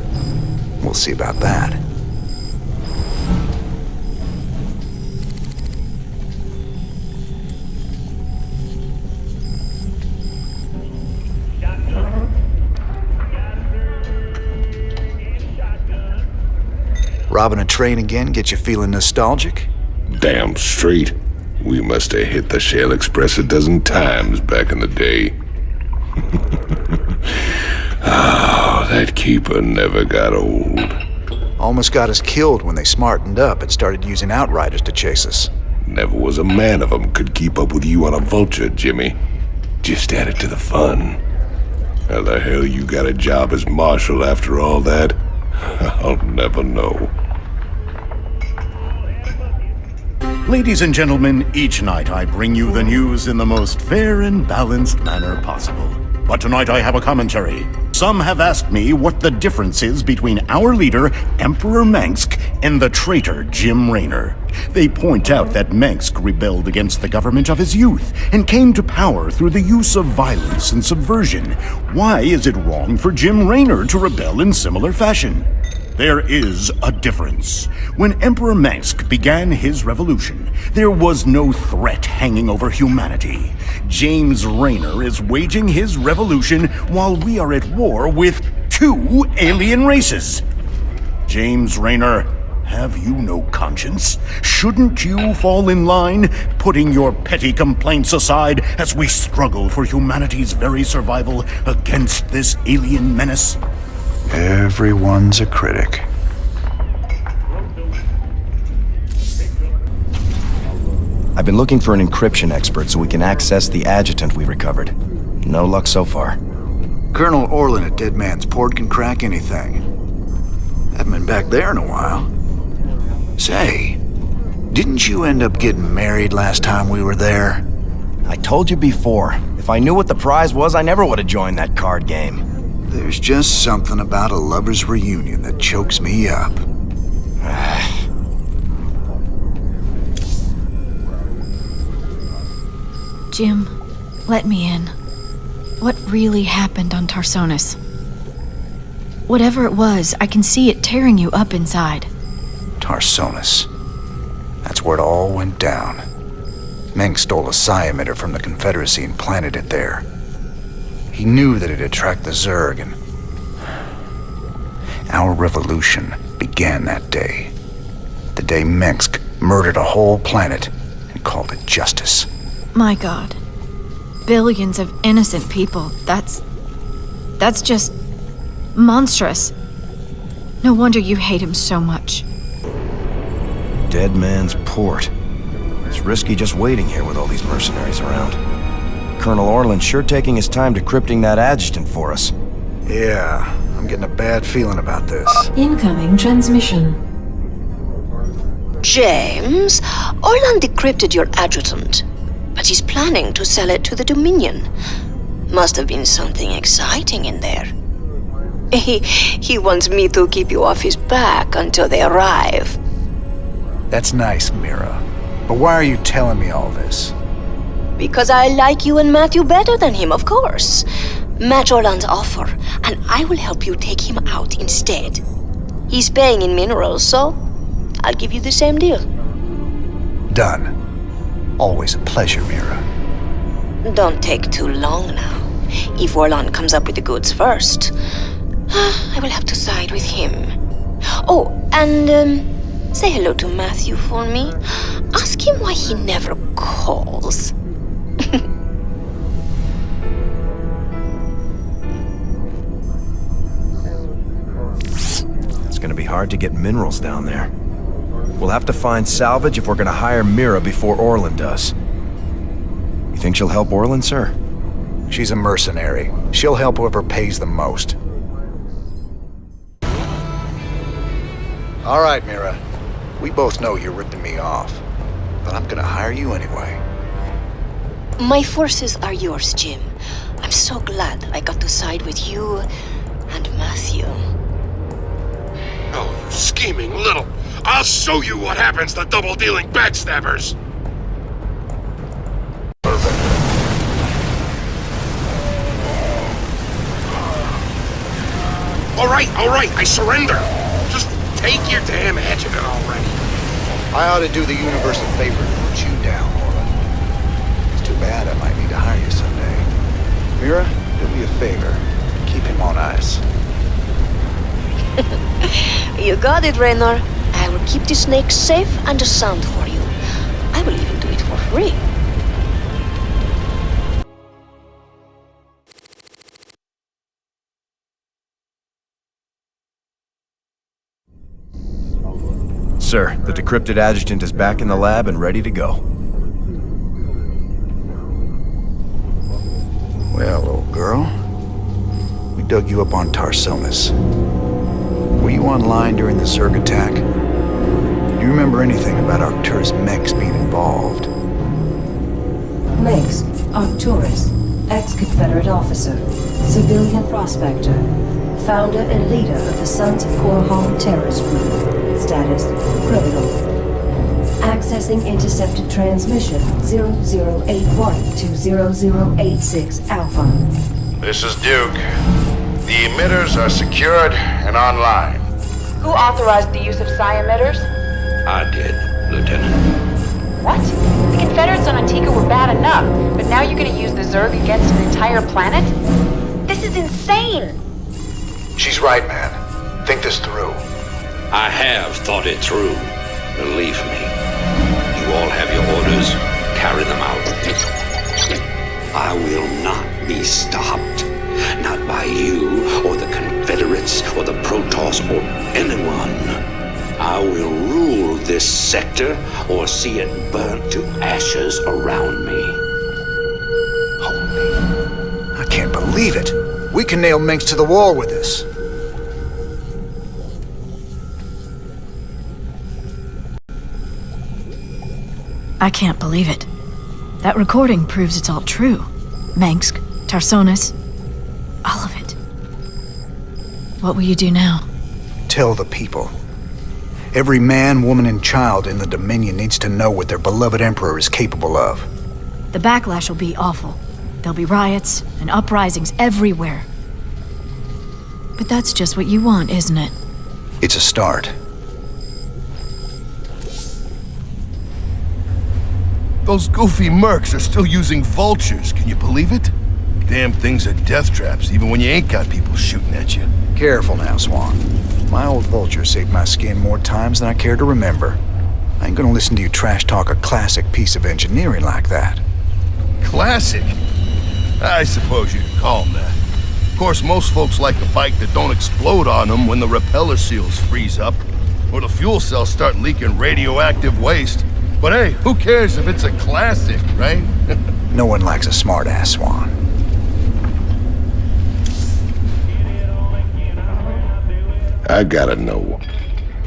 We'll see about that. robbing a train again get you feeling nostalgic? Damn straight. We must have hit the Shell Express a dozen times back in the day. Oh, that keeper never got old. Almost got us killed when they smartened up and started using outriders to chase us. Never was a man of them could keep up with you on a vulture, Jimmy. Just added to the fun. How the hell you got a job as marshal after all that? I'll never know. Ladies and gentlemen, each night I bring you the news in the most fair and balanced manner possible. But tonight I have a commentary. Some have asked me what the difference is between our leader, Emperor Mengsk, and the traitor Jim Raynor. They point out that Mengsk rebelled against the government of his youth and came to power through the use of violence and subversion. Why is it wrong for Jim Raynor to rebel in similar fashion? There is a difference. When Emperor Mengsk began his revolution, there was no threat hanging over humanity. James Raynor is waging his revolution while we are at war with 2 alien races. James Raynor, have you no conscience? Shouldn't you fall in line, putting your petty complaints aside as we struggle for humanity's very survival against this alien menace? Everyone's a critic. I've been looking for an encryption expert so we can access the adjutant we recovered. No luck so far. Colonel Orlin at Dead Man's Port can crack anything. Haven't been back there in a while. Say, didn't you end up getting married last time we were there? I told you before, if I knew what the prize was, I never would have joined that card game. There's just something about a lover's reunion that chokes me up. Jim, let me in. What really happened on Tarsonis? Whatever it was, I can see it tearing you up inside. Tarsonis. That's where it all went down. Meng stole a psi emitter from the Confederacy and planted it there. He knew that it'd attract the Zerg, and our revolution began that day. The day Mengsk murdered a whole planet and called it justice. My God. Billions of innocent people. That's just monstrous. No wonder you hate him so much. Dead Man's Port. It's risky just waiting here with all these mercenaries around. Colonel Orlin sure taking his time decrypting that adjutant for us. Yeah, I'm getting a bad feeling about this. Incoming transmission. James, Orlin decrypted your adjutant, but he's planning to sell it to the Dominion. Must have been something exciting in there. He wants me to keep you off his back until they arrive. That's nice, Mira. But why are you telling me all this? Because I like you and Matthew better than him, of course. Match Orlan's offer, and I will help you take him out instead. He's paying in minerals, so I'll give you the same deal. Done. Always a pleasure, Mira. Don't take too long now. If Orlan comes up with the goods first, I will have to side with him. Oh, and say hello to Matthew for me. Ask him why he never calls. It's gonna be hard to get minerals down there. We'll have to find salvage if we're gonna hire Mira before Orlin does. You think she'll help Orlin, sir? She's a mercenary. She'll help whoever pays the most. All right, Mira. We both know you're ripping me off, but I'm gonna hire you anyway. My forces are yours, Jim. I'm so glad I got to side with you and Matthew. Oh, you scheming little... I'll show you what happens to double-dealing backstabbers! All right, I surrender. Just take your damn adjutant already. I ought to do the universe a favor and put you down, Orlin. It's too bad I might need to hire you someday. Mira, do me a favor. Keep him on ice. You got it, Raynor. I will keep the snake safe and sound for you. I will even do it for free. Sir, the decrypted adjutant is back in the lab and ready to go. Well, old girl, we dug you up on Tarsonis. Were you online during the Zerg attack? Do you remember anything about Arcturus Mengsk being involved? Mengsk, Arcturus, ex-Confederate officer, civilian prospector, founder and leader of the Sons of Korhal terrorist group. Status, criminal. Accessing intercepted transmission 0081 to 0086 Alpha. This is Duke. The emitters are secured and online. Who authorized the use of psi emitters? I did, Lieutenant. What? The Confederates on Antigua were bad enough, but now you're gonna use the Zerg against an entire planet? This is insane! She's right, man. Think this through. I have thought it through. Believe me. You all have your orders. Carry them out. I will not be stopped. Not by you, or the Confederates, or the Protoss, or anyone. I will rule this sector, or see it burnt to ashes around me. I can't believe it. We can nail Mengsk to the wall with this. I can't believe it. That recording proves it's all true. Mengsk, Tarsonis, all of it. What will you do now? Tell the people. Every man, woman, and child in the Dominion needs to know what their beloved Emperor is capable of. The backlash will be awful. There'll be riots and uprisings everywhere. But that's just what you want, isn't it? It's a start. Those goofy mercs are still using vultures, can you believe it? Damn things are death traps, even when you ain't got people shooting at you. Careful now, Swan. My old vulture saved my skin more times than I care to remember. I ain't gonna listen to you trash talk a classic piece of engineering like that. Classic? I suppose you could call them that. Of course, most folks like a bike that don't explode on them when the repeller seals freeze up, or the fuel cells start leaking radioactive waste. But hey, who cares if it's a classic, right? No one likes a smart-ass, Swan. I gotta know,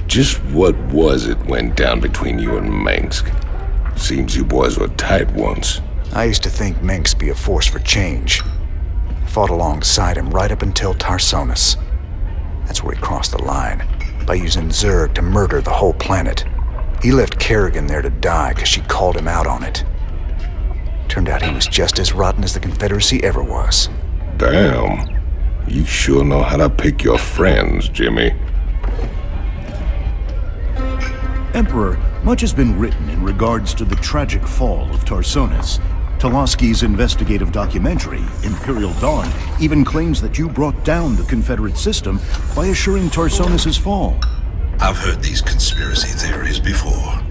just what was it went down between you and Mengsk? Seems you boys were tight once. I used to think Mengsk be a force for change. Fought alongside him right up until Tarsonis. That's where he crossed the line, by using Zerg to murder the whole planet. He left Kerrigan there to die because she called him out on it. Turned out he was just as rotten as the Confederacy ever was. Damn. You sure know how to pick your friends, Jimmy. Emperor, much has been written in regards to the tragic fall of Tarsonis. Toloski's investigative documentary, Imperial Dawn, even claims that you brought down the Confederate system by assuring Tarsonis' fall. I've heard these conspiracy theories before,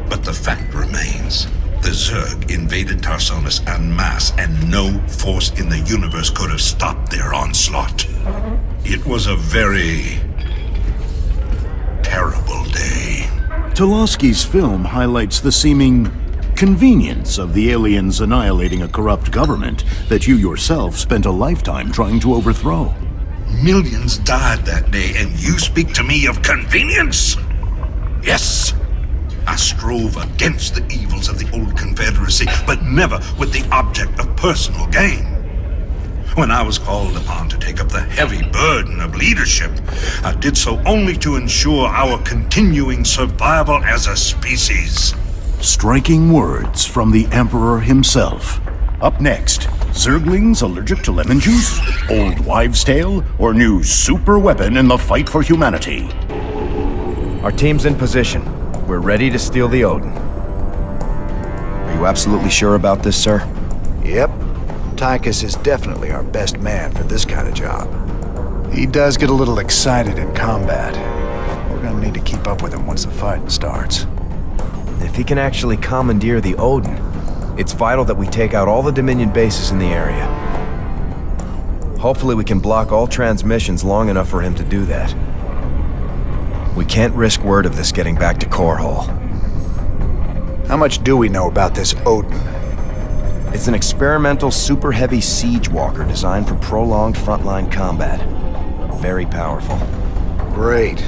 but the fact remains. The Zerg invaded Tarsonis en masse, and no force in the universe could have stopped their onslaught. It was a very terrible day. Toloski's film highlights the seeming convenience of the aliens annihilating a corrupt government that you yourself spent a lifetime trying to overthrow. Millions died that day, and you speak to me of convenience? Yes, I strove against the evils of the old Confederacy, but never with the object of personal gain. When I was called upon to take up the heavy burden of leadership, I did so only to ensure our continuing survival as a species. Striking words from the Emperor himself. Up next, Zerglings allergic to lemon juice, old wives' tale, or new super weapon in the fight for humanity. Our team's in position. We're ready to steal the Odin. Are you absolutely sure about this, sir? Yep. Tychus is definitely our best man for this kind of job. He does get a little excited in combat. We're gonna need to keep up with him once the fighting starts. If he can actually commandeer the Odin, it's vital that we take out all the Dominion bases in the area. Hopefully we can block all transmissions long enough for him to do that. We can't risk word of this getting back to Core Hall. How much do we know about this Odin? It's an experimental super heavy siege walker designed for prolonged frontline combat. Very powerful. Great.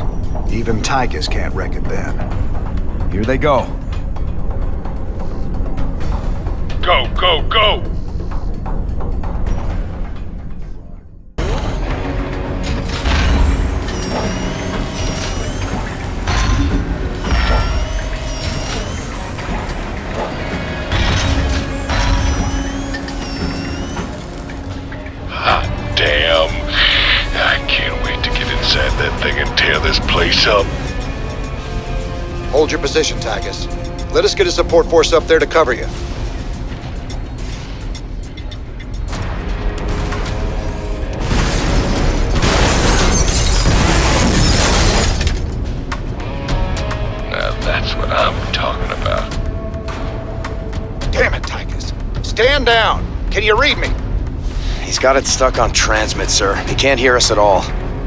Even Tychus can't wreck it then. Here they go. Go, go, go! Damn. I can't wait to get inside that thing and tear this place up. Hold your position, Tychus. Let us get a support force up there to cover you. Now that's what I'm talking about. Damn it, Tychus. Stand down. Can you read me? He's got it stuck on transmit, sir. He can't hear us at all.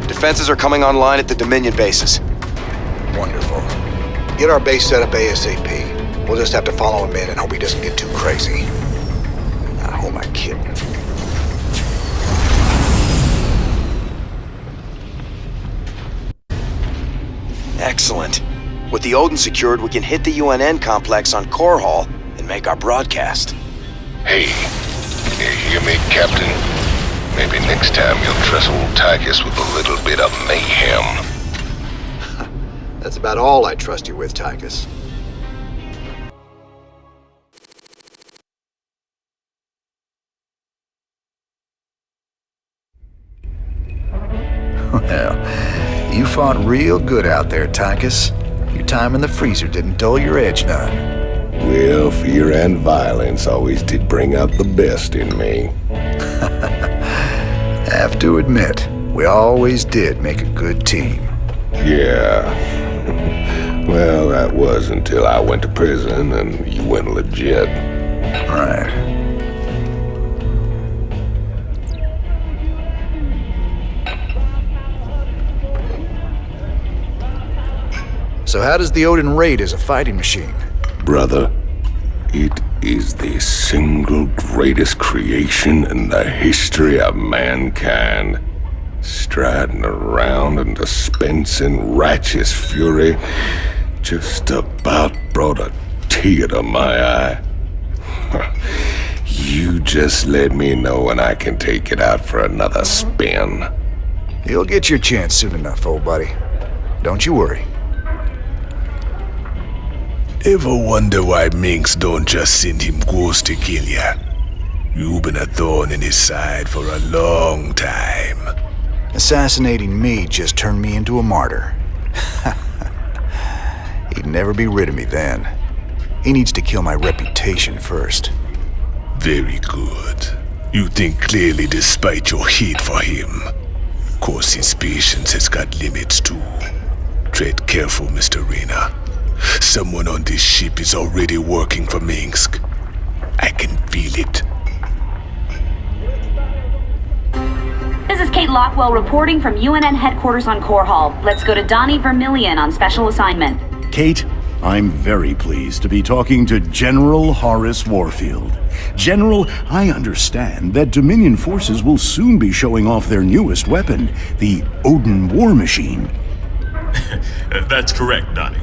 Defenses are coming online at the Dominion bases. Wonderful. Get our base set up ASAP. We'll just have to follow him in and hope he doesn't get too crazy. Now, who am I kidding? Excellent. With the Odin secured, we can hit the UNN complex on Core Hall and make our broadcast. Hey, you hear me, Captain? Maybe next time you'll trust old Tychus with a little bit of mayhem. That's about all I trust you with, Tychus. Well, you fought real good out there, Tychus. Your time in the freezer didn't dull your edge none. Well, fear and violence always did bring out the best in me. Have to admit, we always did make a good team. Yeah. Well, that was until I went to prison and you went legit. Right. So how does the Odin rate as a fighting machine? Brother, it is the single greatest creation in the history of mankind. Striding around and dispensing righteous fury just about brought a tear to my eye. You just let me know when I can take it out for another spin. You'll get your chance soon enough, old buddy. Don't you worry. Ever wonder why Minx don't just send him ghosts to kill ya? You've been a thorn in his side for a long time. Assassinating me just turned me into a martyr. He'd never be rid of me then. He needs to kill my reputation first. Very good. You think clearly despite your hate for him. Of course, his patience has got limits too. Tread careful, Mr. Raynor. Someone on this ship is already working for Minsk. I can feel it. This is Kate Lockwell reporting from UNN headquarters on Core Hall. Let's go to Donnie Vermillion on special assignment. Kate, I'm very pleased to be talking to General Horace Warfield. General, I understand that Dominion forces will soon be showing off their newest weapon, the Odin War Machine. That's correct, Donnie.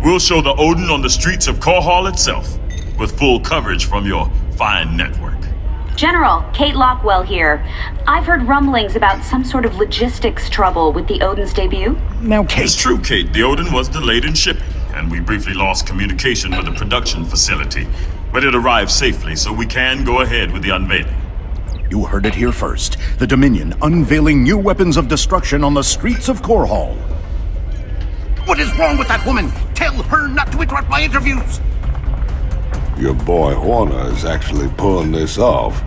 We'll show the Odin on the streets of Core Hall itself, with full coverage from your fine network. General, Kate Lockwell here. I've heard rumblings about some sort of logistics trouble with the Odin's debut. Now, Kate. It's true, Kate. The Odin was delayed in shipping, and we briefly lost communication with the production facility. But it arrived safely, so we can go ahead with the unveiling. You heard it here first. The Dominion unveiling new weapons of destruction on the streets of Core Hall. What is wrong with that woman? Tell her not to interrupt my interviews! Your boy Horner is actually pulling this off.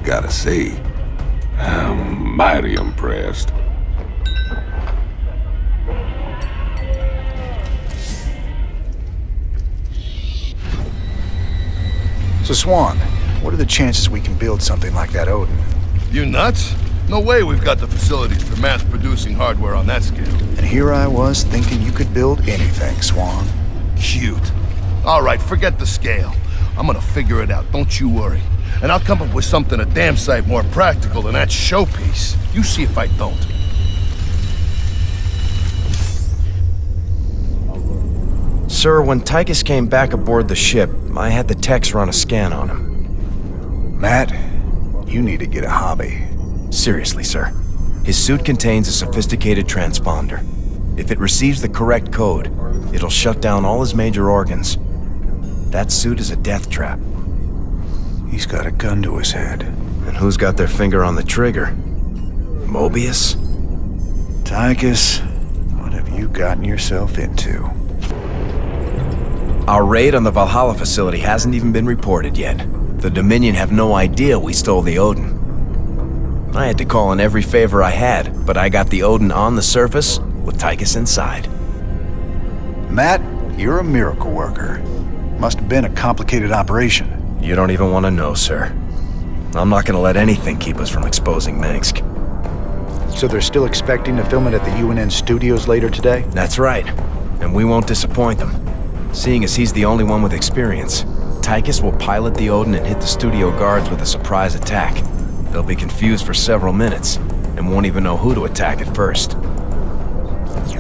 Gotta say, I'm mighty impressed. So Swan, what are the chances we can build something like that Odin? You nuts? No way we've got the facilities for mass-producing hardware on that scale. And here I was thinking you could build anything, Swan. Cute. All right, forget the scale. I'm gonna figure it out, don't you worry. And I'll come up with something a damn sight more practical than that showpiece. You see if I don't. Sir, when Tychus came back aboard the ship, I had the techs run a scan on him. Matt, you need to get a hobby. Seriously, sir. His suit contains a sophisticated transponder. If it receives the correct code, it'll shut down all his major organs. That suit is a death trap. He's got a gun to his head. And who's got their finger on the trigger? Moebius? Tychus, what have you gotten yourself into? Our raid on the Valhalla facility hasn't even been reported yet. The Dominion have no idea we stole the Odin. I had to call in every favor I had, but I got the Odin on the surface with Tychus inside. Matt, you're a miracle worker. Must have been a complicated operation. You don't even want to know, sir. I'm not gonna let anything keep us from exposing Mengsk. So they're still expecting to film it at the UNN studios later today? That's right. And we won't disappoint them. Seeing as he's the only one with experience, Tychus will pilot the Odin and hit the studio guards with a surprise attack. They'll be confused for several minutes, and won't even know who to attack at first.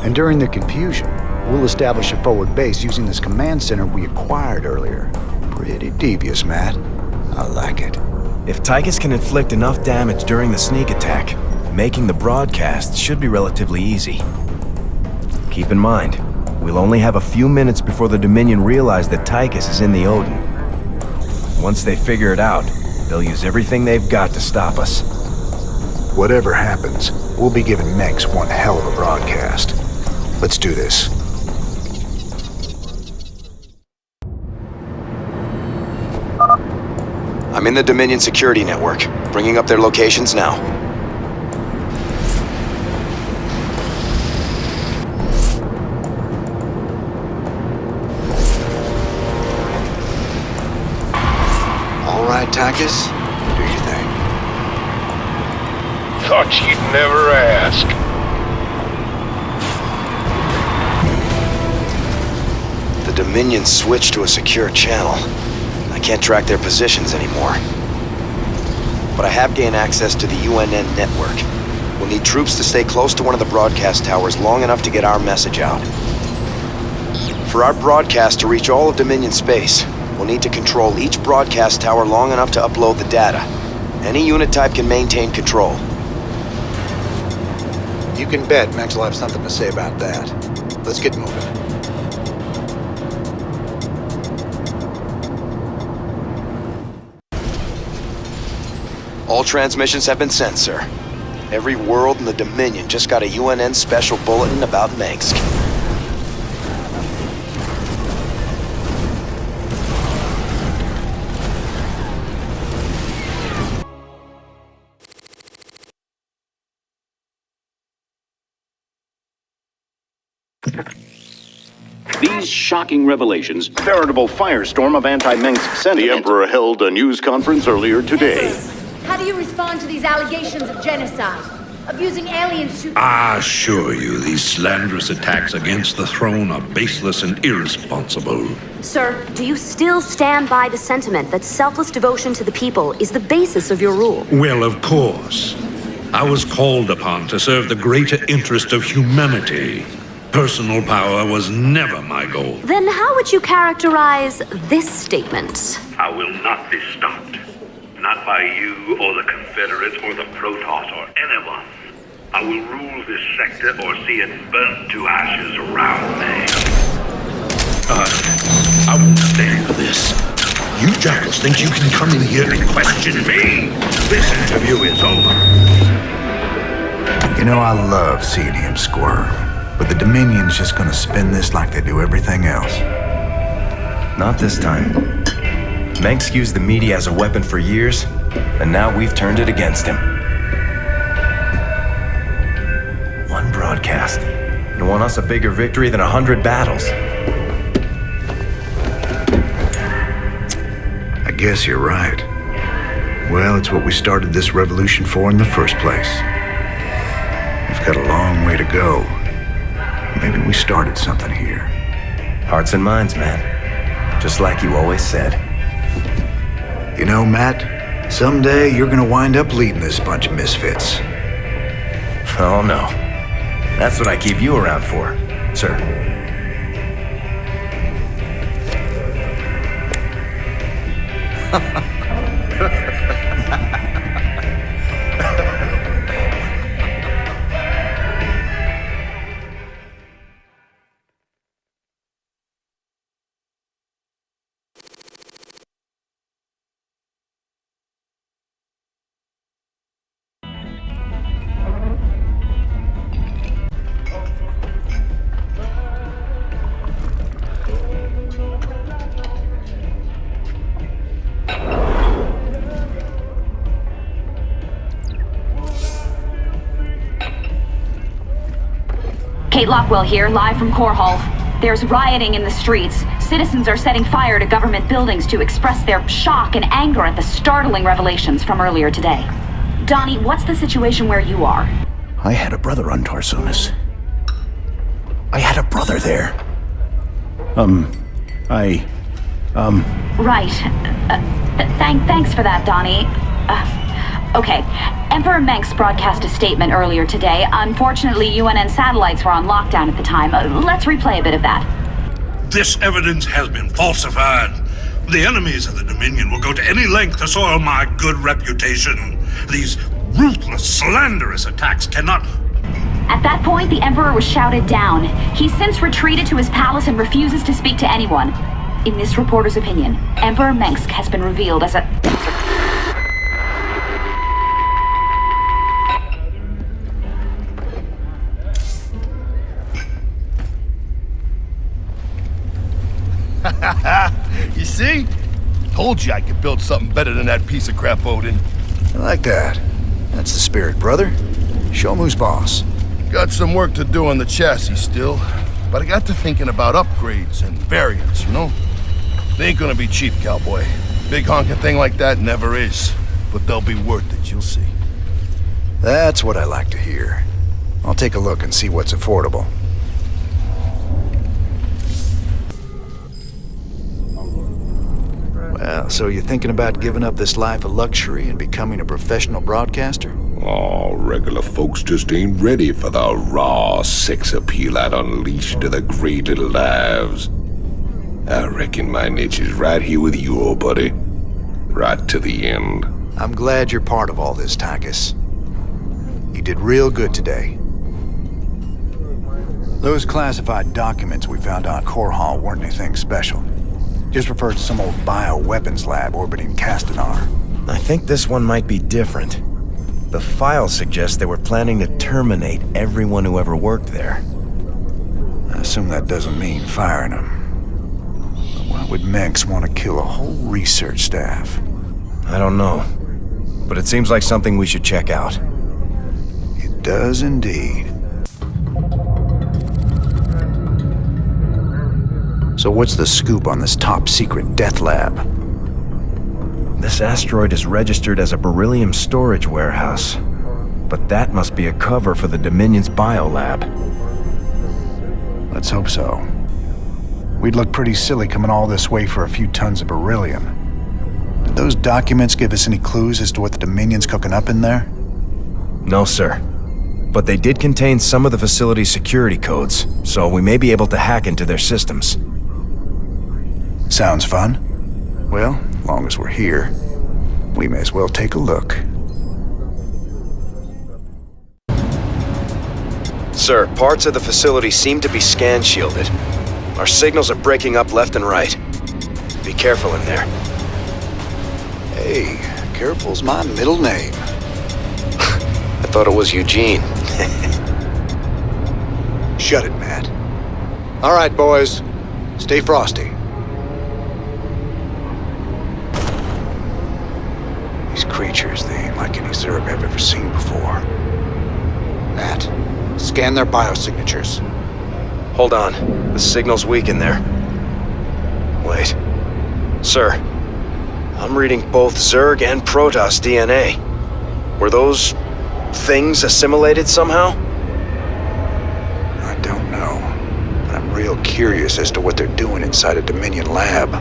And during the confusion, we'll establish a forward base using this command center we acquired earlier. Pretty devious, Matt. I like it. If Tychus can inflict enough damage during the sneak attack, making the broadcast should be relatively easy. Keep in mind, we'll only have a few minutes before the Dominion realize that Tychus is in the Odin. Once they figure it out, they'll use everything they've got to stop us. Whatever happens, we'll be giving Mengsk one hell of a broadcast. Let's do this. I'm in the Dominion security network, bringing up their locations now. All right, Tychus, do your thing. Thought you'd never ask. The Dominion switched to a secure channel. I can't track their positions anymore. But I have gained access to the UNN network. We'll need troops to stay close to one of the broadcast towers long enough to get our message out. For our broadcast to reach all of Dominion space, we'll need to control each broadcast tower long enough to upload the data. Any unit type can maintain control. You can bet Max will have something to say about that. Let's get moving. All transmissions have been sent, sir. Every world in the Dominion just got a UNN special bulletin about Mengsk. These shocking revelations, veritable firestorm of anti-Mengsk sentiment. The Emperor held a news conference earlier today. How do you respond to these allegations of genocide? Abusing aliens to... I assure you, these slanderous attacks against the throne are baseless and irresponsible. Sir, do you still stand by the sentiment that selfless devotion to the people is the basis of your rule? Well, of course. I was called upon to serve the greater interest of humanity. Personal power was never my goal. Then how would you characterize this statement? I will not be stopped. Not by you or the Confederates or the Protoss or anyone. I will rule this sector or see it burnt to ashes around me. I won't stand for this. You jackals think you can come in here and question me? This interview is over. You know, I love seeing him squirm. But the Dominion's just gonna spin this like they do everything else. Not this time. Mengsk used the media as a weapon for years, and now we've turned it against him. One broadcast. You won us a bigger victory than 100 battles. I guess you're right. Well, it's what we started this revolution for in the first place. We've got a long way to go. Maybe we started something here. Hearts and minds, man. Just like you always said. You know, Matt, someday you're gonna wind up leading this bunch of misfits. Oh, no. That's what I keep you around for, sir. Kate Lockwell here, live from Core Hall. There's rioting in the streets. Citizens are setting fire to government buildings to express their shock and anger at the startling revelations from earlier today. Donnie, what's the situation where you are? I had a brother on Tarsonis. I had a brother there. Right. Thanks for that, Donnie. Okay. Emperor Mengsk broadcast a statement earlier today. Unfortunately, UNN satellites were on lockdown at the time. Let's replay a bit of that. This evidence has been falsified. The enemies of the Dominion will go to any length to soil my good reputation. These ruthless, slanderous attacks cannot... At that point, the Emperor was shouted down. He's since retreated to his palace and refuses to speak to anyone. In this reporter's opinion, Emperor Mengsk has been revealed as a... You see? Told you I could build something better than that piece of crap, Odin. I like that. That's the spirit, brother. Show 'em who's boss. Got some work to do on the chassis still, but I got to thinking about upgrades and variants, you know? They ain't gonna be cheap, cowboy. Big honking thing like that never is, but they'll be worth it, you'll see. That's what I like to hear. I'll take a look and see what's affordable. Well, so you're thinking about giving up this life of luxury and becoming a professional broadcaster? Oh, regular folks just ain't ready for the raw sex appeal I'd unleash to the great little lives. I reckon my niche is right here with you, old buddy. Right to the end. I'm glad you're part of all this, Tychus. You did real good today. Those classified documents we found on Core Hall weren't anything special. Just referred to some old bioweapons lab orbiting Castanar. I think this one might be different. The files suggest they were planning to terminate everyone who ever worked there. I assume that doesn't mean firing them. But why would Mengsk want to kill a whole research staff? I don't know. But it seems like something we should check out. It does indeed. So what's the scoop on this top-secret death lab? This asteroid is registered as a beryllium storage warehouse. But that must be a cover for the Dominion's biolab. Let's hope so. We'd look pretty silly coming all this way for a few tons of beryllium. Did those documents give us any clues as to what the Dominion's cooking up in there? No, sir. But they did contain some of the facility's security codes, so we may be able to hack into their systems. Sounds fun. Well, as long as we're here, we may as well take a look. Sir, parts of the facility seem to be scan shielded. Our signals are breaking up left and right. Be careful in there. Hey, careful's my middle name. I thought it was Eugene. Shut it, Matt. All right, boys. Stay frosty. These creatures, they ain't like any Zerg I've ever seen before. Matt, scan their biosignatures. Hold on. The signal's weak in there. Wait. Sir, I'm reading both Zerg and Protoss DNA. Were those things assimilated somehow? I don't know. But I'm real curious as to what they're doing inside a Dominion lab.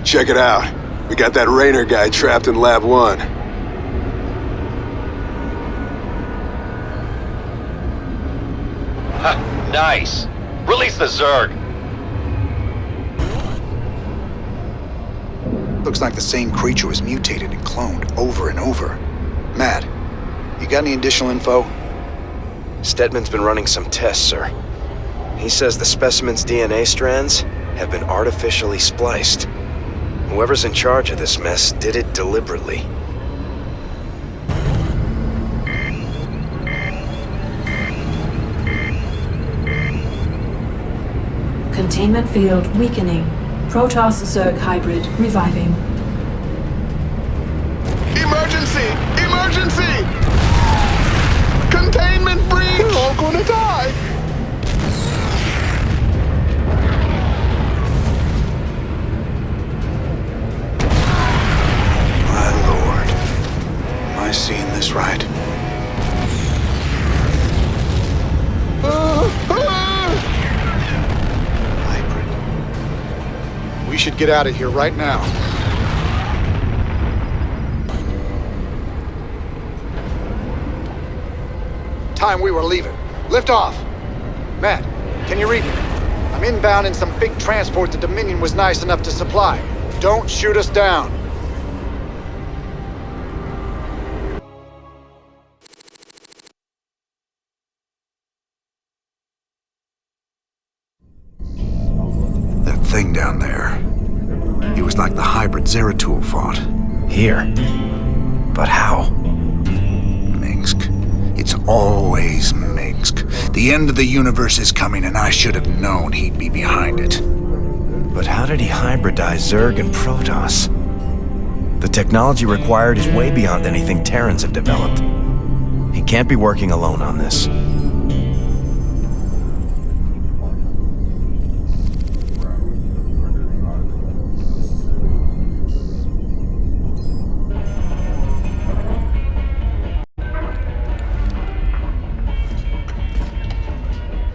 Check it out. We got that Raynor guy trapped in Lab 1. Ha, nice. Release the Zerg. Looks like the same creature was mutated and cloned over and over. Matt, you got any additional info? Stedman's been running some tests, sir. He says the specimen's DNA strands have been artificially spliced. Whoever's in charge of this mess did it deliberately. Containment field weakening. Protoss-Zerg hybrid reviving. Emergency! Emergency! Containment breach! We're all gonna die! My lord. Am I seeing this right? We should get out of here right now. Time we were leaving. Lift off. Matt, can you read me? I'm inbound in some big transport the Dominion was nice enough to supply. Don't shoot us down. That thing down there. It was like the hybrid Zeratul fought. Here? But how? Minsk. It's always Minsk. The end of the universe is coming, and I should have known he'd be behind it. But how did he hybridize Zerg and Protoss? The technology required is way beyond anything Terrans have developed. He can't be working alone on this.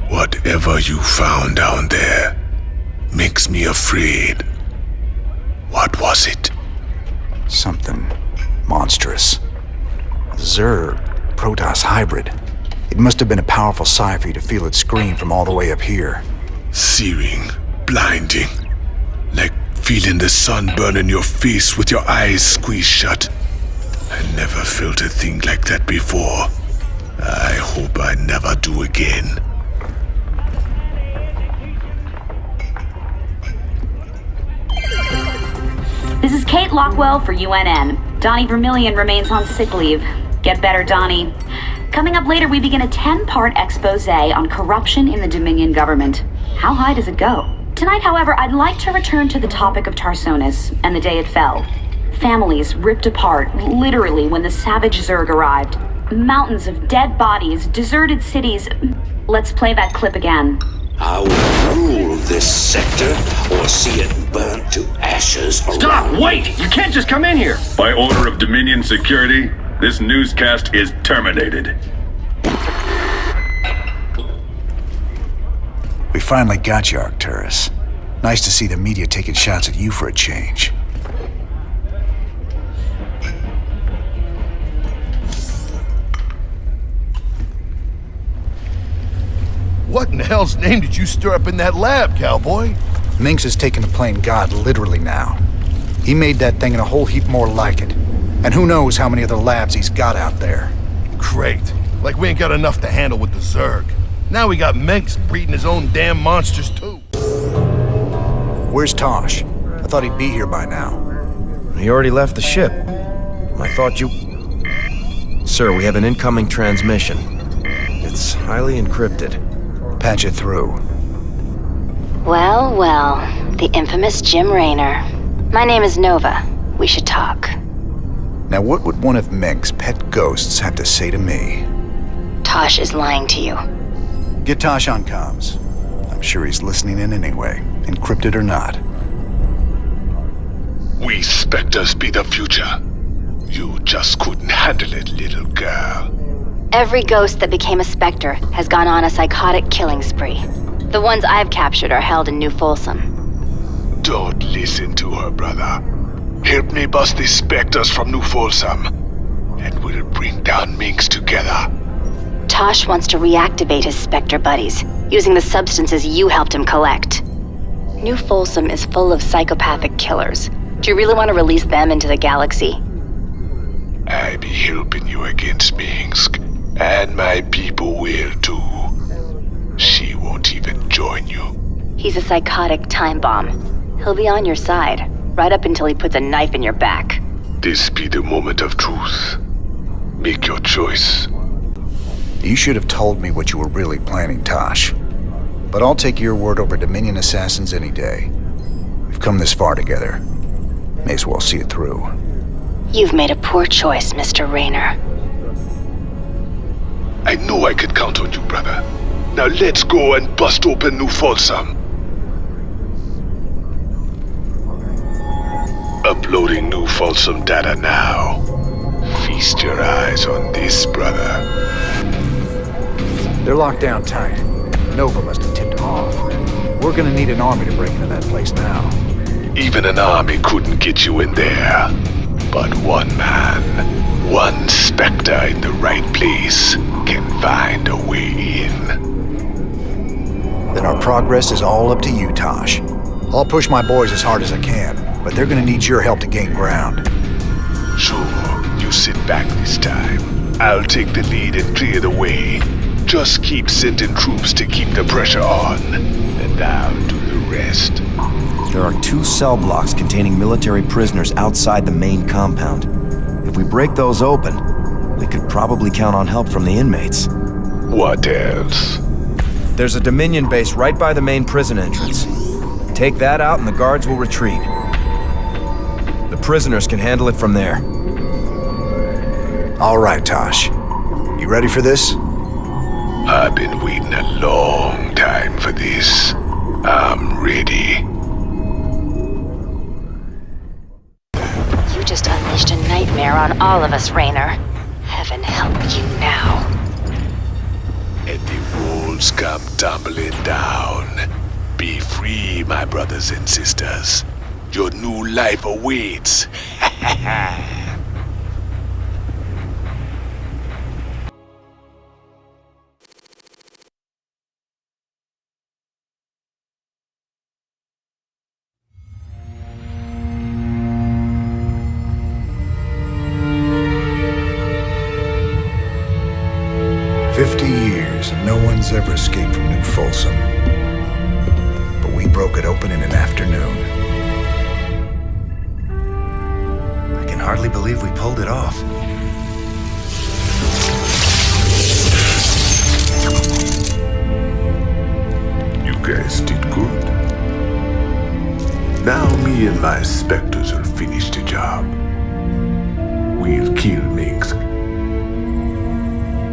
Whatever you found down there makes me afraid. What was it? Something monstrous. Zerg, Protoss hybrid. It must have been a powerful sight for you to feel it scream from all the way up here. Searing, blinding. Like feeling the sun burn in your face with your eyes squeezed shut. I never felt a thing like that before. I hope I never do again. This is Kate Lockwell for UNN. Donnie Vermillion remains on sick leave. Get better, Donnie. Coming up later, we begin a 10-part expose on corruption in the Dominion government. How high does it go? Tonight, however, I'd like to return to the topic of Tarsonis and the day it fell. Families ripped apart, literally, when the savage Zerg arrived. Mountains of dead bodies, deserted cities. Let's play that clip again. I will rule this sector or see it burnt to ashes around. Stop! Wait! You can't just come in here! By order of Dominion Security, this newscast is terminated. We finally got you, Arcturus. Nice to see the media taking shots at you for a change. What in the hell's name did you stir up in that lab, cowboy? Minx is taking the plane god literally now. He made that thing and a whole heap more like it. And who knows how many other labs he's got out there. Great. Like we ain't got enough to handle with the Zerg. Now we got Minx breeding his own damn monsters too. Where's Tosh? I thought he'd be here by now. He already left the ship. I thought you... Sir, we have an incoming transmission. It's highly encrypted. Patch it through. Well, well. The infamous Jim Raynor. My name is Nova. We should talk. Now what would one of Meg's pet ghosts have to say to me? Tosh is lying to you. Get Tosh on comms. I'm sure he's listening in anyway, encrypted or not. We Spectres be the future. You just couldn't handle it, little girl. Every ghost that became a Spectre has gone on a psychotic killing spree. The ones I've captured are held in New Folsom. Don't listen to her, brother. Help me bust these Spectres from New Folsom, and we'll bring down Minx together. Tosh wants to reactivate his Spectre buddies, using the substances you helped him collect. New Folsom is full of psychopathic killers. Do you really want to release them into the galaxy? I be helping you against Minx, and my people will too. She won't even join you. He's a psychotic time bomb. He'll be on your side, right up until he puts a knife in your back. This be the moment of truth. Make your choice. You should have told me what you were really planning, Tosh. But I'll take your word over Dominion assassins any day. We've come this far together. May as well see it through. You've made a poor choice, Mr. Raynor. I know I could count on you, brother. Now let's go and bust open New Folsom. Uploading New Folsom data now. Feast your eyes on this, brother. They're locked down tight. Nova must have tipped them off. We're gonna need an army to break into that place now. Even an army couldn't get you in there. But one man, one Spectre in the right place, can find a way in. Then our progress is all up to you, Tosh. I'll push my boys as hard as I can, but they're gonna need your help to gain ground. Sure, you sit back this time. I'll take the lead and clear the way. Just keep sending troops to keep the pressure on, and I'll do the rest. There are 2 cell blocks containing military prisoners outside the main compound. If we break those open, we could probably count on help from the inmates. What else? There's a Dominion base right by the main prison entrance. Take that out and the guards will retreat. The prisoners can handle it from there. All right, Tosh. You ready for this? I've been waiting a long time for this. I'm ready. You just unleashed a nightmare on all of us, Raynor. Heaven help you now. And the walls come tumbling down. Be free, my brothers and sisters. Your new life awaits. 50 years and no one's ever escaped from New Folsom. But we broke it open in an afternoon. I can hardly believe we pulled it off. You guys did good. Now me and my Spectres will finish the job. We'll kill Minx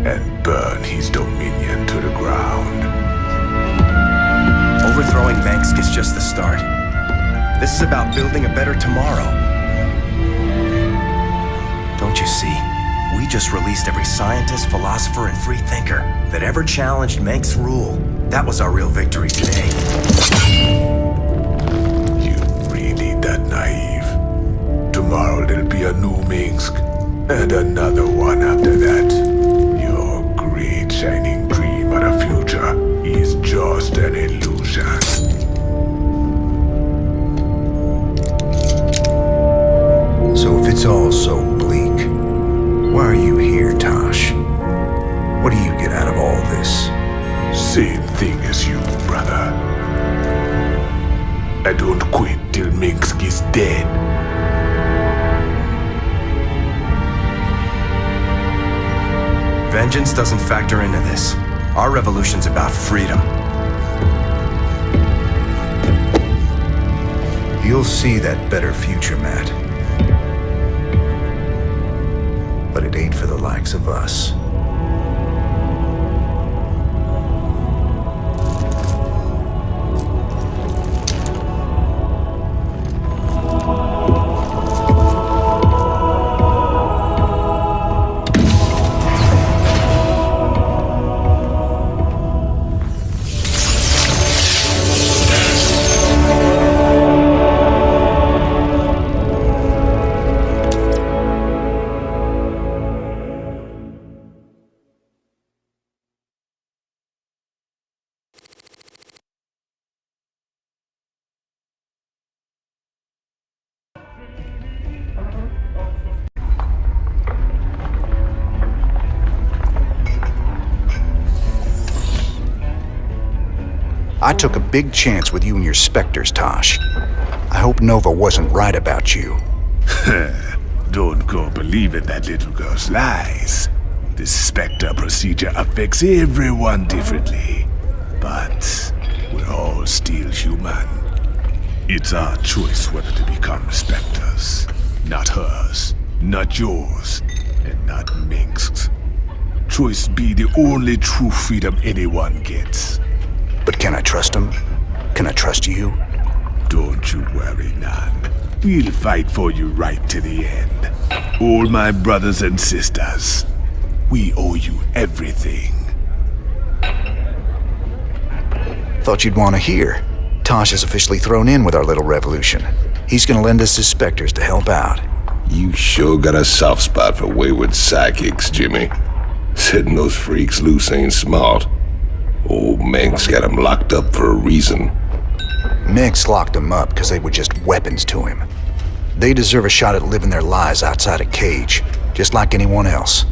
and burn his dominion to the ground. Overthrowing Minsk is just the start. This is about building a better tomorrow. Don't you see? We just released every scientist, philosopher, and free thinker that ever challenged Minsk's rule. That was our real victory today. You really that naive? Tomorrow there'll be a new Minsk, and another one after that. Your great shining dream of the future is just an illusion. So if it's all so bleak, why are you here, Tosh? What do you get out of all this? Same thing as you, brother. I don't quit till Minsk is dead. Vengeance doesn't factor into this. Our revolution's about freedom. You'll see that better future, Matt. But it ain't for the likes of us. I took a big chance with you and your Spectres, Tosh. I hope Nova wasn't right about you. Don't go believing that little girl's lies. The Spectre procedure affects everyone differently. But we're all still human. It's our choice whether to become Spectres. Not hers, not yours, and not Mengsk's. Choice be the only true freedom anyone gets. But can I trust him? Can I trust you? Don't you worry, Nan. We'll fight for you right to the end. All my brothers and sisters, we owe you everything. Thought you'd want to hear. Tosh is officially thrown in with our little revolution. He's gonna lend us his Spectres to help out. You sure got a soft spot for wayward psychics, Jimmy. Setting those freaks loose ain't smart. Old Mengsk got him locked up for a reason. Mengsk locked them up because they were just weapons to him. They deserve a shot at living their lives outside a cage, just like anyone else.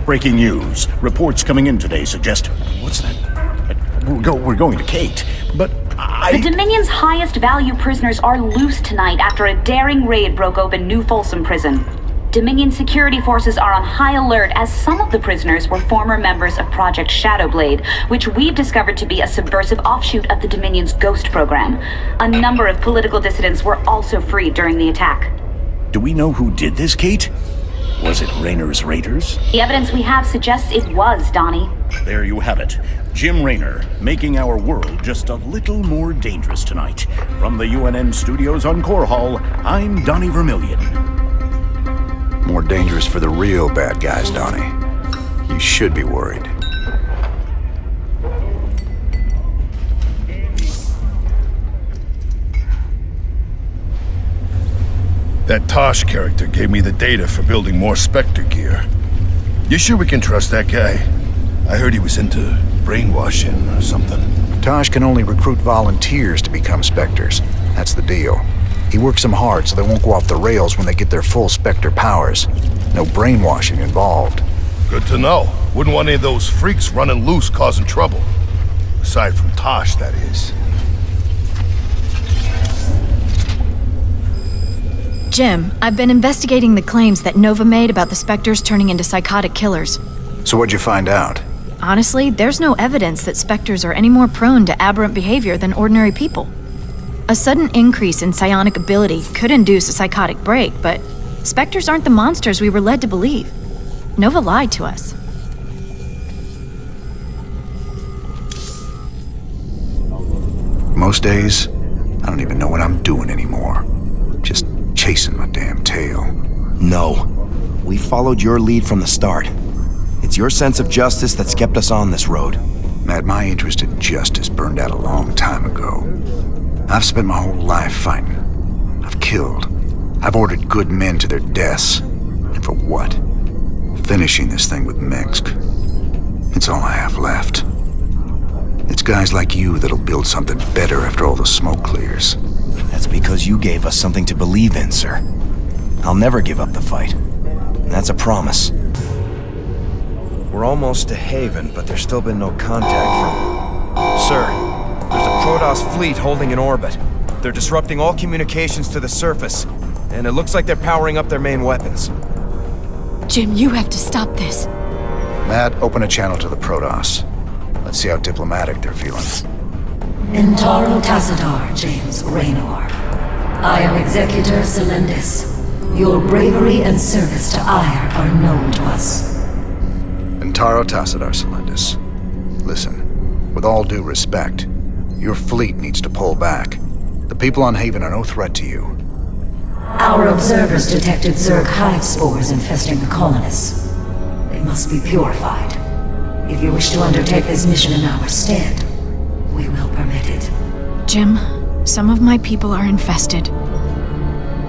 Breaking news. Reports coming in today suggest... What's that? We're going to Kate, but The Dominion's highest value prisoners are loose tonight after a daring raid broke open New Folsom Prison. Dominion security forces are on high alert as some of the prisoners were former members of Project Shadowblade, which we've discovered to be a subversive offshoot of the Dominion's Ghost program. A number of political dissidents were also freed during the attack. do we know who did this, Kate? Was it Raynor's raiders? The evidence we have suggests it was, Donnie. There you have it. Jim Raynor, making our world just a little more dangerous tonight. From the UNN studios on Core Hall, I'm Donnie Vermillion. More dangerous for the real bad guys, Donnie. You should be worried. That Tosh character gave me the data for building more Spectre gear. You sure we can trust that guy? I heard he was into brainwashing or something. Tosh can only recruit volunteers to become Spectres. That's the deal. He works them hard so they won't go off the rails when they get their full Spectre powers. No brainwashing involved. Good to know. Wouldn't want any of those freaks running loose causing trouble. Aside from Tosh, that is. Jim, I've been investigating the claims that Nova made about the Spectres turning into psychotic killers. So what'd you find out? Honestly, there's no evidence that Spectres are any more prone to aberrant behavior than ordinary people. A sudden increase in psionic ability could induce a psychotic break, but Spectres aren't the monsters we were led to believe. Nova lied to us. Most days, I don't even know what I'm doing anymore. Just chasing my damn tail. No. We followed your lead from the start. It's your sense of justice that's kept us on this road. Matt, my interest in justice burned out a long time ago. I've spent my whole life fighting. I've killed. I've ordered good men to their deaths. And for what? Finishing this thing with Mengsk. It's all I have left. It's guys like you that'll build something better after all the smoke clears. That's because you gave us something to believe in, sir. I'll never give up the fight. That's a promise. We're almost to Haven, but there's still been no contact from... Sir, there's a Protoss fleet holding in orbit. They're disrupting all communications to the surface, and it looks like they're powering up their main weapons. Jim, you have to stop this. Matt, open a channel to the Protoss. Let's see how diplomatic they're feeling. Intaro Tassadar, James Raynor. I am Executor Celendis. Your bravery and service to Heir are known to us. Intaro Tassadar, Celendis. Listen, with all due respect, your fleet needs to pull back. The people on Haven are no threat to you. Our observers detected Zerg hive spores infesting the colonists. They must be purified. If you wish to undertake this mission in our stead, we will permit it. Jim, some of my people are infested.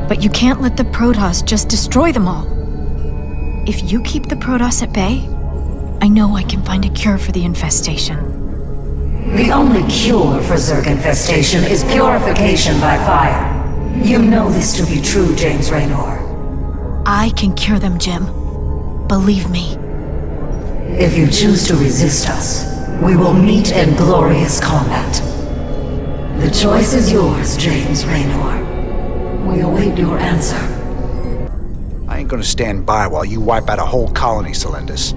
But you can't let the Protoss just destroy them all. If you keep the Protoss at bay, I know I can find a cure for the infestation. The only cure for Zerg infestation is purification by fire. You know this to be true, James Raynor. I can cure them, Jim. Believe me. If you choose to resist us, we will meet in glorious combat. The choice is yours, James Raynor. We await your answer. I ain't gonna stand by while you wipe out a whole colony, Celendis.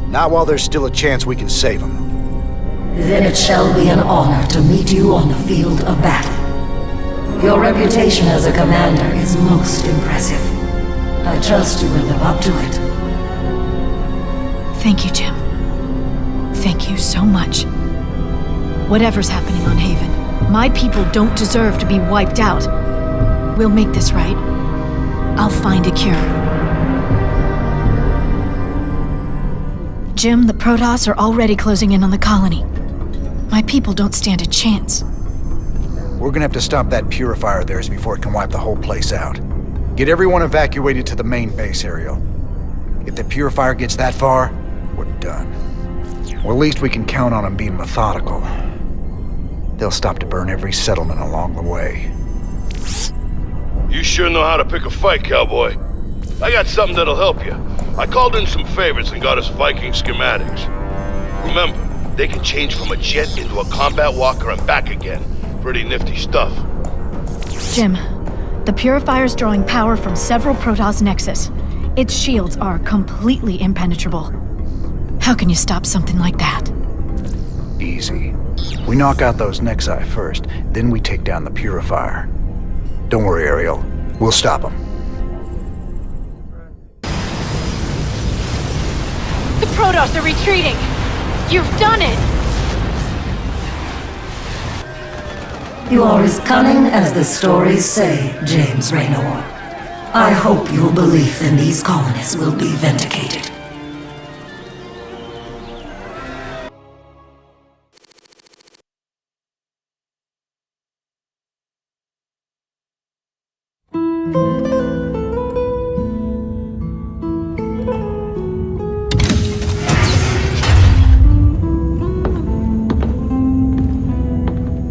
Not while there's still a chance we can save them. Then it shall be an honor to meet you on the field of battle. Your reputation as a commander is most impressive. I trust you will live up to it. Thank you, Jim. Thank you so much. Whatever's happening on Haven, my people don't deserve to be wiped out. We'll make this right. I'll find a cure. Jim, the Protoss are already closing in on the colony. My people don't stand a chance. We're gonna have to stop that purifier of theirs before it can wipe the whole place out. Get everyone evacuated to the main base, Ariel. If the purifier gets that far, we're done. Or at least we can count on them being methodical. They'll stop to burn every settlement along the way. You sure know how to pick a fight, cowboy. I got something that'll help you. I called in some favors and got us Viking schematics. Remember, they can change from a jet into a combat walker and back again. Pretty nifty stuff. Jim, the purifier's drawing power from several Protoss nexus. Its shields are completely impenetrable. How can you stop something like that? Easy. We knock out those Nexi first, then we take down the purifier. Don't worry, Ariel. We'll stop them. The Protoss are retreating! You've done it! You are as cunning as the stories say, James Raynor. I hope your belief in these colonists will be vindicated.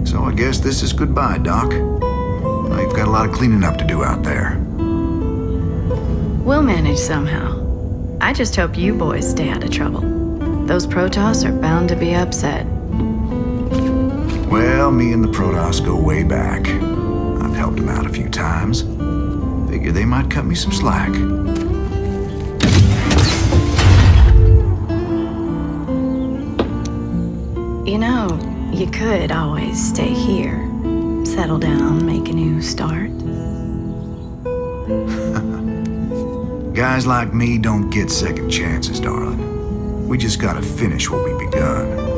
So I guess this is goodbye, Doc. Now you've got a lot of cleaning up to do out there. We'll manage somehow. I just hope you boys stay out of trouble. Those Protoss are bound to be upset. Well, me and the Protoss go way back. I've helped them out a few times. Figure they might cut me some slack. You know, you could always stay here. Settle down, make a new start. Guys like me don't get second chances, darling. We just gotta finish what we begun.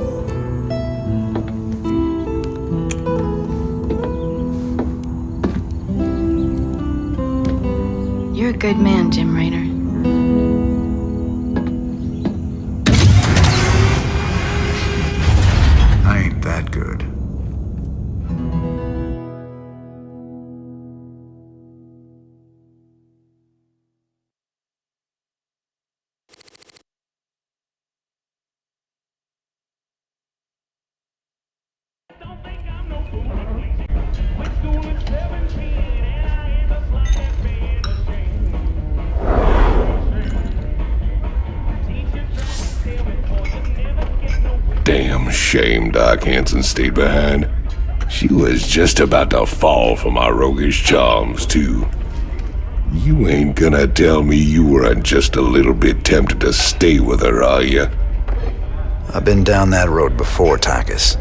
You're a good man, Jim Raynor. I ain't that good. Damn shame Doc Hanson stayed behind. She was just about to fall for my roguish charms, too. You ain't gonna tell me you weren't just a little bit tempted to stay with her, are you? I've been down that road before, Tychus.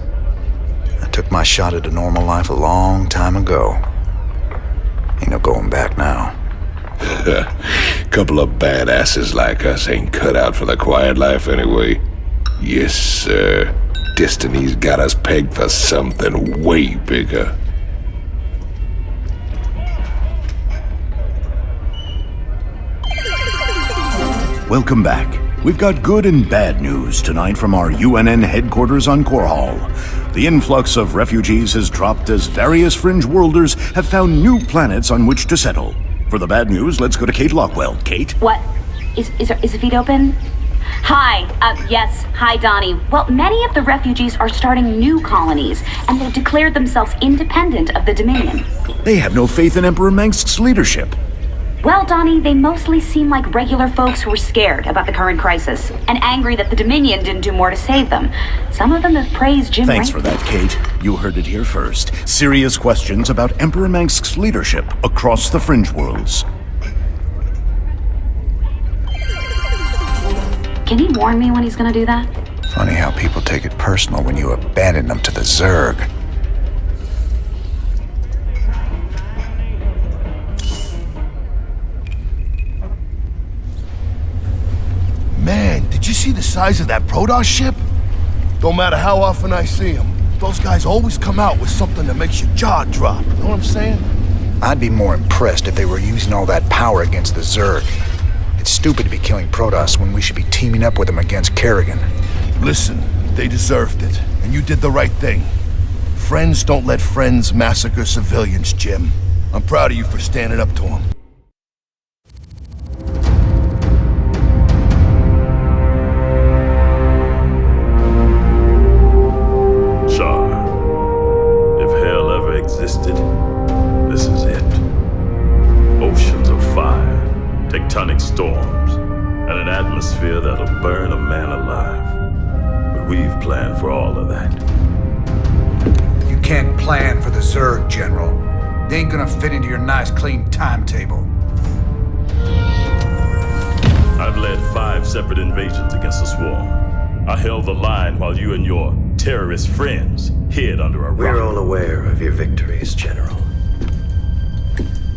I took my shot at a normal life a long time ago. Ain't no going back now. Couple of badasses like us ain't cut out for the quiet life anyway. Yes, sir. Destiny's got us pegged for something way bigger. Welcome back. We've got good and bad news tonight from our UNN headquarters on Core Hall. The influx of refugees has dropped as various fringe worlders have found new planets on which to settle. For the bad news, let's go to Kate Lockwell. Kate? What? Is the feed open? Hi, yes, hi Donnie. Well, many of the refugees are starting new colonies, and they've declared themselves independent of the Dominion. They have no faith in Emperor Mengsk's leadership. Well, Donnie, they mostly seem like regular folks who are scared about the current crisis and angry that the Dominion didn't do more to save them. Some of them have praised Jim. Thanks for that, Kate. You heard it here first. Serious questions about Emperor Mengsk's leadership across the Fringe Worlds. Can he warn me when he's gonna do that? Funny how people take it personal when you abandon them to the Zerg. Man, did you see the size of that Protoss ship? Don't matter how often I see them, those guys always come out with something that makes your jaw drop. You know what I'm saying? I'd be more impressed if they were using all that power against the Zerg. It's stupid to be killing Protoss when we should be teaming up with them against Kerrigan. Listen, they deserved it, and you did the right thing. Friends don't let friends massacre civilians, Jim. I'm proud of you for standing up to them. Char, if hell ever existed, this is it. Oceans of fire, tectonic storms, and an atmosphere that'll burn a man alive. But we've planned for all of that. You can't plan for the Zerg, General. They ain't gonna fit into your nice, clean timetable. I've led 5 separate invasions against the Swarm. I held the line while you and your terrorist friends hid under a rock. We're all aware of your victories, General.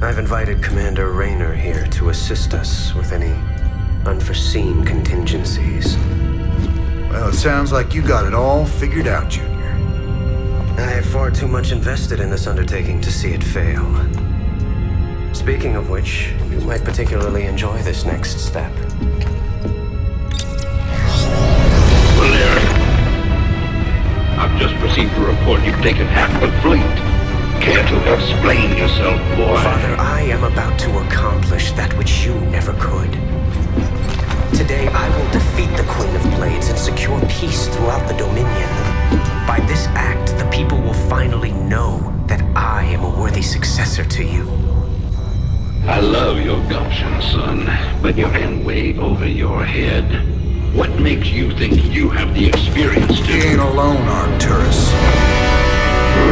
I've invited Commander Raynor here to assist us with any unforeseen contingencies. Well, it sounds like you got it all figured out, Junior. I have far too much invested in this undertaking to see it fail. Speaking of which, you might particularly enjoy this next step. I've just received a report you've taken half the fleet. Care to explain yourself, boy? Father, I am about to accomplish that which you never could. Today, I will defeat the Queen of Blades and secure peace throughout the Dominion. By this act, the people will finally know that I am a worthy successor to you. I love your gumption, son, but you're in way over your head. What makes you think you have the experience to... He ain't alone, Arcturus.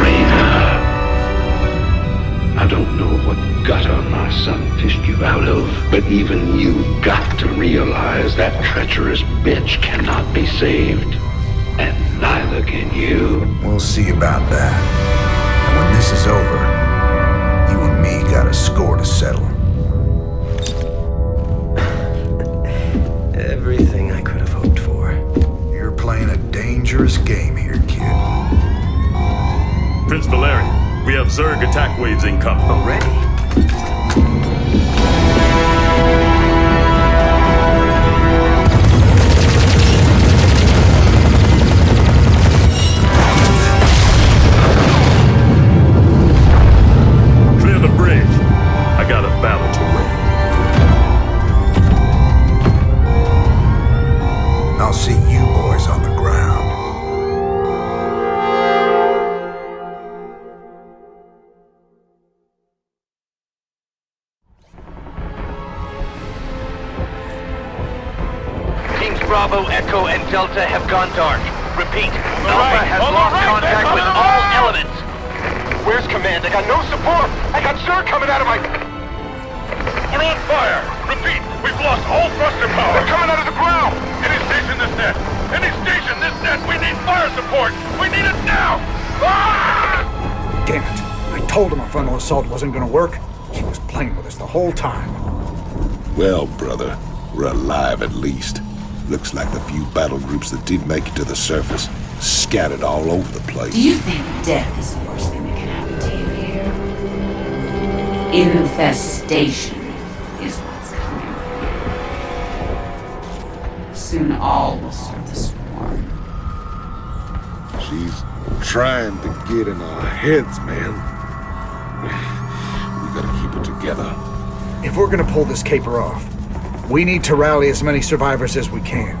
Raynor. I don't know what gutter my son fished you out of, but even you got to realize that treacherous bitch cannot be saved. And neither can you. We'll see about that. And when this is over, you and me got a score to settle. Everything I could have hoped for. You're playing a dangerous game here, kid. Prince Valerian, we have Zerg attack waves incoming. Already? Clear the bridge. I got a battle to win. I'll see you boys on the ground. Teams Bravo, Echo, and Delta have gone dark. Repeat, Alpha has lost contact with all elements. Where's command? I got no support! I got Zerg coming out of my... We're on fire! Repeat, we've lost all thruster power! They're coming out of the ground! Any station this net! Any station this net! We need fire support! We need it now! Ah! Damn it. I told him a frontal assault wasn't gonna work. He was playing with us the whole time. Well, brother, we're alive at least. Looks like the few battle groups that did make it to the surface scattered all over the place. Do you think death is the worst thing that can happen to you here? Infestation is what's coming. Soon all will serve the Swarm. She's trying to get in our heads, man. We gotta keep it together. If we're gonna pull this caper off, we need to rally as many survivors as we can.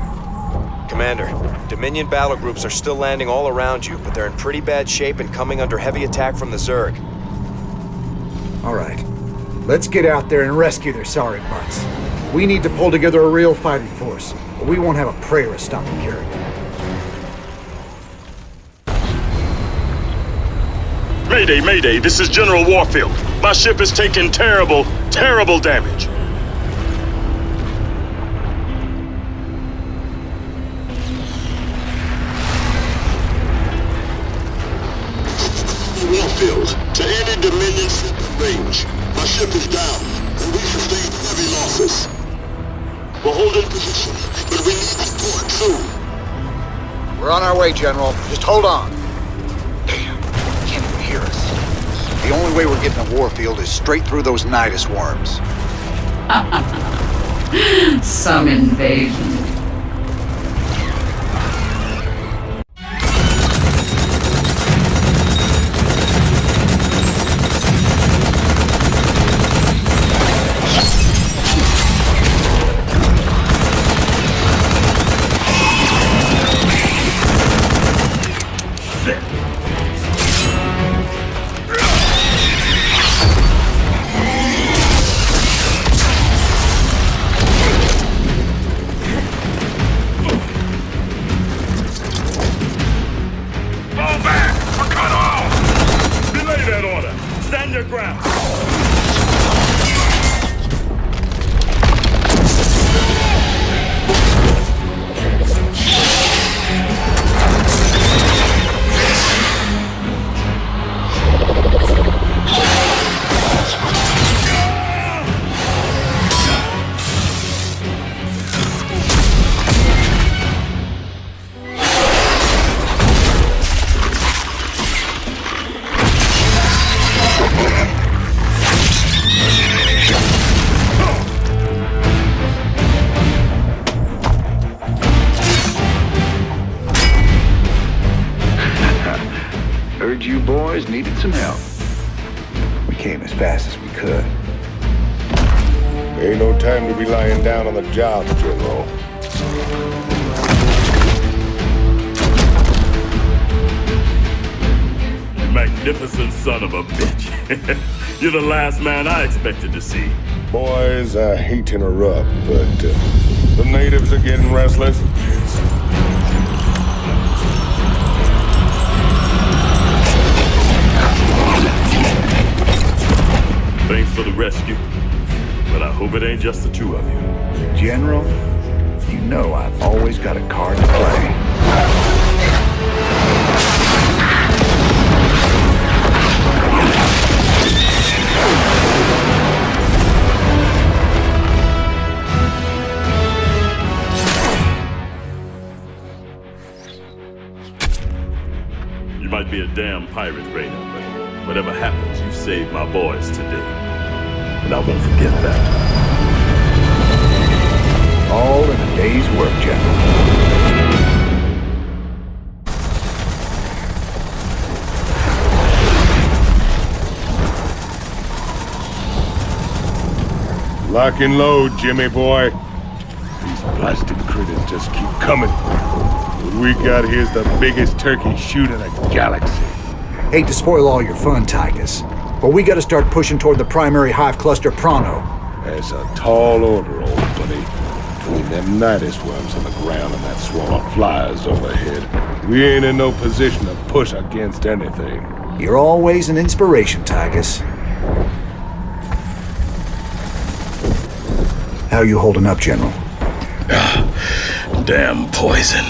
Commander, Dominion battle groups are still landing all around you, but they're in pretty bad shape and coming under heavy attack from the Zerg. All right. Let's get out there and rescue their sorry butts. We need to pull together a real fighting force, or we won't have a prayer to stop them carrying it. Mayday, Mayday, this is General Warfield. My ship is taking terrible, terrible damage. Warfield, to any Dominion ship in range. My ship is down, and we sustained heavy losses. We're holding position, but we need support soon. We're on our way, General. Just hold on. Damn, can't even hear us. The only way we're getting to Warfield is straight through those Nidus worms. Some invasion. Needed some help. We came as fast as we could. Ain't no time to be lying down on the job, General. Magnificent son of a bitch. You're the last man I expected to see. Boys, I hate to interrupt, but the natives are getting restless. Thanks for the rescue, but I hope it ain't just the two of you. General, you know I've always got a card to play. You might be a damn pirate, Raynor, but whatever happens, you saved my boys today. And I won't forget that. All in a day's work, General. Lock and load, Jimmy boy. These blasted critters just keep coming. What we got here's the biggest turkey shoot in the galaxy. Hate to spoil all your fun, Tychus, but we gotta start pushing toward the primary hive cluster pronto. That's a tall order, old buddy. Between them Nidus worms on the ground and that swarm of flies overhead, we ain't in no position to push against anything. You're always an inspiration, Tychus. How you holding up, General? Damn poison.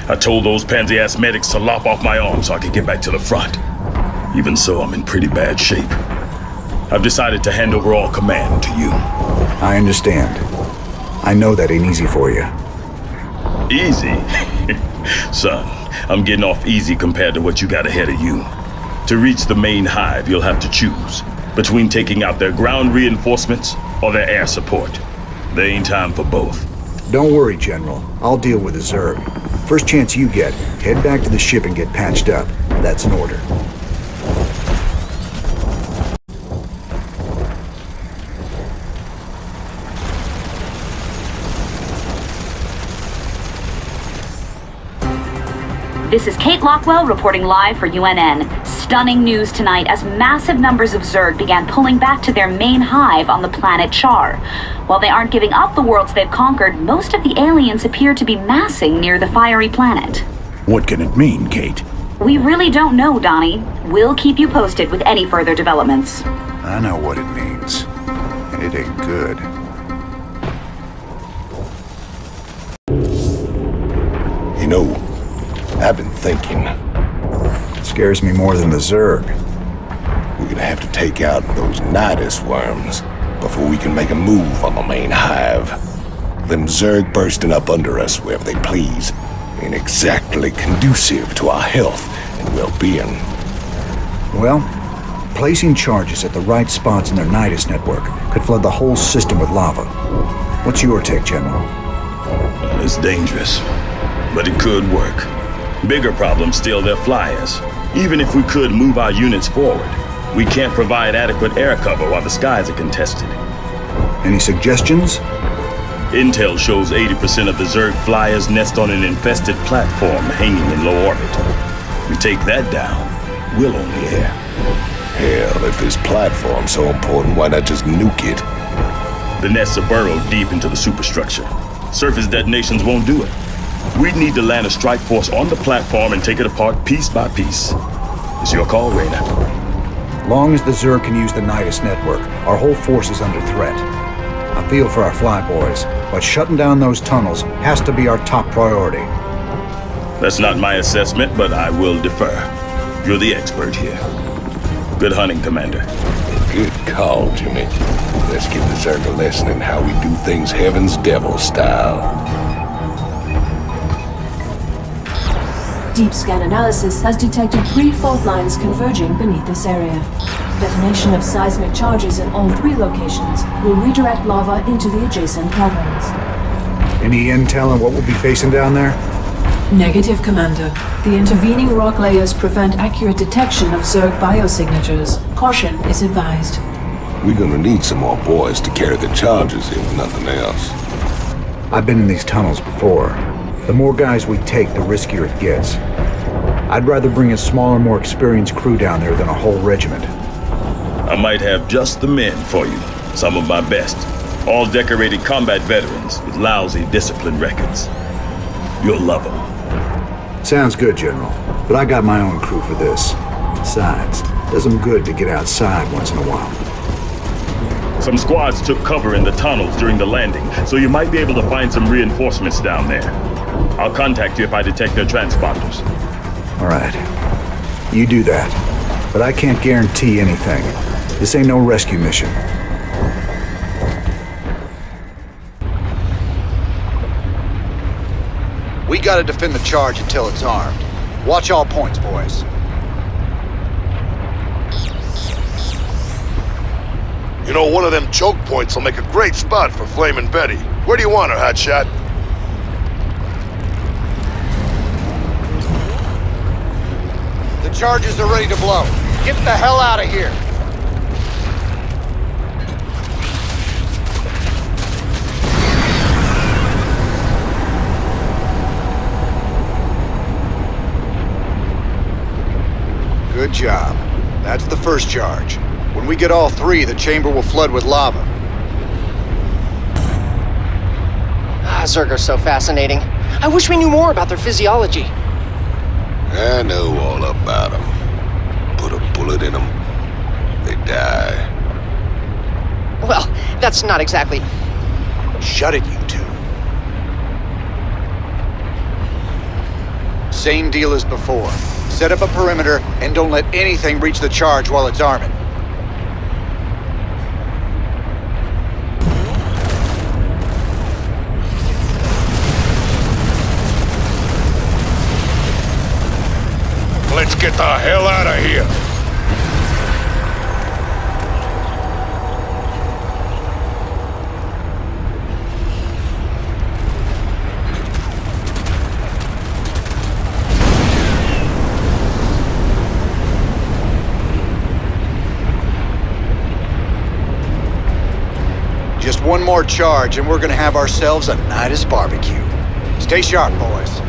I told those pansy-ass medics to lop off my arm so I could get back to the front. Even so, I'm in pretty bad shape. I've decided to hand over all command to you. I understand. I know that ain't easy for you. Easy? Son, I'm getting off easy compared to what you got ahead of you. To reach the main hive, you'll have to choose between taking out their ground reinforcements or their air support. There ain't time for both. Don't worry, General. I'll deal with the Zerg. First chance you get, head back to the ship and get patched up. That's an order. This is Kate Lockwell reporting live for UNN. stunning news tonight as massive numbers of Zerg began pulling back to their main hive on the planet Char. While they aren't giving up the worlds they've conquered, most of the aliens appear to be massing near the fiery planet. What can it mean, Kate? We really don't know, Donnie. We'll keep you posted with any further developments. I know what it means, and it ain't good. You know, I've been thinking. It scares me more than the Zerg. We're gonna have to take out those Nidus worms before we can make a move on the main hive. Them Zerg bursting up under us wherever they please ain't exactly conducive to our health and well-being. Well, placing charges at the right spots in their Nidus network could flood the whole system with lava. What's your take, General? It's dangerous, but it could work. Bigger problem still their flyers. Even if we could move our units forward, we can't provide adequate air cover while the skies are contested. Any suggestions? Intel shows 80% of the Zerg flyers nest on an infested platform hanging in low orbit. We take that down, we'll own the air. Hell, if this platform's so important, why not just nuke it? The nests are burrowed deep into the superstructure. Surface detonations won't do it. We'd need to land a strike force on the platform and take it apart piece by piece. It's your call, Raynor. Long as the Zerg can use the Nidus network, our whole force is under threat. I feel for our flyboys, but shutting down those tunnels has to be our top priority. That's not my assessment, but I will defer. You're the expert here. Good hunting, Commander. Good call, Jimmy. Let's give the Zerg a lesson in how we do things Heaven's Devil style. Deep scan analysis has detected 3 fault lines converging beneath this area. Detonation of seismic charges in all 3 locations will redirect lava into the adjacent caverns. Any intel on what we'll be facing down there? Negative, Commander. The intervening rock layers prevent accurate detection of Zerg biosignatures. Caution is advised. We're gonna need some more boys to carry the charges if nothing else. I've been in these tunnels before. The more guys we take, the riskier it gets. I'd rather bring a smaller, more experienced crew down there than a whole regiment. I might have just the men for you. Some of my best. All decorated combat veterans with lousy discipline records. You'll love them. Sounds good, General. But I got my own crew for this. Besides, does them good to get outside once in a while. Some squads took cover in the tunnels during the landing, so you might be able to find some reinforcements down there. I'll contact you if I detect their transponders. All right. You do that. But I can't guarantee anything. This ain't no rescue mission. We gotta defend the charge until it's armed. Watch all points, boys. You know, one of them choke points will make a great spot for Flamin' Betty. Where do you want her, Hotshot? The charges are ready to blow. Get the hell out of here! Good job. That's the first charge. When we get all 3, the chamber will flood with lava. Zerg are so fascinating. I wish we knew more about their physiology. I know all about them. Put a bullet in them, they die. Well, that's not exactly... Shut it, you two. Same deal as before. Set up a perimeter and don't let anything reach the charge while it's arming. Let's get the hell out of here! Just one more charge and we're gonna have ourselves a Nidus barbecue. Stay sharp, boys.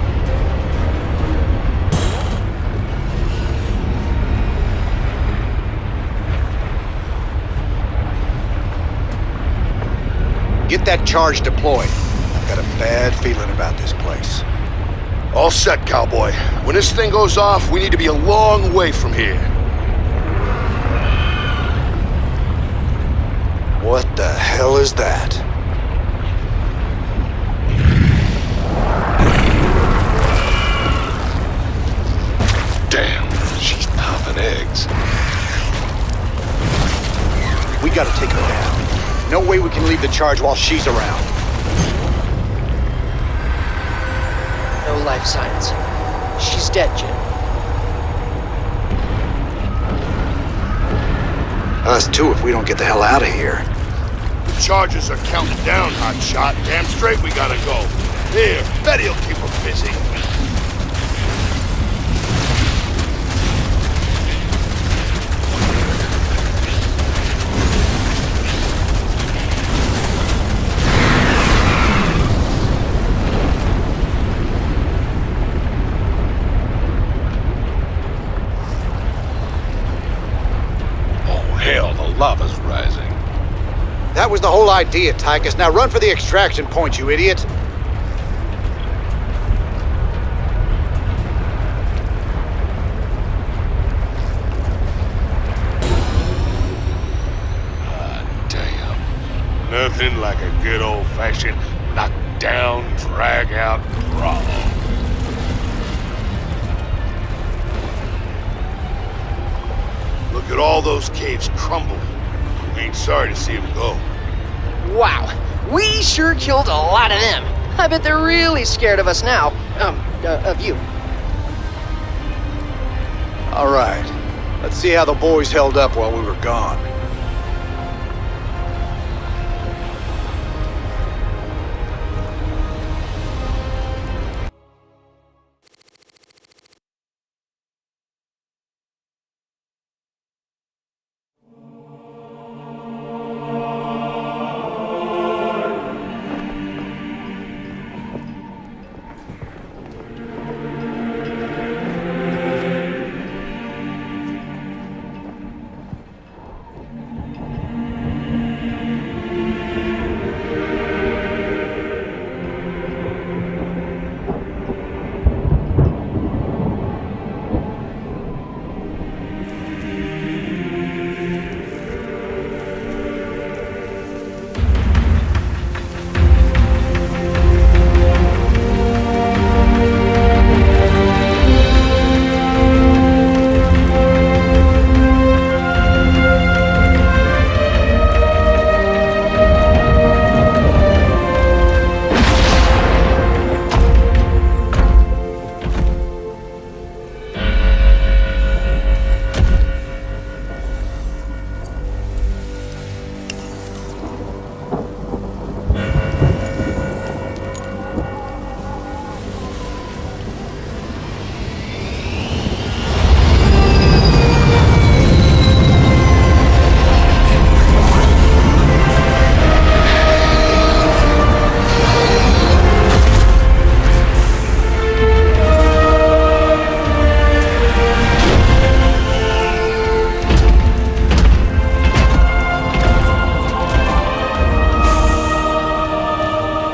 Get that charge deployed. I've got a bad feeling about this place. All set, cowboy. When this thing goes off, we need to be a long way from here. What the hell is that? Damn, she's popping eggs. We gotta take her down. No way we can leave the charge while she's around. No life signs. She's dead, Jim. Us too if we don't get the hell out of here. The charges are counting down, hotshot. Damn straight we gotta go. Here, Betty'll keep her busy. Lava's rising. That was the whole idea, Tychus. Now run for the extraction point, you idiot. Damn. Nothing like a good old-fashioned knock-down, drag-out brawl. Look at all those caves crumble. Ain't sorry to see them go. Wow, we sure killed a lot of them. I bet they're really scared of us now. Of you. All right. Let's see how the boys held up while we were gone.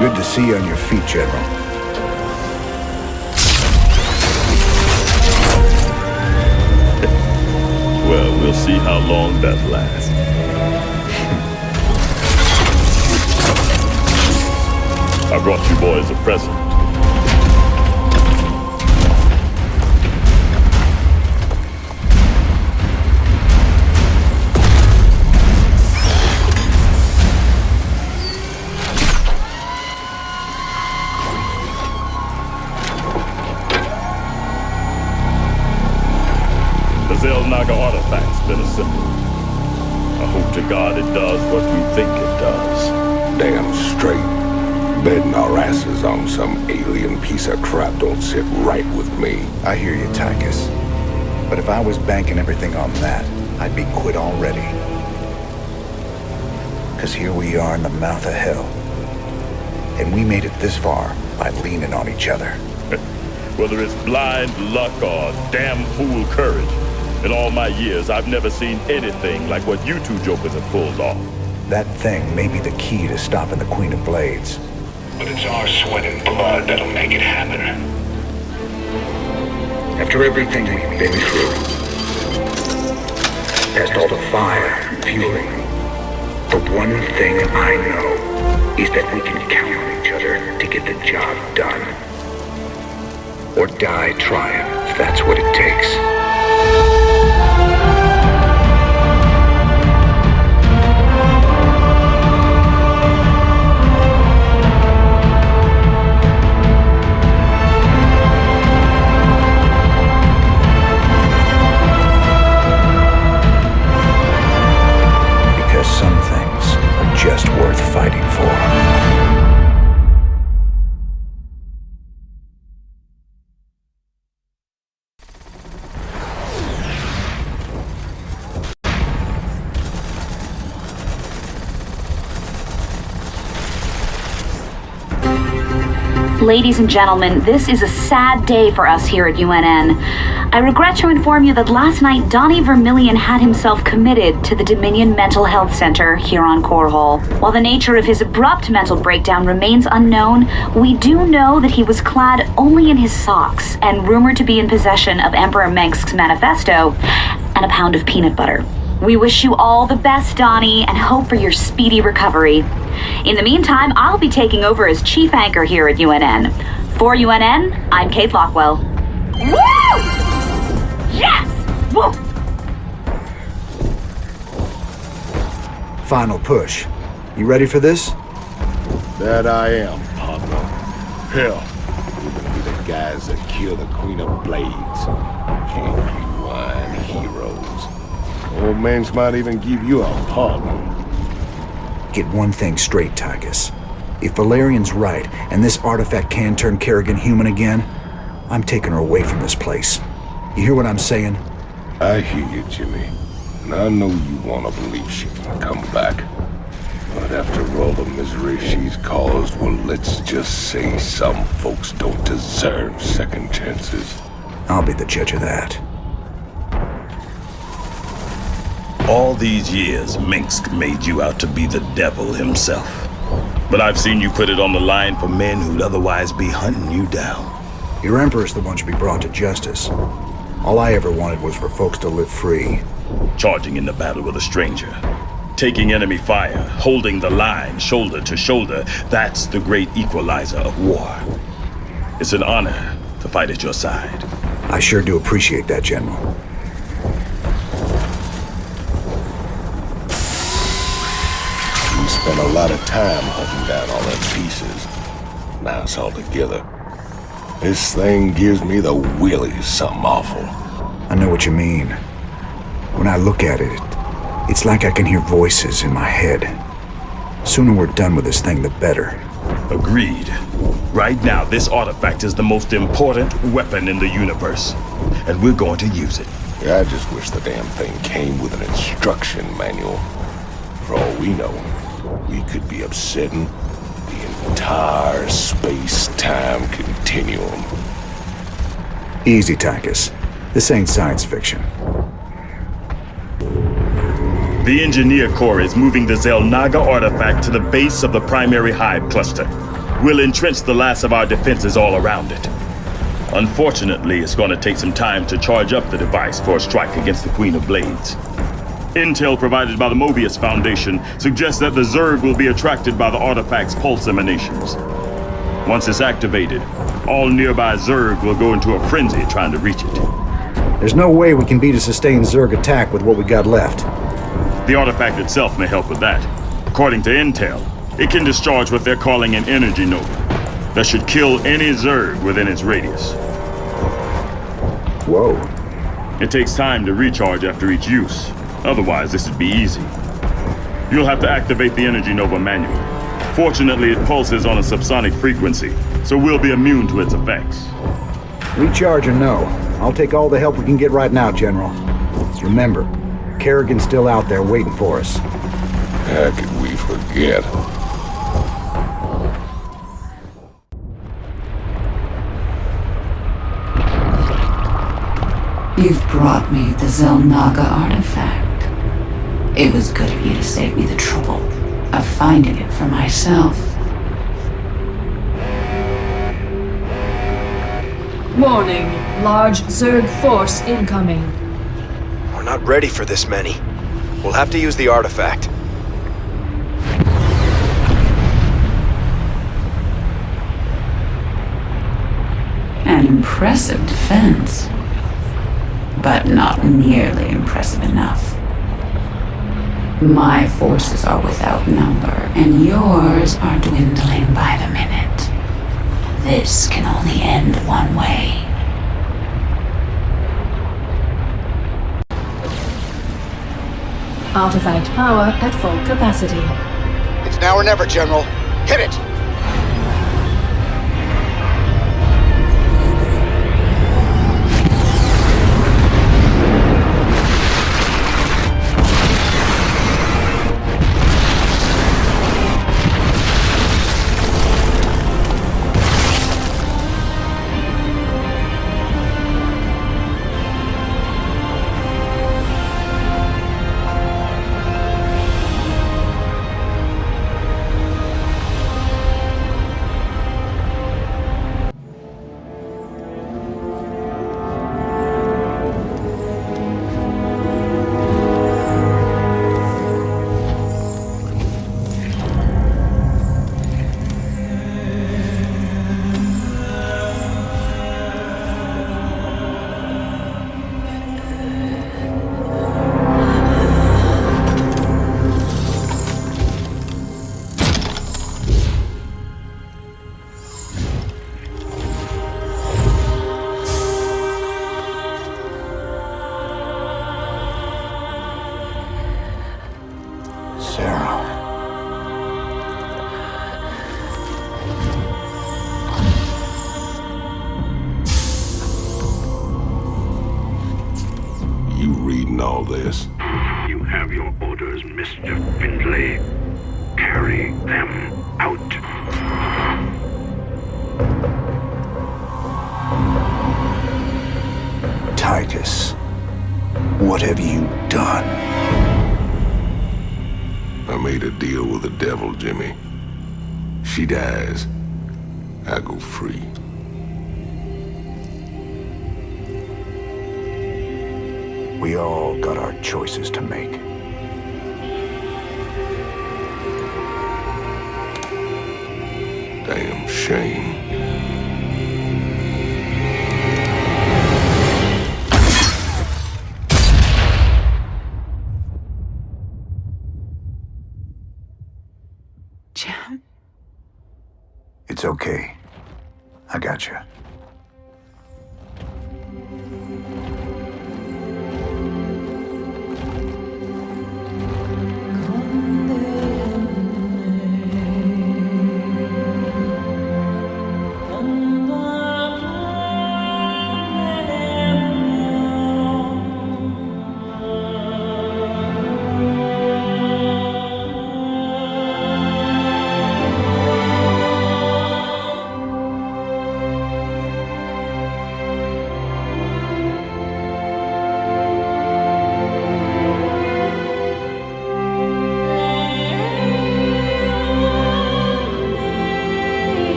Good to see you on your feet, General. Well, we'll see how long that lasts. I brought you boys a present. Naga artifact's been assembled. I hope to God it does what we think it does. Damn straight. Betting our asses on some alien piece of crap don't sit right with me. I hear you, Tychus. But if I was banking everything on that, I'd be quit already. 'Cause here we are in the mouth of hell. And we made it this far by leaning on each other. Whether it's blind luck or damn fool courage, in all my years, I've never seen anything like what you two jokers have pulled off. That thing may be the key to stopping the Queen of Blades. But it's our sweat and blood that'll make it happen. After everything we've been through, past all the fire and fury, the one thing I know is that we can count on each other to get the job done. Or die trying, if that's what it takes. Some things are just worth fighting for. Ladies and gentlemen, this is a sad day for us here at UNN. I regret to inform you that last night Donnie Vermillion had himself committed to the Dominion Mental Health Center here on Core Hall. While the nature of his abrupt mental breakdown remains unknown, we do know that he was clad only in his socks and rumored to be in possession of Emperor Mengsk's manifesto and a pound of peanut butter. We wish you all the best, Donnie, and hope for your speedy recovery. In the meantime, I'll be taking over as chief anchor here at UNN. For UNN, I'm Kate Lockwell. Woo! Yes! Woo! Final push. You ready for this? That I am, partner. Hell, we're gonna be the guys that kill the Queen of Blades. Genuine heroes. Old Menge might even give you a pardon. Get one thing straight, Tychus. If Valerian's right, and this artifact can turn Kerrigan human again, I'm taking her away from this place. You hear what I'm saying? I hear you, Jimmy. And I know you want to believe she can come back. But after all the misery she's caused, well, let's just say some folks don't deserve second chances. I'll be the judge of that. All these years, Mengsk made you out to be the devil himself. But I've seen you put it on the line for men who'd otherwise be hunting you down. Your Emperor's the one should be brought to justice. All I ever wanted was for folks to live free. Charging into battle with a stranger. Taking enemy fire, holding the line shoulder to shoulder, that's the great equalizer of war. It's an honor to fight at your side. I sure do appreciate that, General. Spent a lot of time hunting down all them pieces. Now it's all together. This thing gives me the willies, something awful. I know what you mean. When I look at it, it's like I can hear voices in my head. Sooner we're done with this thing, the better. Agreed. Right now, this artifact is the most important weapon in the universe, and we're going to use it. Yeah, I just wish the damn thing came with an instruction manual. For all we know, we could be upsetting the entire space-time continuum. Easy, Tychus. This ain't science fiction. The Engineer Corps is moving the Xel'Naga artifact to the base of the primary hive cluster. We'll entrench the last of our defenses all around it. Unfortunately, it's going to take some time to charge up the device for a strike against the Queen of Blades. Intel provided by the Moebius Foundation suggests that the Zerg will be attracted by the artifact's pulse emanations. Once it's activated, all nearby Zerg will go into a frenzy trying to reach it. There's no way we can beat a sustained Zerg attack with what we got left. The artifact itself may help with that. According to Intel, it can discharge what they're calling an energy nova that should kill any Zerg within its radius. Whoa. It takes time to recharge after each use. Otherwise, this would be easy. You'll have to activate the energy nova manually. Fortunately, it pulses on a subsonic frequency, so we'll be immune to its effects. Recharge or no, I'll take all the help we can get right now, General. Remember, Kerrigan's still out there waiting for us. How could we forget? You've brought me the Xel'Naga artifact. It was good of you to save me the trouble. finding it for myself. Warning, large Zerg force incoming. We're not ready for this many. We'll have to use the artifact. An impressive defense, but not nearly impressive enough. My forces are without number, and yours are dwindling by the minute. This can only end one way. Artifact power at full capacity. It's now or never, General. Hit it! All this. You have your orders, Mr. Findlay. Carry them out. Titus, what have you done? I made a deal with the devil, Jimmy. She dies, I go free. We all got our choices to make. Damn shame. It's okay. I got you.